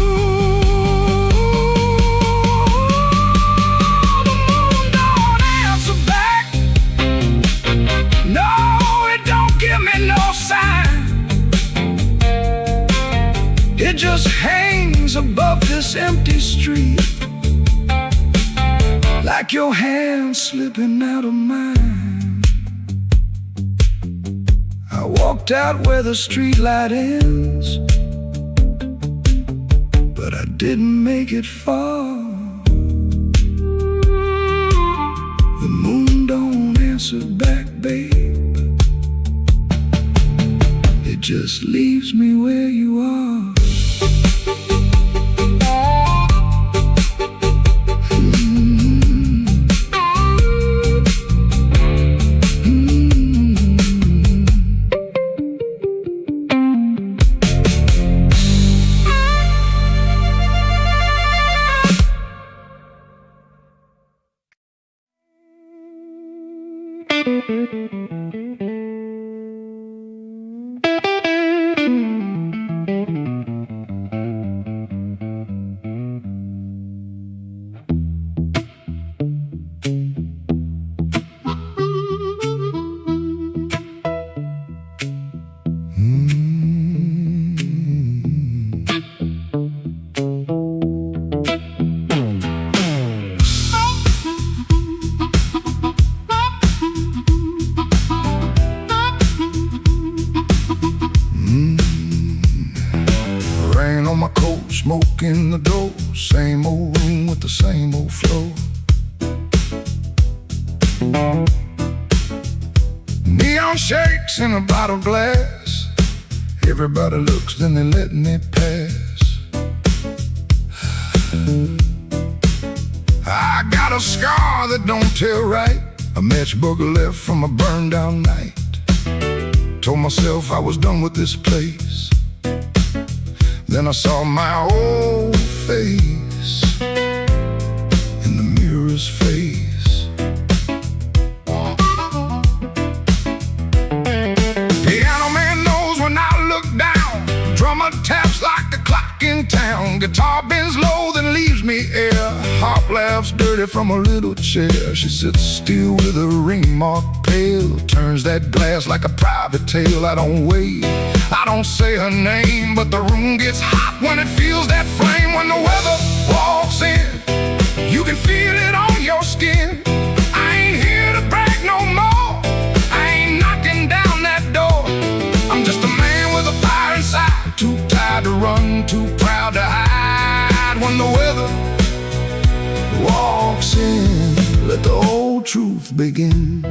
The moon don't answer back, no, it don't give me no sign. It just hangs above this empty street, like your hand slipping out of mine. I walked out where the street light ends, but I didn't make it far. The moon don't answer back, babe, it just leaves me where you are. Smoke in the door, same old room with the same old floor. Neon shakes in a bottle glass, everybody looks, then they let me pass. I got a scar that don't tell right, a match booger left from a burned down night. Told myself I was done with this place, then I saw my old face in the mirror's face. Piano man knows when I look down, drummer taps like the clock in town. Guitar bends low, then leaves me air. Harp laughs dirty from a little chair. She sits still with a ring mark pale, turns that glass like a private tale. I don't wait, I don't say her name, but the room gets hot when it feels that flame. When the weather walks in, you can feel it on your skin. I ain't here to brag no more, I ain't knocking down that door. I'm just a man with a fire inside, too tired to run, too proud to hide. When the weather walks in, let the old truth begin.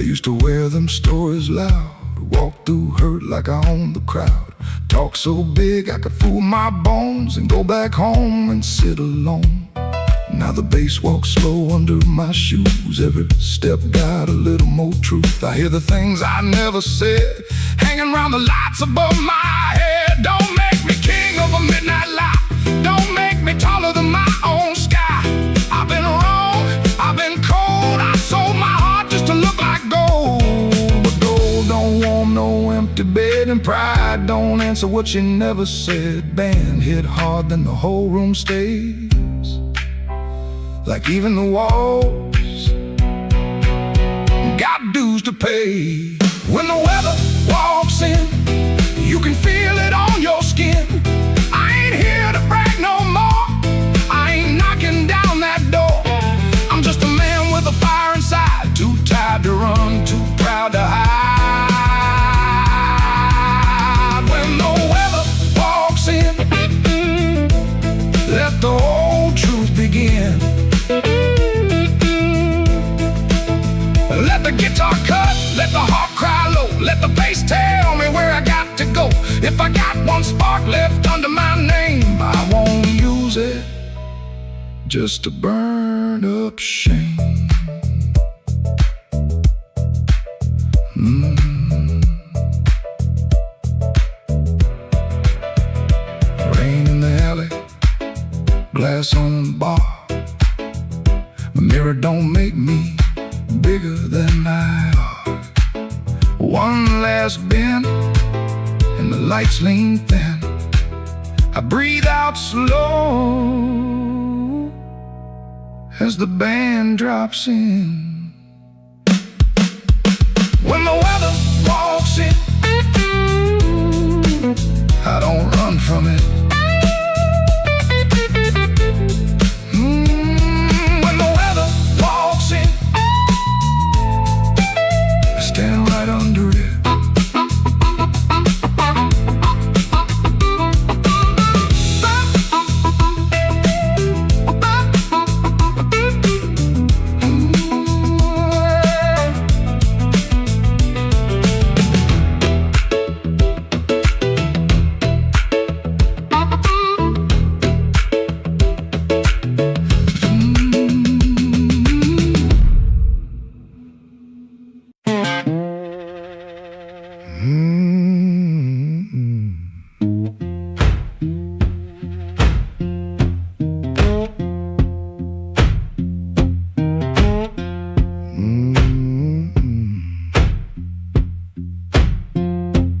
used to wear them stories loud, walk through hurt like I owned the crowd, talk so big I could fool my bones and go back home and sit alone. Now the bass walks slow under my shoes, every step got a little more truth. I hear the things I never said hanging around the lights above my head. Don't make me king of a midnight lie, don't make me taller than my own sky. I've been wrong, I've been cold, I sold my heart just to look like gold. But gold don't want no empty bed, and pride don't answer what you never said. Band hit hard, then the whole room stays, like even the walls got dues to pay. When the weather walks in, you can feel it on your skin. I ain't here to brag no more, I ain't knocking down that door. I'm just a man with a fire inside, too tired to run, too proud to hide. When the weather walks in, let the old truth begin. Let the guitar cut, let the heart cry low, let the bass tell me where I got to go. If I got one spark left under my name, I won't use it just to burn up shame. Rain in the alley, glass on the bar. My mirror don't make me bigger than I are. One last bend and the lights lean thin. I breathe out slow as the band drops in. When the weather walks in, I don't run from it. When the weather walks in, stand right under it.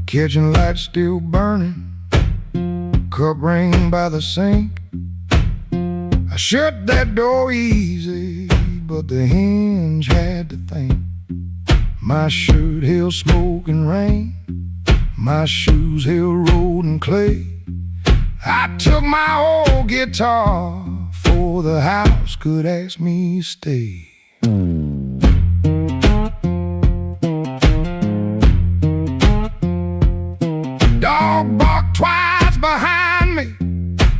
Kitchen light still burning, cup ring by the sink. I shut that door easy, but the hinge had to think. My shirt held smoke and rain, my shoes held road and clay. I took my old guitar before the house could ask me to stay. Dog barked twice behind me,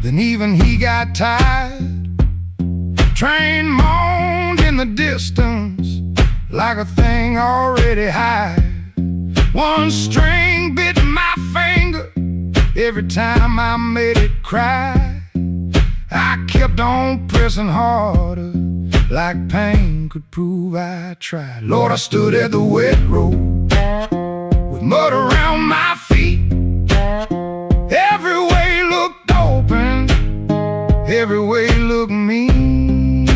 then even he got tired. Train moaned in the distance like a thing already hired. One string bit my finger every time I made it cry. I kept on pressing harder, like pain could prove I tried. Lord, I stood at the wet road with mud around my feet. Every way looked open, every way looked mean.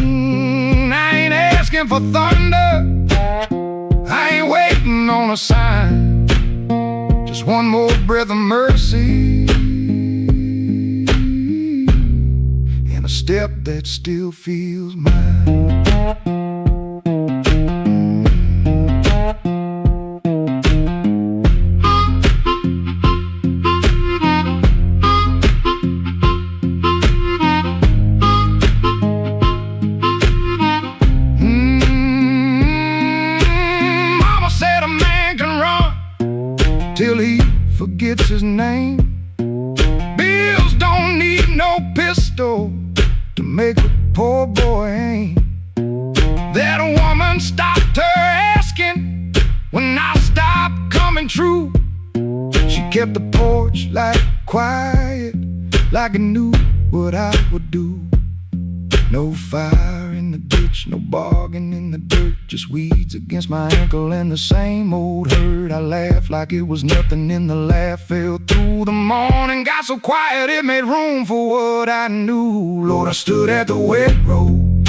I ain't asking for thunder, I ain't waiting on a sign. Just one more breath of mercy and a step that still feels mine. Till he forgets his name. Bills don't need no pistol to make a poor boy aim. That woman stopped her asking kept the porch light quiet, like it knew what I would do. No fire in the ditch, no bargain in the dirt, just weeds against my ankle and the same old hurt. I laughed like it was nothing, and the laugh fell through the morning. Got so quiet it made room for what I knew. Lord, I stood at the wet road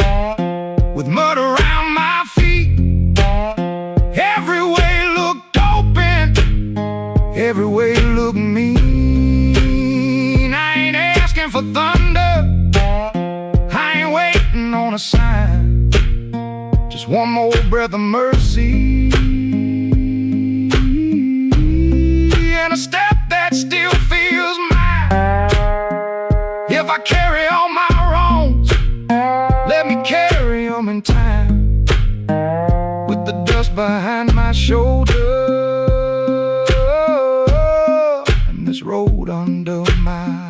with mud around my feet. Every way looked open, every way looked mean. I ain't asking for thunder, on a sign, just one more breath of mercy, and a step that still feels mine. If I carry all my wrongs, let me carry them in time, with the dust behind my shoulder and this road under my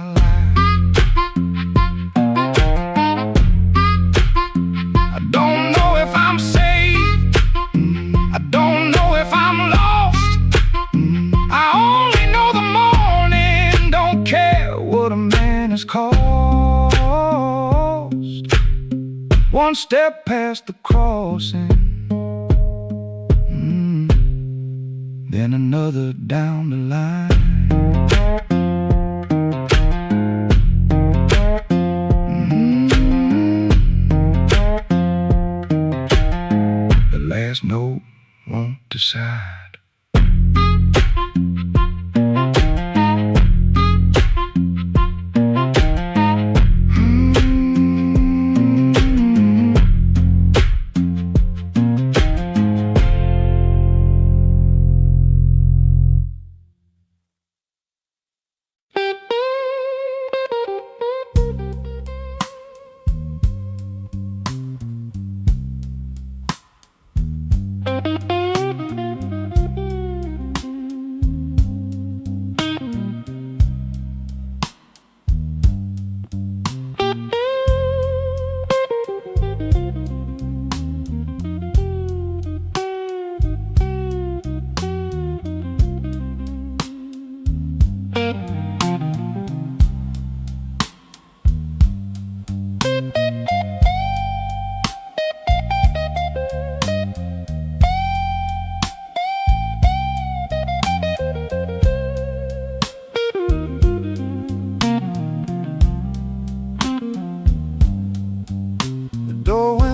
cost. One step past the crossing, then another down the line. The last note won't decide.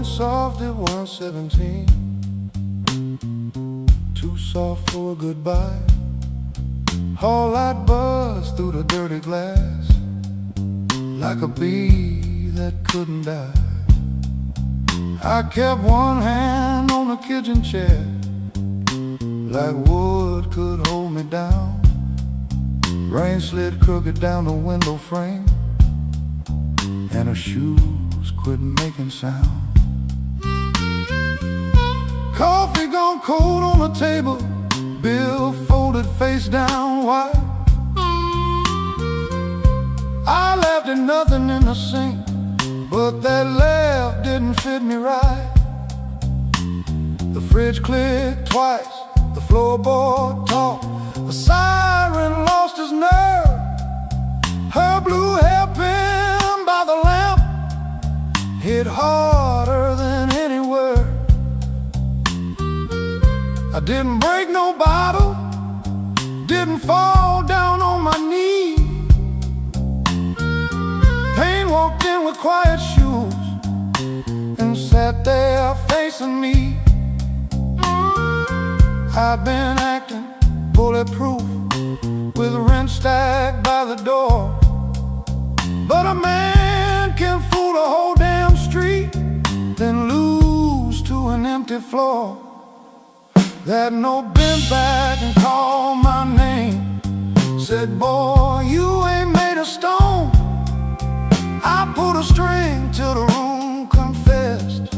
Soft at 117, too soft for a goodbye. Whole light buzzed through the dirty glass, like a bee that couldn't die. I kept one hand on the kitchen chair, like wood could hold me down. Rain slid crooked down the window frame, and her shoes quit making sound. Coffee gone cold on the table, bill folded face down wide. I laughed at nothing in the sink, but that laugh didn't fit me right. The fridge clicked twice, the floorboard talked, the siren lost his nerve. Her blue hairpin by the lamp hit harder than any word. I didn't break no bottle, didn't fall down on my knee. Pain walked in with quiet shoes and sat there facing me. I'd been acting bulletproof with rent stacked by the door, but a man can fool a whole damn street, then lose to an empty floor. That note bent back and called my name, said, boy, you ain't made of stone. I pulled a string till the room confessed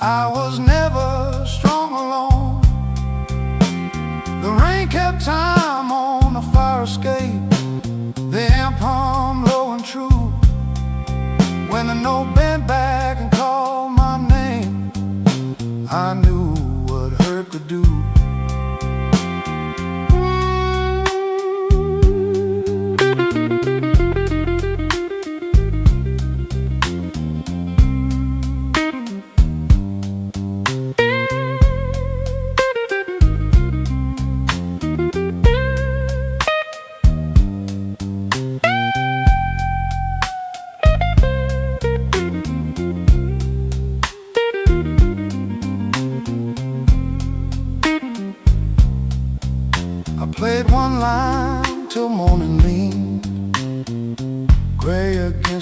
I was never strong alone. The rain kept time on the fire escape, the amp hummed low and true. When the note bent back and called my name, I knew what hurt could do.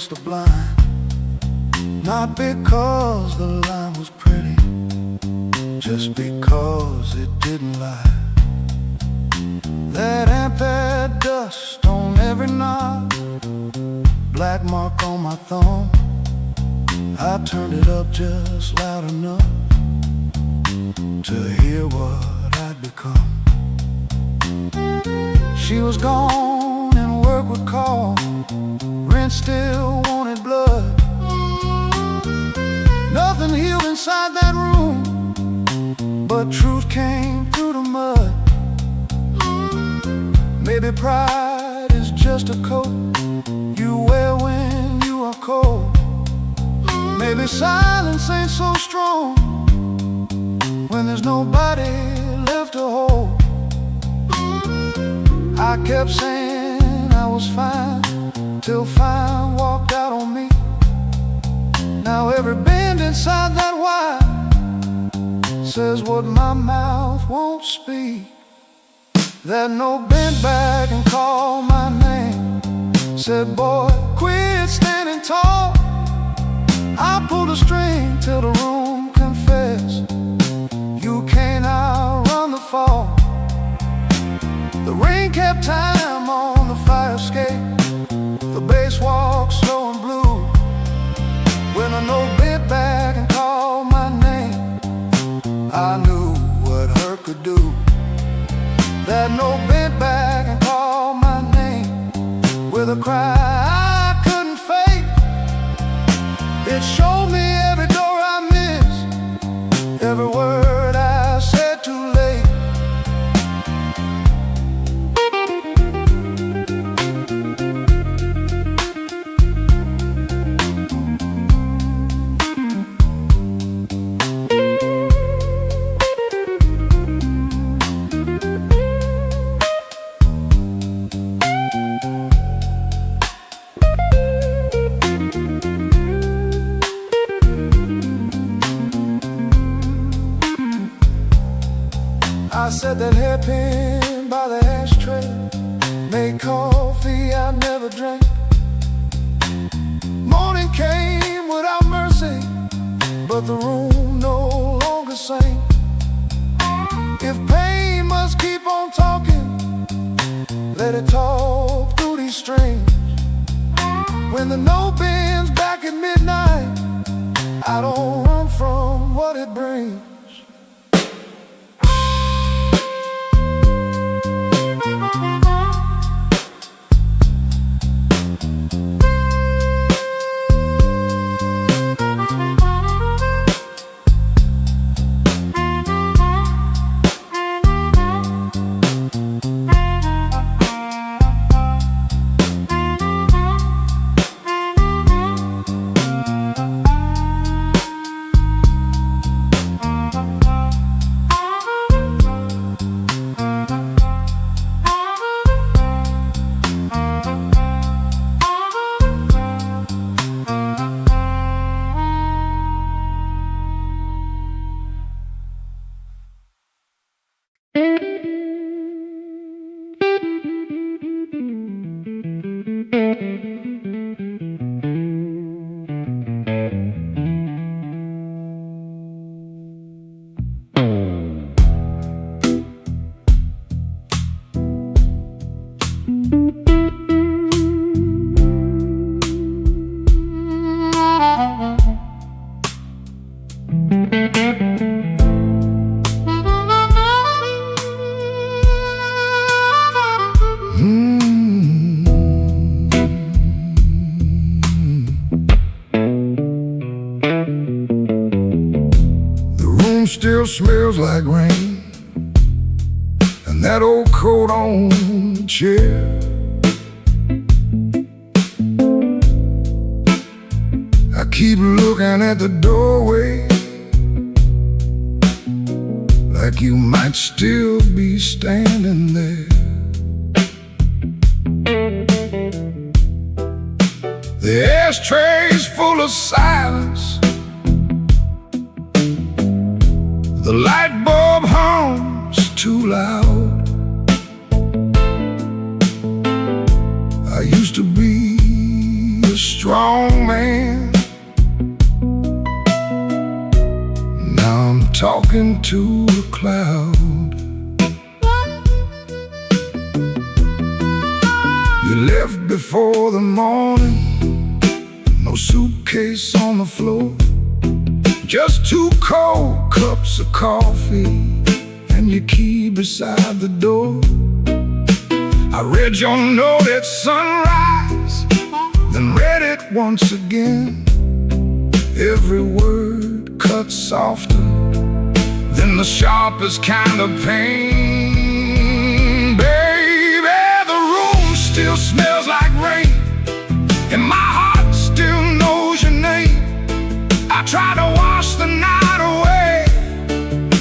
against the blind. Not because the line was pretty, just because it didn't lie. That ampere dust on every knob, black mark on my thumb. I turned it up just loud enough to hear what I'd become. She was gone and work would call. Rent still wanted blood. Nothing healed inside that room, but truth came through the mud. Maybe pride is just a coat you wear when you are cold. Maybe silence ain't so strong when there's nobody left to hold. I kept saying I was fine, till fine walked out on me. Now every bend inside that wire says what my mouth won't speak. That note bent back and called my name, said, boy, quit standing tall. I pulled a string till the room confessed, you can't outrun the fall. The rain kept time on the fire escape, the bass walked slow and blue. When a note bent back and called my name, I knew what hurt could do. That note bent back and called my name with a cry I couldn't fake. It showed me every door I missed, every word I said too late. I set that hairpin by the ashtray, made coffee I never drank. Morning came without mercy, but the room no longer sang. If pain must keep on talking, let it talk through these strings. When the note bends back at midnight, I don't run from what it brings. Still smells like rain, and that old coat on the chair. I keep looking at the doorway, like you might still be standing there. The ashtray's full of silence, the light bulb hums too loud. I used to be a strong talking to a cloud. You left before the morning, no suitcase on the floor, just 2 cold cups of coffee and your key beside the door. I read your note at sunrise, then read it once again. Every word cut softer than the sharpest kind of pain. Baby, the room still smells like rain, and my heart still knows your name. I try to wash the night away,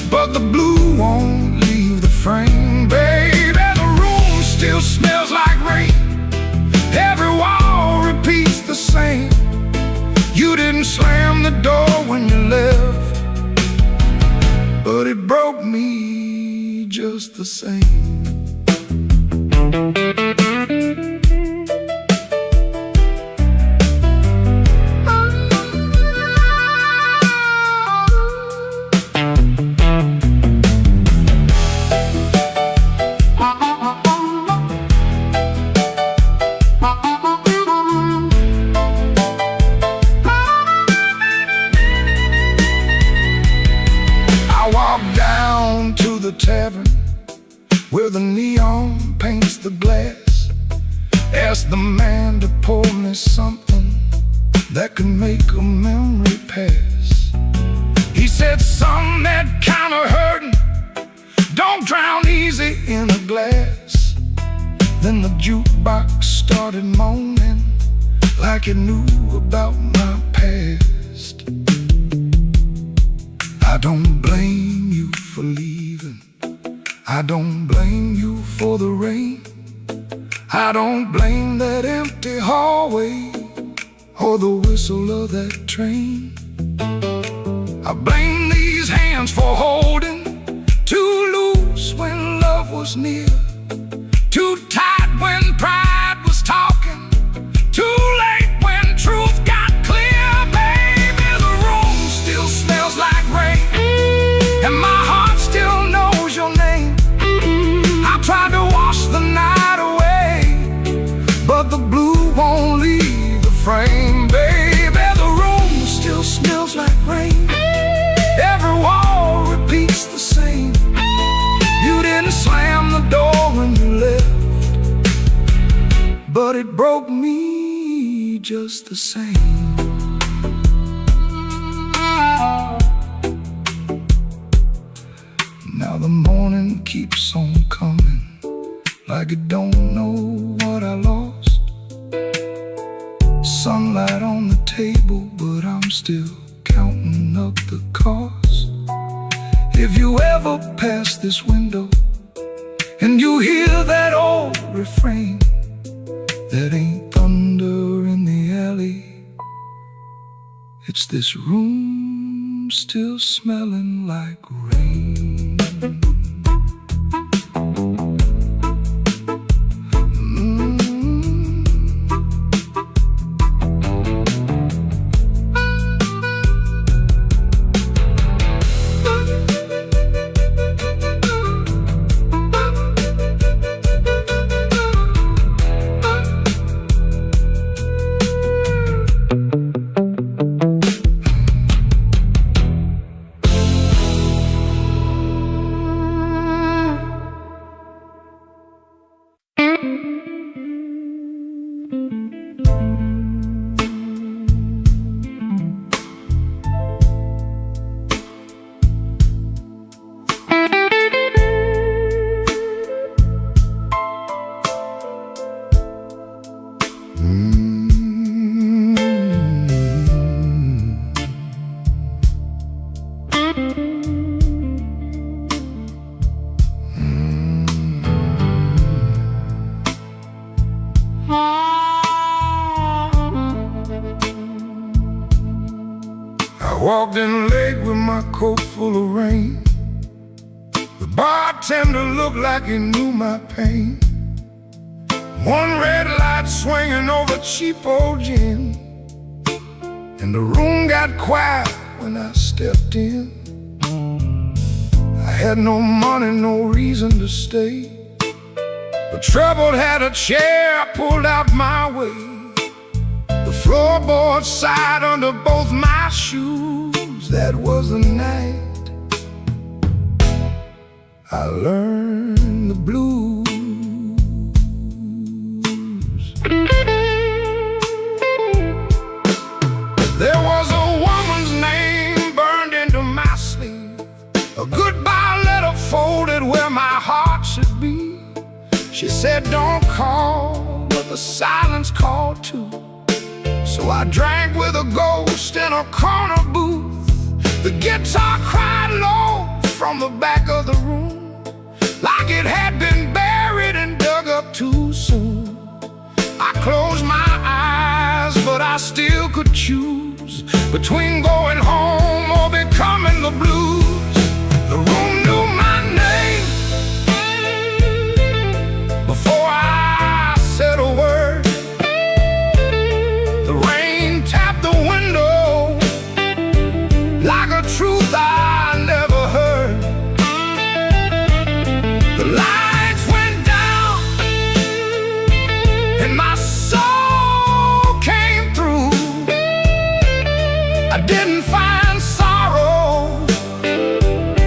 but the blue won't leave the frame. Baby, the room still smells like rain. Every wall repeats the same. You didn't slam the door when you left, but it broke me just the same. The tavern where the neon paints the glass. Asked the man to pour me something that could make a memory pass. He said, "Son, that kind of hurting don't drown easy in a glass." Then the jukebox started moaning like it knew about my past. I don't blame you for leaving, I don't blame you for the rain, I don't blame that empty hallway or the whistle of that train. I blame these hands for holding too loose when love was near, too tight when pride was talking, too late when truth got clear. Baby, the room still smells like rain, and my heart still knows your name. I tried to wash the night away, but the blue won't leave the frame. Baby, the room still smells like rain. Every wall repeats the same. You didn't slam the door when you left, but it broke me just the same. Now the morning keeps on coming, like it don't know what I lost. Sunlight on the table, but I'm still counting up the cost. If you ever pass this window and you hear that old refrain, that ain't thunder in the alley, it's this room still smelling like rain. Walked in late with my coat full of rain. The bartender looked like he knew my pain. One red light swinging over cheap old gin, and the room got quiet when I stepped in. had no money, no reason to stay. The troubled had a chair pulled out my way. The floorboard side under both my shoes. That was the night I learned the blues. There was a woman's name burned into my sleeve, a goodbye letter folded where my heart should be. She said don't call, but the silence called too. So I drank with a ghost in a corner booth. The guitar cried low from the back of the room, like it had been buried and dug up too soon. I closed my eyes, but I still could choose between going home or becoming the blues. The room knew my name before I said a word. The rain tapped the window like a truth I never heard. The lights went down and my soul came through. I didn't find sorrow,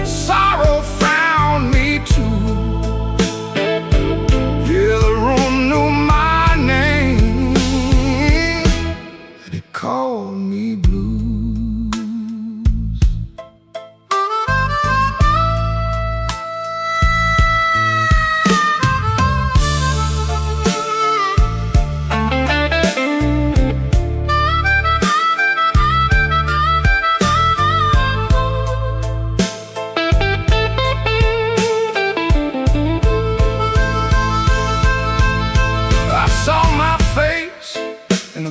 sorrow found me too. Yeah, the room knew my name and it called me blues.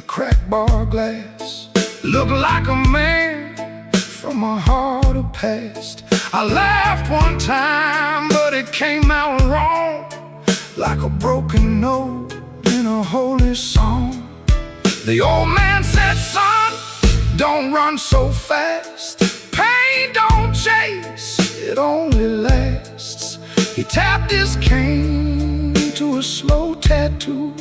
Cracked bar glass looked like a man from a harder past. I laughed one time, but it came out wrong, like a broken note in a holy song. The old man said, son, don't run so fast. Pain don't chase, it only lasts. He tapped his cane to a slow tattoo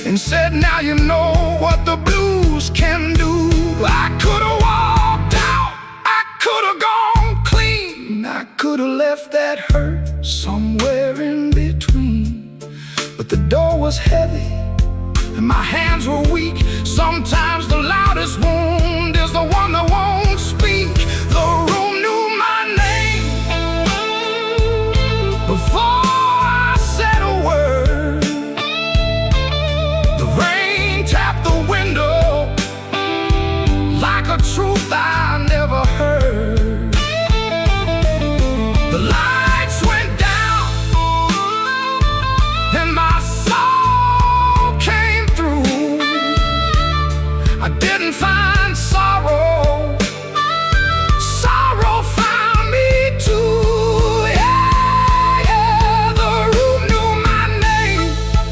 and said, now you know what the blues can do. I could've walked out, I could've gone clean, I could've left that hurt somewhere in between. But the door was heavy and my hands were weak. Sometimes the loudest wound is the one that won't speak. The room knew my name before I said a word. The rain tapped the window like a truth I never heard. The lights went down and my soul came through. I didn't find sorrow, sorrow found me too. Yeah, yeah, the room knew my name.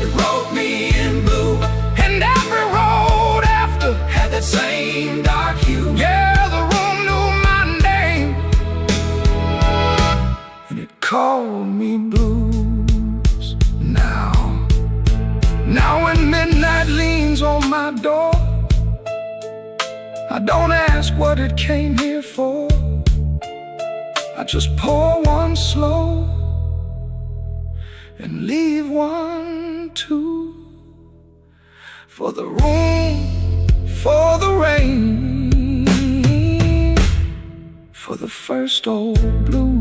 It wrote me in blue, and every road after had that same dark hue. Yeah, the room knew my name, and it called me blues. Now when midnight leans on my door, I don't ask what it came here for. I just pour one slow and leave one too. For the room, for the rain, for the first old blues.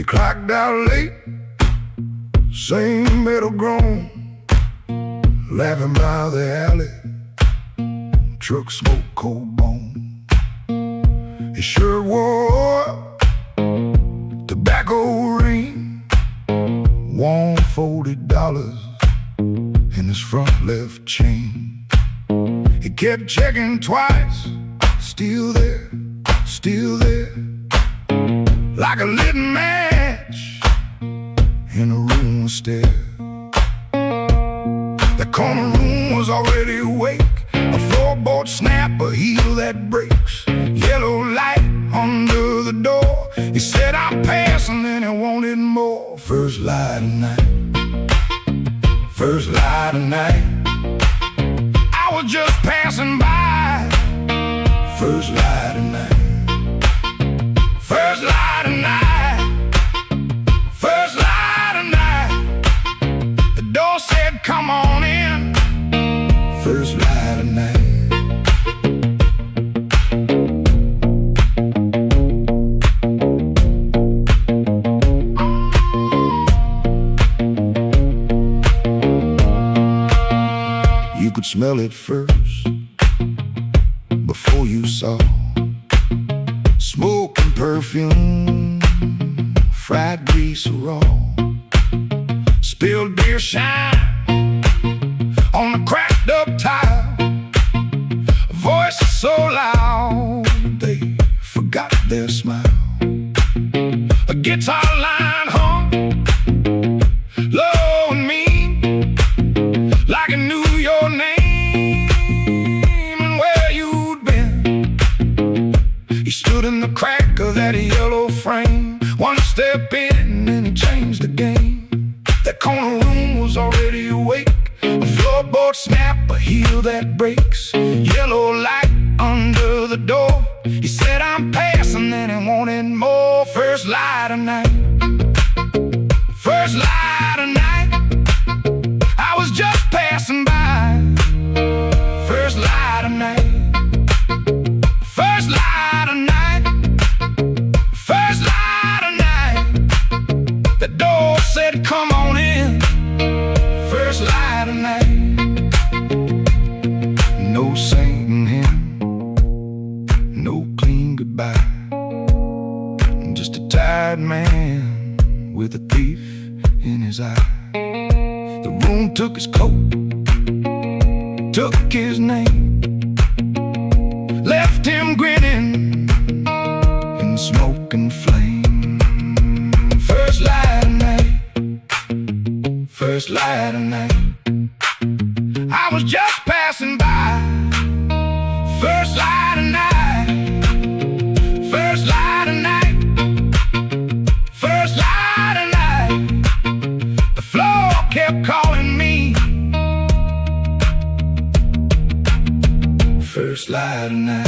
clocked out late, same metal groan, laughing by the alley, truck smoke, cold bone. His shirt wore up, tobacco ring, warm $40 in his front left chain. He kept checking twice, still there, like a lit match in a room stair. The corner room was already awake, a floorboard snap, a heel that breaks, yellow light under the door. He said, I'm passing, and he wanted more. First light of night, first light of night, I was just passing by. First light of night, first light of night, first light of night. The door said, come on in. First light of night. You could smell it first, before you saw smoke and perfume, fried grease raw, spilled beer shine on the cracked up tile, a voice so loud they forgot their smile. A guitar line hung low and mean, like it knew your name and where you'd been. He stood in the crack of that yellow frame, one step in and he changed the game. That corner room was already awake, a floorboard snap, a heel that breaks, yellow light under the door. He said, I'm passing, and he wanted more. First light of night, first light of night, I was just passing by. First light of night, first light of night, first light of night. The door said, come on in. First light of night. No saying him, no clean goodbye, just a tired man with a thief in his eye. The room took his coat, took his name, left him grinning in smoke and flame. First light of night, first light of night, I was just passing by. First light of night, first light of night, first light of night. The floor kept calling me. First light of night.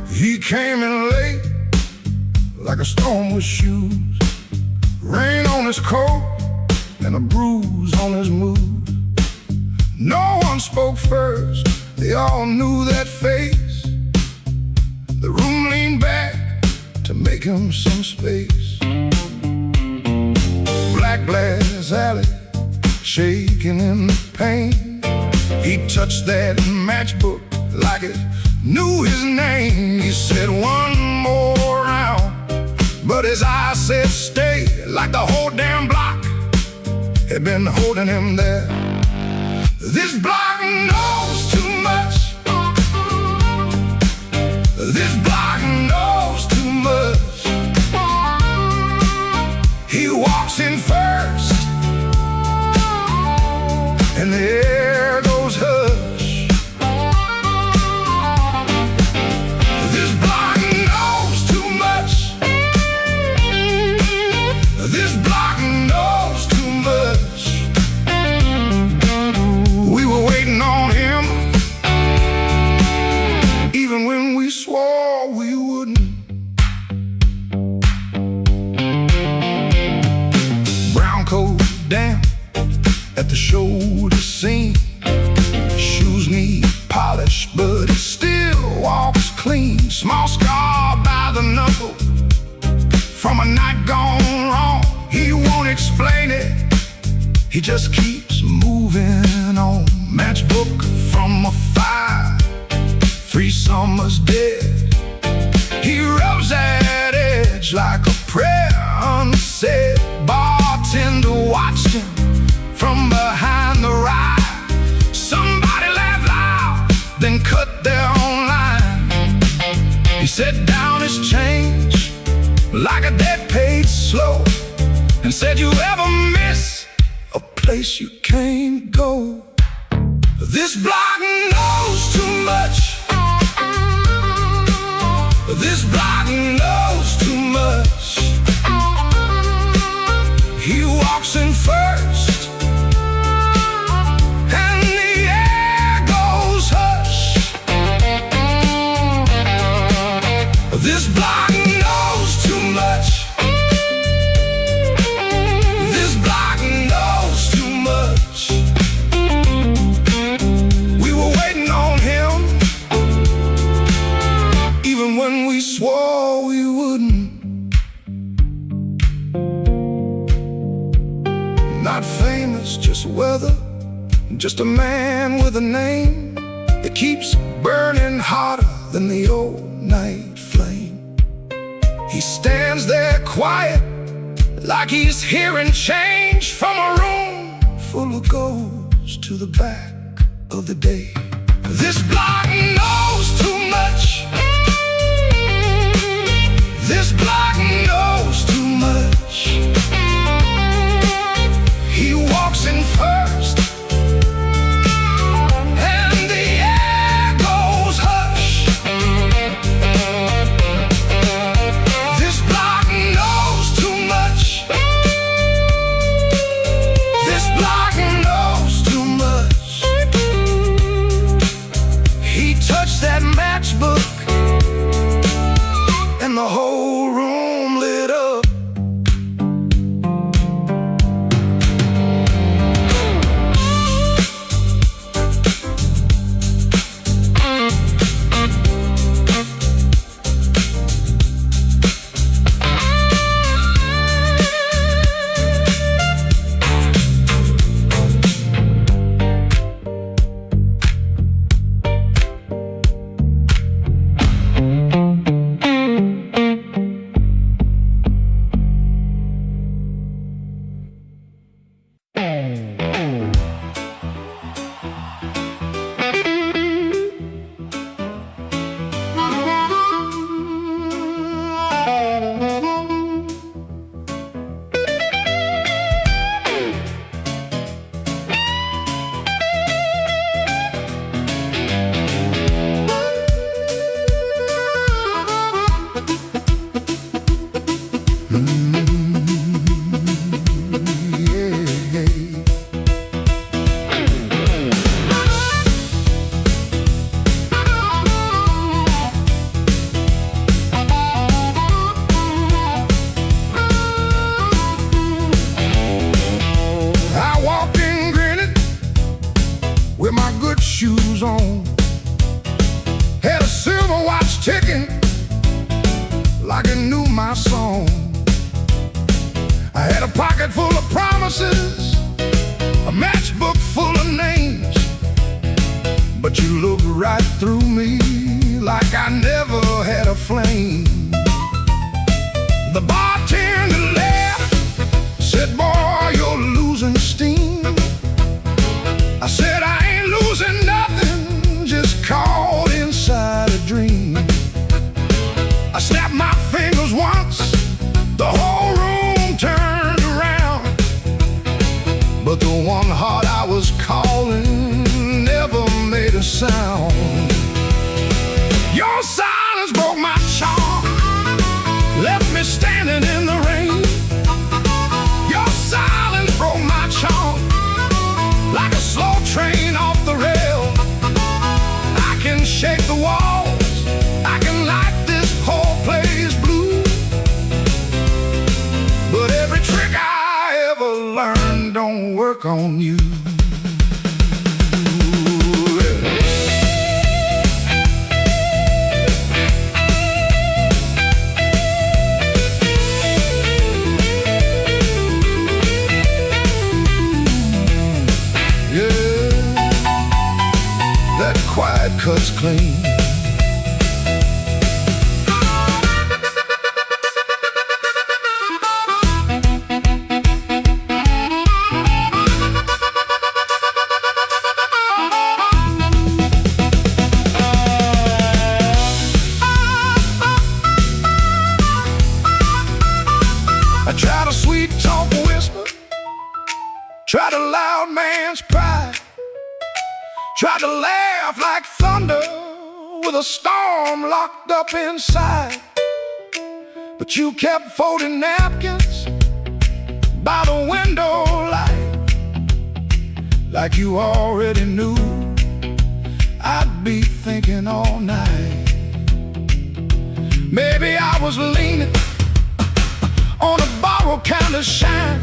He came in late, like a storm with shoes, rain on his coat and a bruise on his mood. No one spoke first, they all knew that face. The room leaned back to make him some space. Black glass alley, shaking in the pain. He touched that matchbook like it knew his name. He said one more round, but his eyes said stay, like the whole damn block had been holding him there. This block knows too much. This block knows too much. He walks in first, and the air goes hush. This block knows too much. We were waiting on him, even when we swore we wouldn't. Brown coat damp at the shoulder seam, shoes need polish, but he still walks clean. Small scar by the knuckle from a night gone wrong. He won't explain it, he just keeps moving on. Matchbook from a fire, 3 summers dead. He rubs that edge like a prayer unsaid. Bartender watched him from behind the ride. Somebody laughed loud, then cut their own line. He set down his change like a debt paid slow, and said, you ever miss a place you can't go? This block knows too much. This block knows too much. He walks in first, and the air goes hush. This block knows too much. This block knows too much. We were waiting on him, even when we swore we wouldn't. Not famous, just weather, just a man with a name that keeps burning hotter than the old night flame. He stands there quiet, like he's hearing change from a room full of ghosts to the back of the day. This block knows too much. This block knows too much. He walks in first, and the air goes hush. This block knows too much. This block knows too much. He touched that matchbook, and the whole room lit up. shoes on. Had a silver watch ticking like it knew my song. I had a pocket full of promises, a matchbook full of names, but you looked right through me like I never had a flame. The bartender laughed, said, boy, you're losing steam. I said, I ain't losing nothing, just caught inside a dream. I snapped my fingers once, the whole room turned around, but the one heart I was calling never made a sound. Your silence broke my charm. work on you. That quiet cuts clean. I try to sweet talk whisper, try to loud man's pride, try to laugh like thunder with a storm locked up inside. But you kept folding napkins by the window light, like you already knew I'd be thinking all night. Maybe I was leaning on a borrowed kind of shine.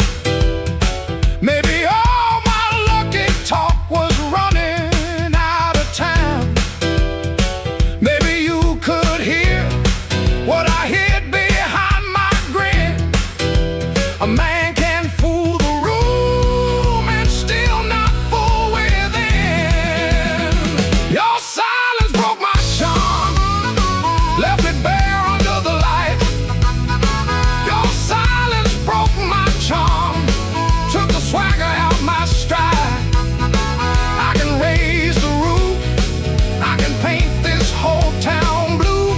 Maybe all my lucky talk was running out of time. Maybe you could hear what I hid behind my grin. A man can fool the room and still not fool within. Your silence broke my charm, left me bare under the light. Your silence broke my charm, took the swagger out my stride. I can raise the roof, I can paint this whole town blue,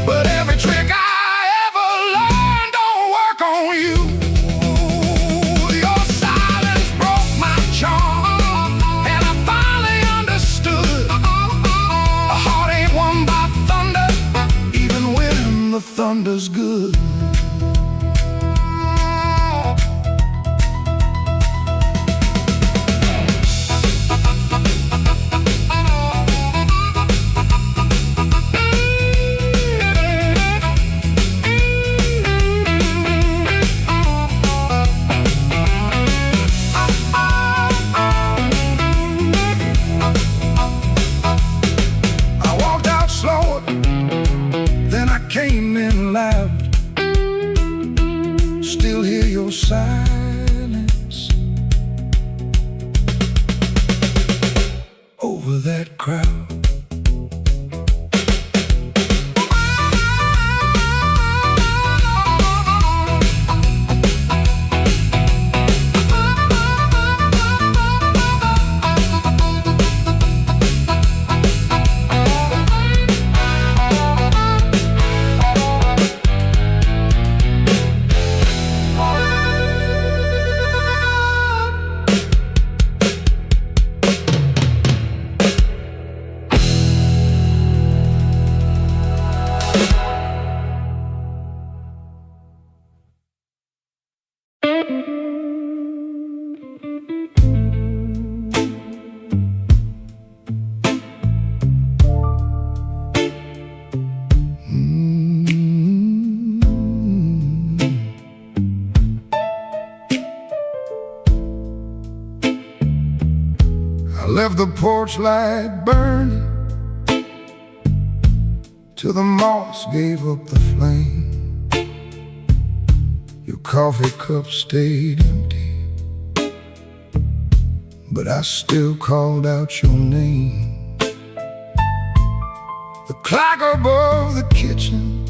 but every trick I ever learned don't work on you. Your silence broke my charm, and I finally understood. A heart ain't won by thunder, even when the thunder's good. I walked out slower, then I came in loud. Still hear your silence over that crowd. I left the porch light burning till the moss gave up the flame. Your coffee cup stayed empty, but I still called out your name. The clock above the kitchen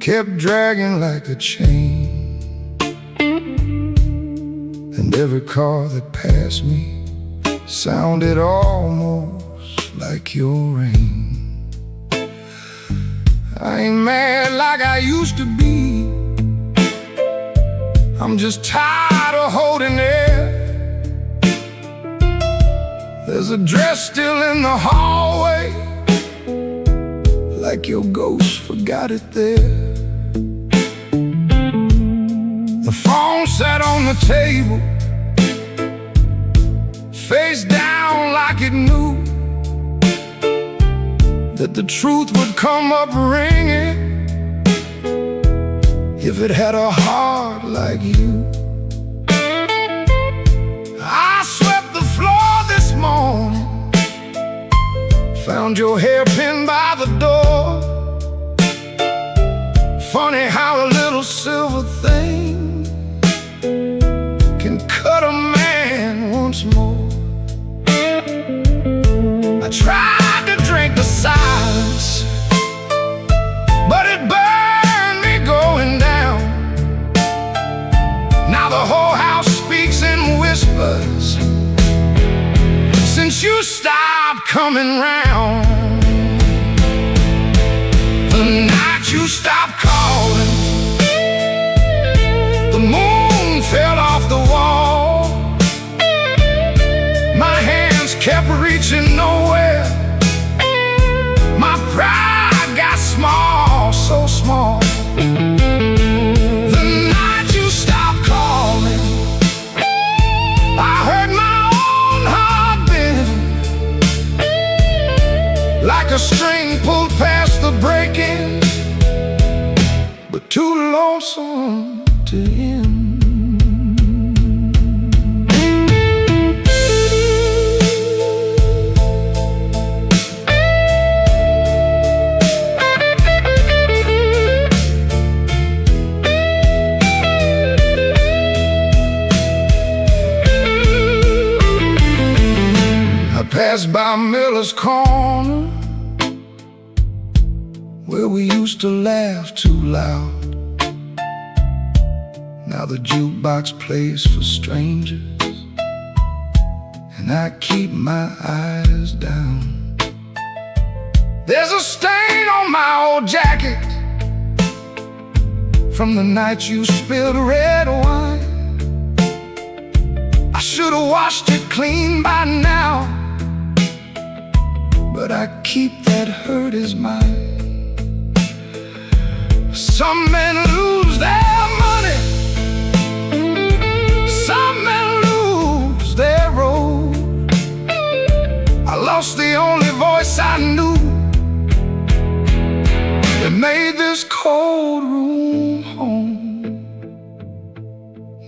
kept dragging like a chain, and every car that passed me sounded almost like your rain. I ain't mad like I used to be, I'm just tired of holding it. There's a dress still in the hallway, like your ghost forgot it there. The phone sat on the table, face down like it knew that the truth would come up ringing if it had a heart like you. I swept the floor this morning, found your hairpin by the door. Funny how a little silver thing can cut a man once more. I tried to drink the silence, but it burned me going down. Now the whole house speaks in whispers since you stopped coming round. The night you stopped calling, the moon fell off the wall. My hands kept reaching nowhere, my pride got small, so small. The night you stopped calling, I heard my own heart bend, like a string pulled past the breaking, but too lonesome to end. Passed by Miller's Corner, where we used to laugh too loud. Now the jukebox plays for strangers, and I keep my eyes down. There's a stain on my old jacket from the night you spilled red wine. I should have washed it clean by now, but I keep that hurt as mine. Some men lose their money, some men lose their road. I lost the only voice I knew that made this cold room home.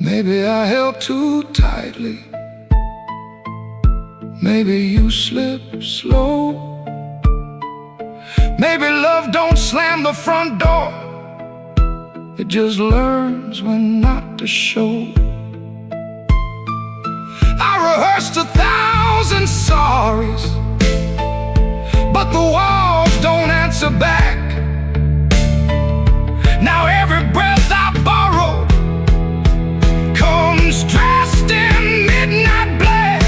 Maybe I held too tightly, maybe you slip slow. Maybe love don't slam the front door, it just learns when not to show. I rehearsed 1,000 sorries, but the walls don't answer back. Now every breath I borrow comes dressed in midnight black.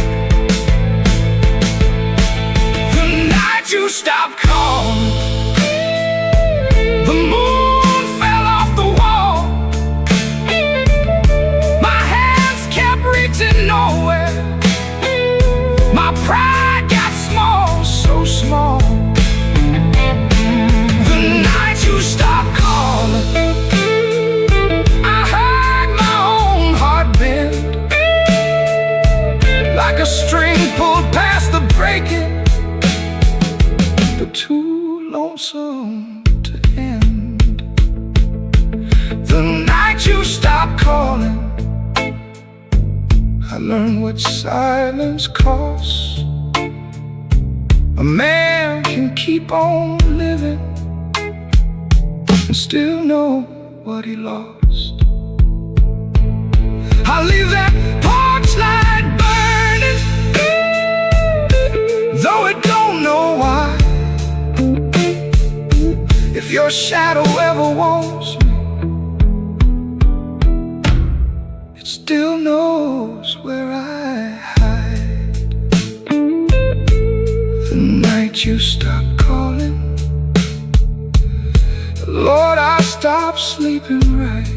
The night you stopped calling, the moon fell off the wall. My hands kept reaching nowhere, my pride got small, so small. The night you stopped calling, I heard my own heart bend, like a string pulled past the breaking, but too lonesome to end. The night you stopped calling, I learned what silence costs. A man can keep on living and still know what he lost. I leave that porch light burning, though it don't know why. If your shadow ever wants me, it still knows where I hide. The night you stopped calling, Lord, I stopped sleeping right.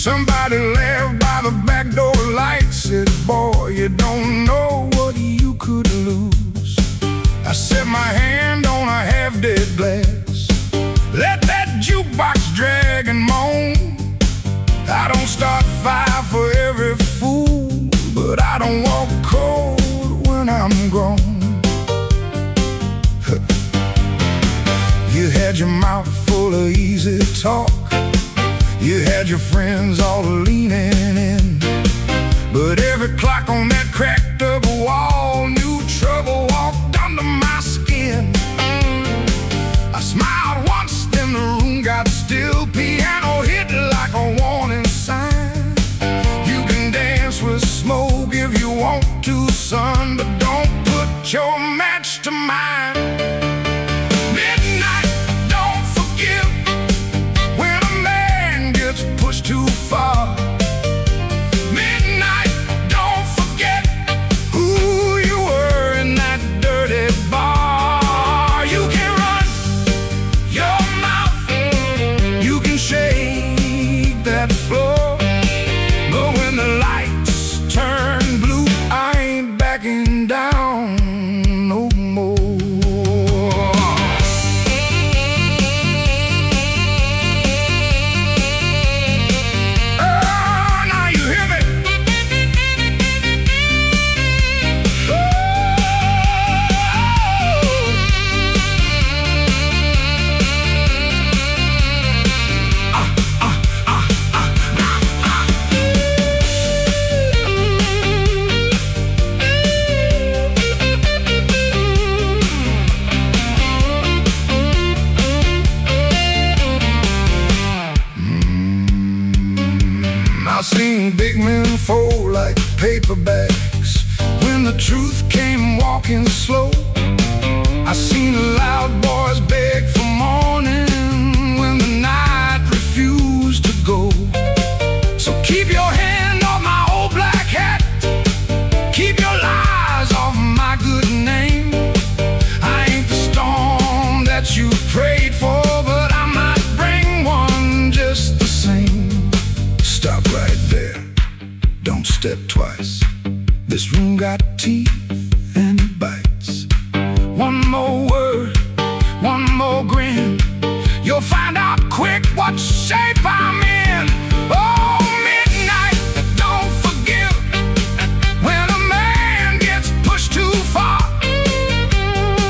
Somebody laughed by the back door light, said, boy, you don't know what you could lose. I set my hand on a half-dead glass, let that jukebox drag and moan. I don't start fire for every fool, but I don't walk cold when I'm grown. You had your mouth full of easy talk, you had your friends all leaning in, but every clock on that cracked up wall knew trouble walked under my skin. I smiled once, then the room got still. Piano hit like a warning sign. You can dance with smoke if you want to, son, but don't put your match to mine. Midnight don't forgive when a man gets pushed too far. Midnight don't forget who you were in that dirty bar. You can run your mouth, you can shake that floor, but when the lights turn blue, I ain't backing down no more. Now you hear me? I've seen big men fold like paper bags when the truth came walking slow. I seen loud boys beg for morning when the night refused to go. So keep your hand off my old black hat, keep your lies off my good name. I ain't the storm that you prayed for, but I might bring one just the same. Stop right there, don't step twice. This room got teeth and it bites. One more word, one more grin, you'll find out quick what shape I'm in. Oh, midnight don't forgive when a man gets pushed too far.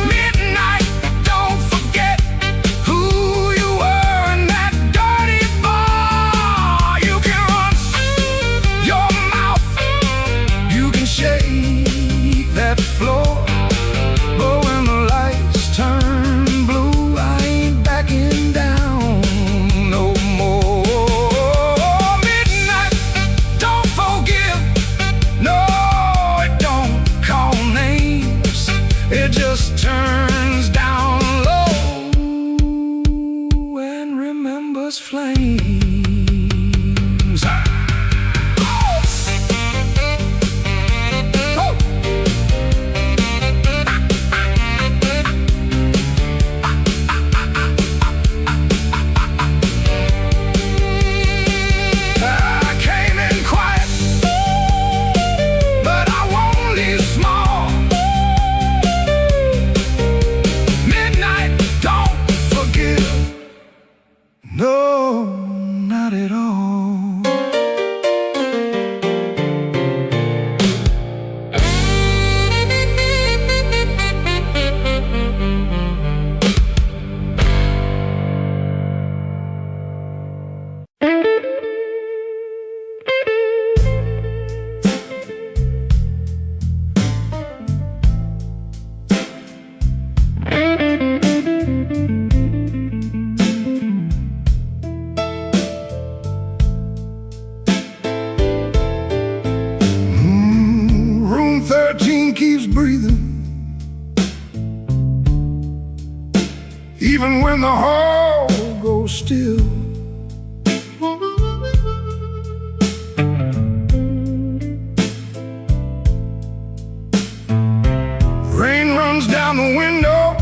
Midnight don't forget who you were in that dirty bar. You can run your mouth, you can shake that floor, but when the lights turn blue, I ain't backing down no more. Midnight don't forgive, no, it don't call names, it just turns down low and remembers flames. I came in quiet, but I won't leave small. Midnight don't forgive, no, not at all. Room 13 keeps breathing, even when the hall goes still. Rain runs down the window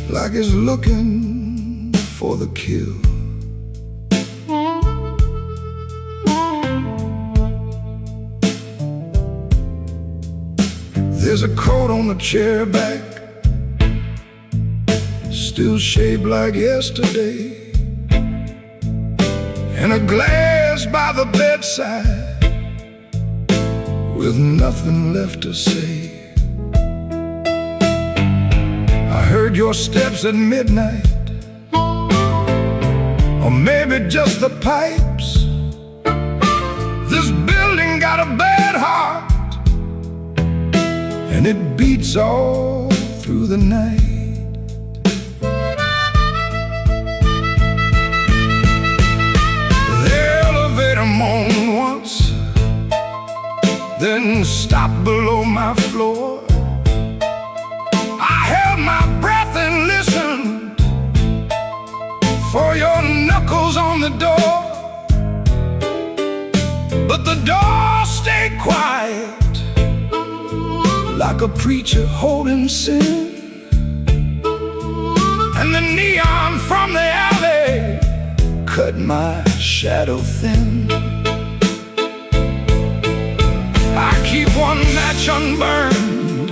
like it's looking for the kill. There's a coat on the chair back, still shaped like yesterday, and a glass by the bedside with nothing left to say. I heard your steps at midnight, or maybe just the pipes. This building got a bad heart, and it beats all through the night. The elevator moaned once, then stopped below my floor. I held my breath and listened for your knuckles on the door, but the door stayed quiet, like a preacher holding sin. And the neon from the alley cut my shadow thin. I keep one match unburned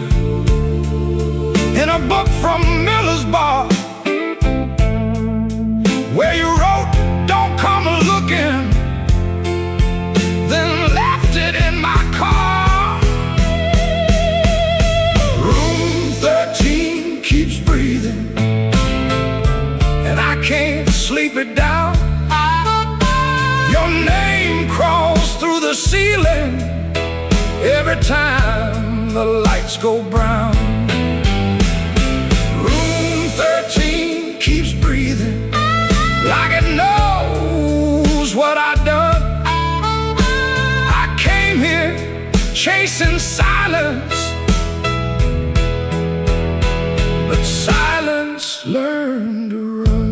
in a book from Miller's bar, where you wrote, "Don't come looking," then left it in my car. Room 13 keeps breathing, and I can't sleep it down. Your name crawls through the ceiling every time the lights go brown. Room 13 keeps breathing, like it knows what I've done. I came here chasing silence, but silence learned to run.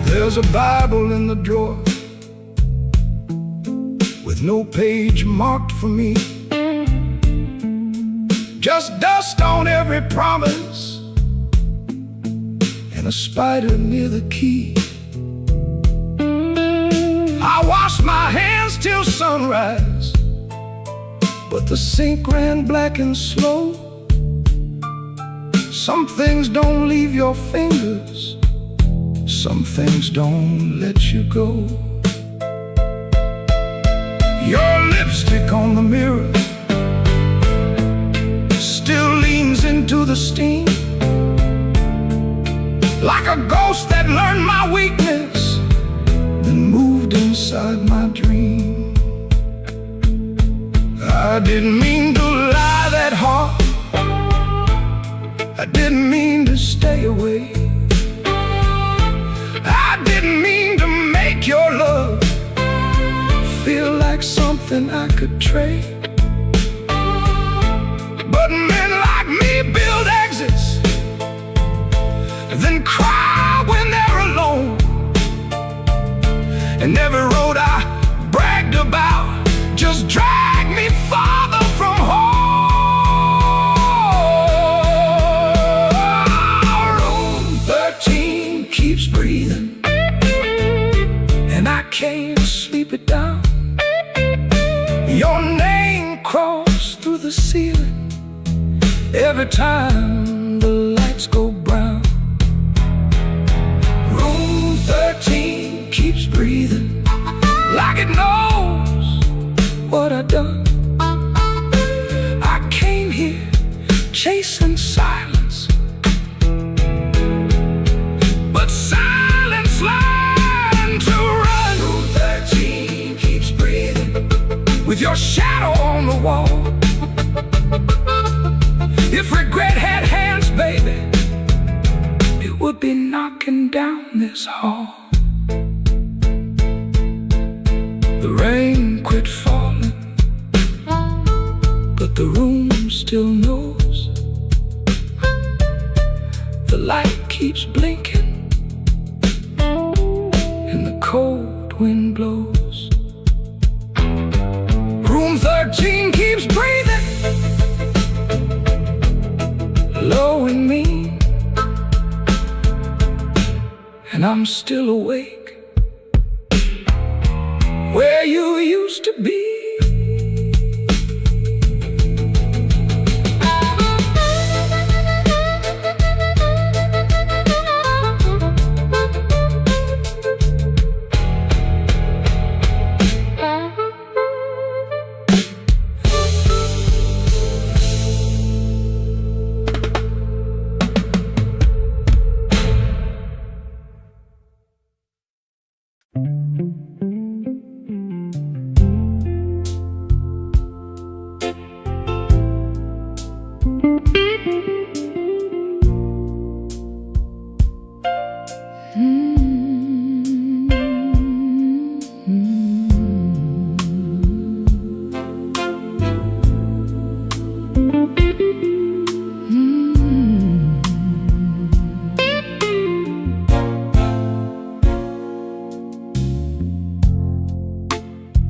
There's a Bible in the drawer with no page marked for me, just dust on every promise and a spider near the key. I washed my hands till sunrise, but the sink ran black and slow. Some things don't leave your fingers, some things don't let you go. Your lipstick on the mirror still leans into the steam, like a ghost that learned my weakness, then moved inside my dream. I didn't mean to lie that hard, I didn't mean to stay away, I didn't mean to make your love feel like something I could trade. But men like me build exits, then cry when they're alone. And every road I bragged about just dragged me farther from home. Room 13 keeps breathing, and I can't sleep it down. Your name crawls through the ceiling every time the lights go brown. Room 13 keeps breathing, like it knows what I've done. I came here chasing silence, but silence learned to run. Room 13 keeps breathing, with your shadow on the wall. If regret had hands, baby, it would be knocking down this hall. The rain quit falling, The room still knows. The light keeps blinking and the cold wind blows. Room 13 keeps breathing, low and mean, and I'm still awake where you used to be.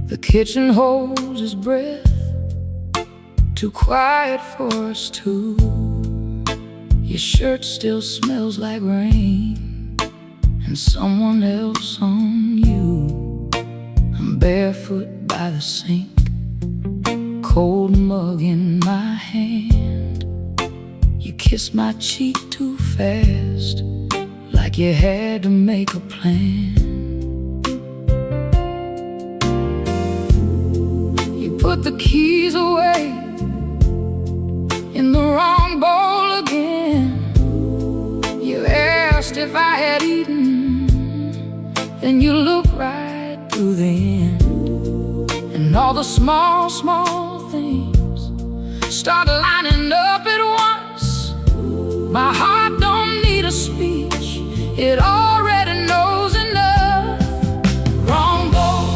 The kitchen holds his breath, too quiet for us two. Your shirt still smells like rain and someone else on you. I'm barefoot by the sink, cold mug in my hand. You kissed my cheek too fast, like you had to make a plan. Put the keys away in the wrong bowl again. You asked if I had eaten, then you looked right through the end. And all the small, small things start lining up at once. My heart don't need a speech, it already knows enough. Wrong bowl,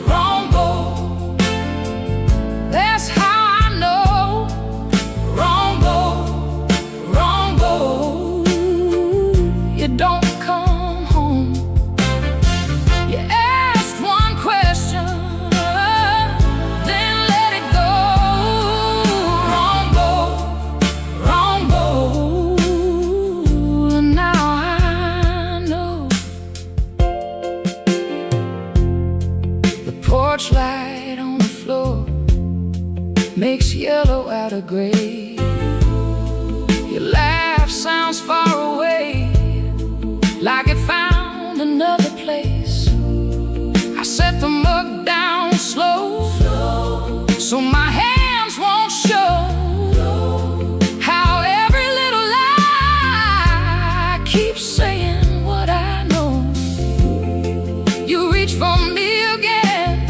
wrong bowl, that's how I know. Wrong bowl, wrong bowl, you don't come home. You asked one question, then let it go. Wrong bowl, and now I know. The porch light on the floor makes yellow out of gray. Your laugh sounds far away, like it found another place. I set the mug down slow, so my hands won't show how every little lie keeps saying what I know. You reach for me again,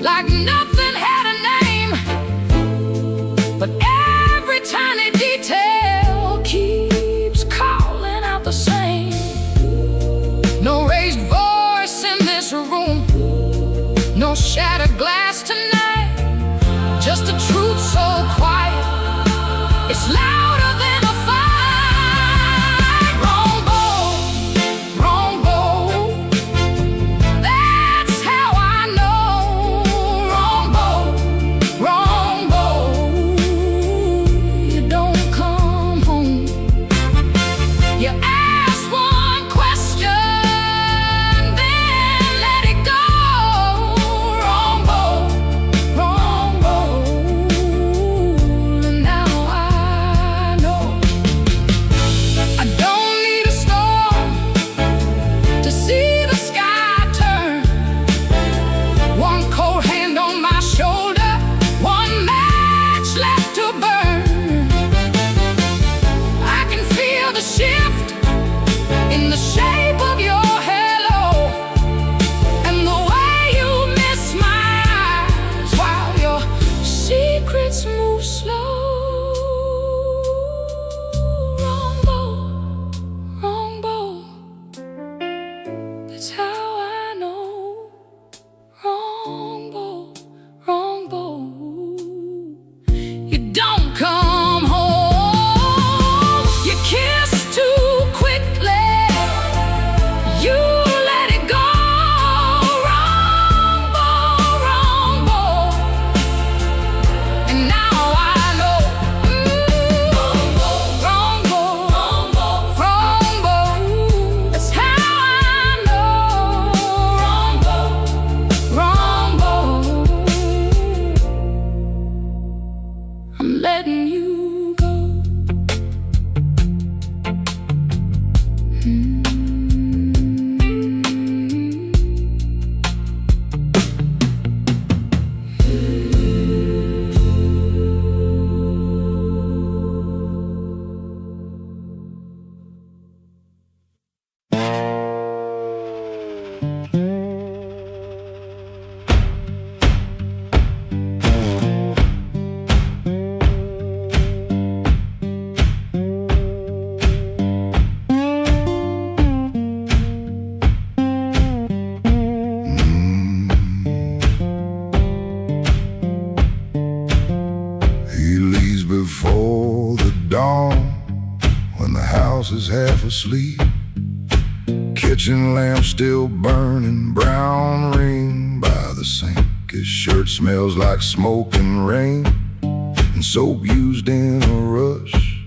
like nothing had a name, but every tiny detail keeps calling out the same. No raised voice in this room, no shattered glass tonight. when the house is half asleep. Kitchen lamp still burning, brown ring by the sink. His shirt smells like smoke and rain, and soap used in a rush.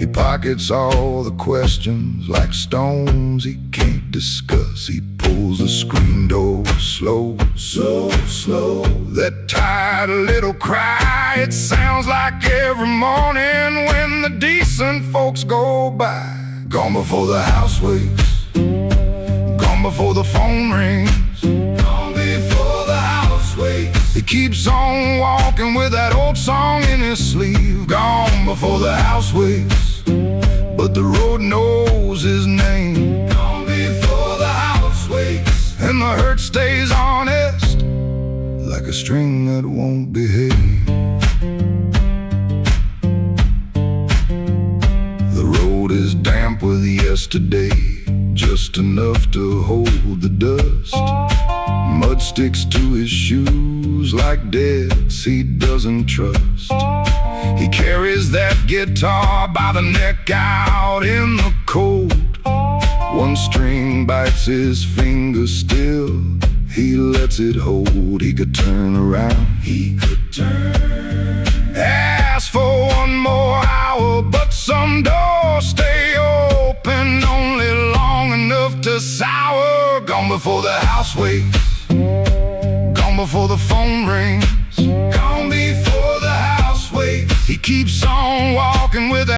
He pockets all the questions like stones he can't discuss. He pulls the screen door slow, so slow. That tired little cry, it sounds like every morning when the decent folks go by. Gone before the house wakes, gone before the phone rings, gone before the house wakes. He keeps on walking with that old song in his sleeve. Gone before the house wakes, but the road knows his name. Gone before the house wakes, and the hurt stays honest, like a string that won't behave. The road is damp with yesterday, just enough to hold the dust. Mud sticks to his shoes like debts he doesn't trust. He carries that guitar by the neck out in the cold. One string bites his finger still, he lets it hold. He could turn around, he could turn, ask for one more hour, but some doors stay open only long enough to sour. Gone before the house wakes, gone before the phone rings, gone before the house wakes. He keeps on walking with